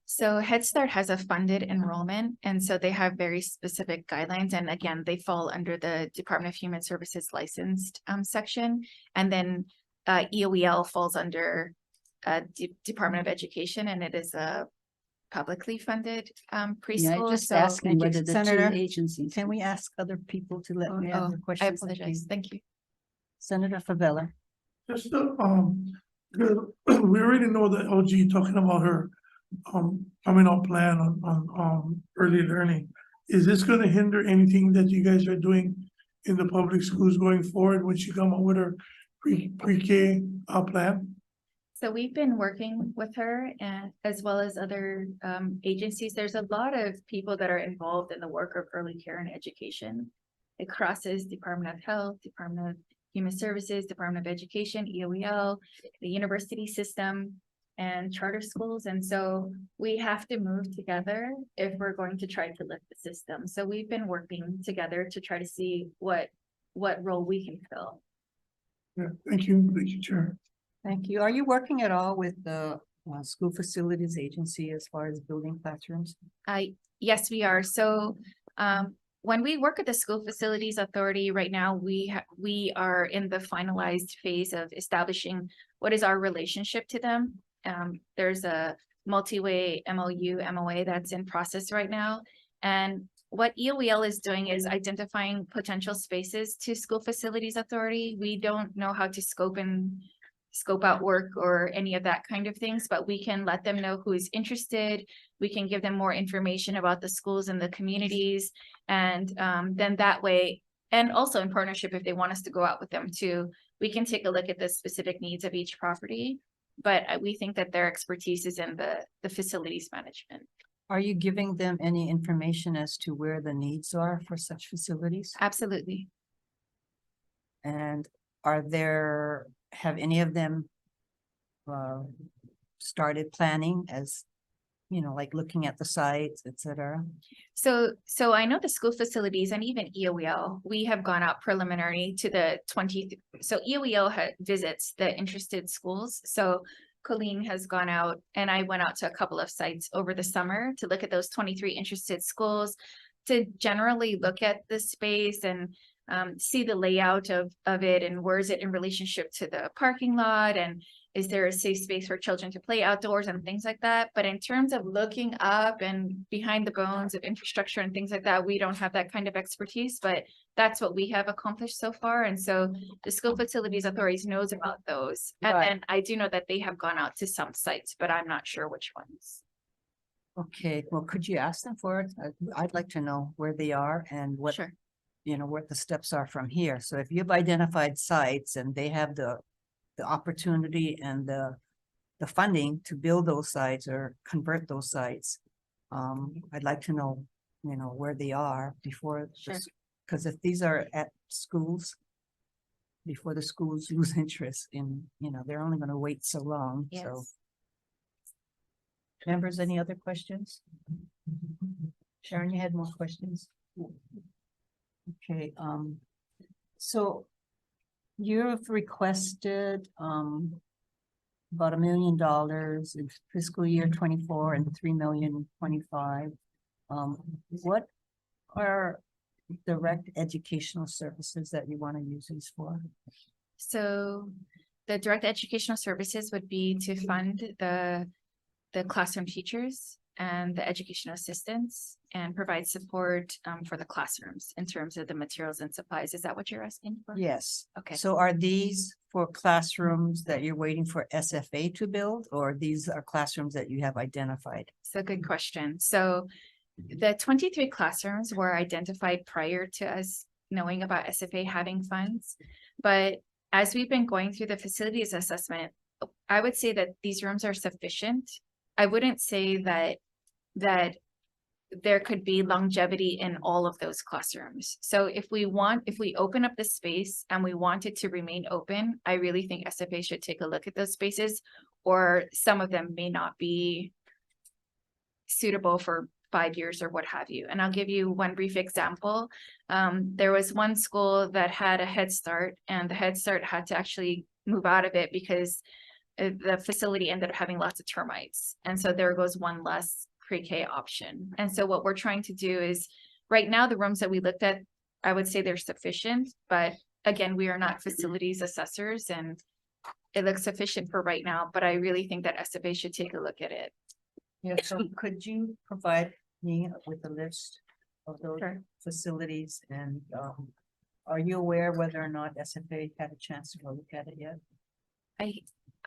So Head Start has a funded enrollment, and so they have very specific guidelines. And again, they fall under the Department of Human Services licensed section. And then EOEL falls under Department of Education, and it is a publicly funded preschool. Just So asking whether the Senator, two agencies. Can we ask other people to let me ask their I questions? apologize. Thank you. Senator Favela. Just because we already know that LG talking about her coming out plan on early learning. Is this gonna hinder anything that you guys are doing in the public schools going forward when she come up with her pre-K plan? So we've been working with her and as well as other agencies. There's a lot of people that are involved in the work of early care and education. It crosses Department of Health, Department of Human Services, Department of Education, EOEL, the university system, and charter schools. And so we have to move together if we're going to try to lift the system. So we've been working together to try to see what role we can fill. Yeah, thank you, Chair. Thank you. Are you working at all with the school facilities agency as far as building classrooms? Yes, we are. So when we work at the School Facilities Authority right now, we are in the finalized phase of establishing what is our relationship to them. There's a multi-way MOU, MOA that's in process right now. And what EOEL is doing is identifying potential spaces to School Facilities Authority. We don't know how to scope out work or any of that kind of things, but we can let them know who is interested. We can give them more information about the schools and the communities. And then that way, and also in partnership, if they want us to go out with them too, we can take a look at the specific needs of each property But we think that their expertise is in the facilities management. Are you giving them any information as to where the needs are for such facilities? Absolutely. And have any of them started planning as, like looking at the sites, et cetera? So I know the school facilities and even EOEL, we have gone out preliminary to the so EOEL visits the interested schools. So Colleen has gone out and I went out to a couple of sites over the summer to look at those 23 interested schools, to generally look at the space and see the layout of it and where is it in relationship to the parking lot, and is there a safe space for children to play outdoors and things like that. But in terms of looking up and behind the bones of infrastructure and things like that, we don't have that kind of expertise, but that's what we have accomplished so far. And so the school facilities authorities knows about those. And Right. then I do know that they have gone out to some sites, but I'm not sure which ones. Okay, well, could you ask them for it? I'd like to know where they are and what, Sure. What the steps are from here. So if you've identified sites and they have the opportunity and the funding to build those sites or convert those sites, I'd like to know, where they are before. Sure. Because if these are at schools, before the schools lose interest in, they're only gonna wait so long, so. Yes. Members, any other questions? Sharon, you had more questions? Okay, so you've requested, about $1 million in fiscal year 24 and 3 million 25. What are direct educational services that you want to use these for? So the direct educational services would be to fund the classroom teachers and the educational assistants and provide support for the classrooms in terms of the materials and supplies. Is that what you're asking for? Yes. Okay. So are these for classrooms that you're waiting for SFA to build, or these are classrooms that you have identified? So good question. So the 23 classrooms were identified prior to us knowing about SFA having funds. But as we've been going through the facilities assessment, I would say that these rooms are sufficient. I wouldn't say that there could be longevity in all of those classrooms. So if we open up the space and we want it to remain open, I really think SFA should take a look at those spaces, or some of them may not be suitable for 5 years or what have you. And I'll give you one brief example. There was one school that had a Head Start, and the Head Start had to actually move out of it because the facility ended up having lots of termites. And so there goes one less pre-K option. And so what we're trying to do is, right now, the rooms that we looked at, I would say they're sufficient, but again, we are not facilities assessors and it looks sufficient for right now, but I really think that SFA should take a look at it. Yeah, so could you provide me with a list of those Sure. facilities, and are you aware whether or not SFA had a chance to go look at it yet?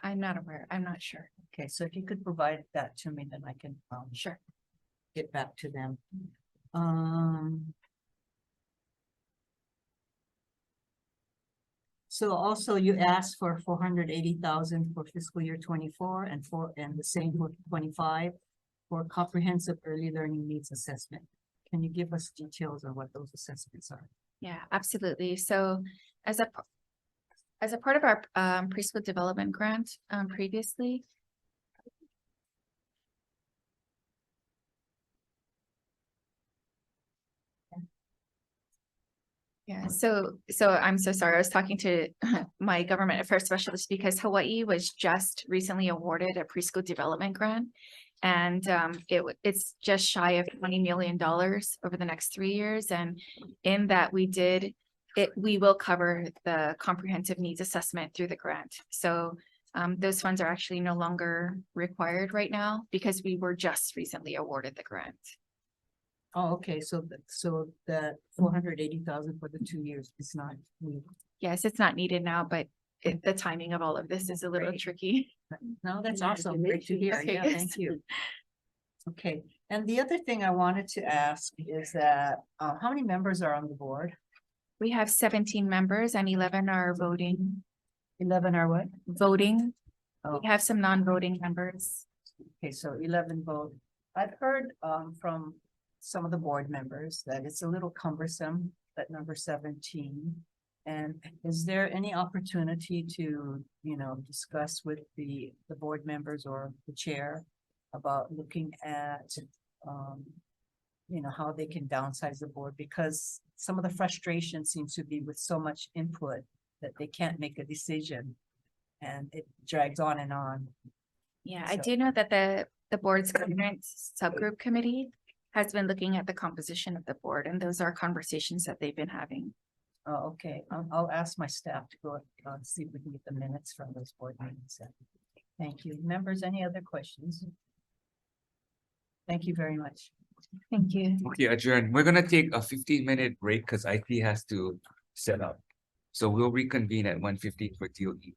I'm not aware. I'm not sure. Okay, so if you could provide that to me, then I can Sure. get back to them. So also you asked for 480,000 for fiscal year 24 and the same for 25 for comprehensive early learning needs assessment. Can you give us details on what those assessments are? Yeah, absolutely. So as a part of our preschool development grant previously, yeah, so I'm so sorry. I was talking to my government affairs specialist because Hawaii was just recently awarded a preschool development grant. And it's just shy of $20 million over the next 3 years. And in that we will cover the comprehensive needs assessment through the grant. So those funds are actually no longer required right now because we were just recently awarded the grant. Oh, okay, so that 480,000 for the 2 years is not needed. Yes, it's not needed now, but the timing of all of this is a little tricky. No, that's awesome. Great to hear. Okay, Yeah, yes. thank you. Okay, and the other thing I wanted to ask is that, how many members are on the board? We have 17 members and 11 are voting. 11 are what? Voting. We have some non-voting members. Okay, so 11 vote. I've heard from some of the board members that it's a little cumbersome, that number 17. And is there any opportunity to, discuss with the board members or the chair about looking at how they can downsize the board? Because some of the frustration seems to be with so much input that they can't make a decision and it drags on and on. Yeah, I So- do know that the board's governance subgroup committee has been looking at the composition of the board, and those are conversations that they've been having. Oh, okay. I'll ask my staff to go see if we can get the minutes from those board meetings. Thank you. Members, any other questions? Thank you very much. Thank you. Okay, adjourn. We're gonna take a 15-minute break because IT has to set up. So we'll reconvene at 1:15 for DOE.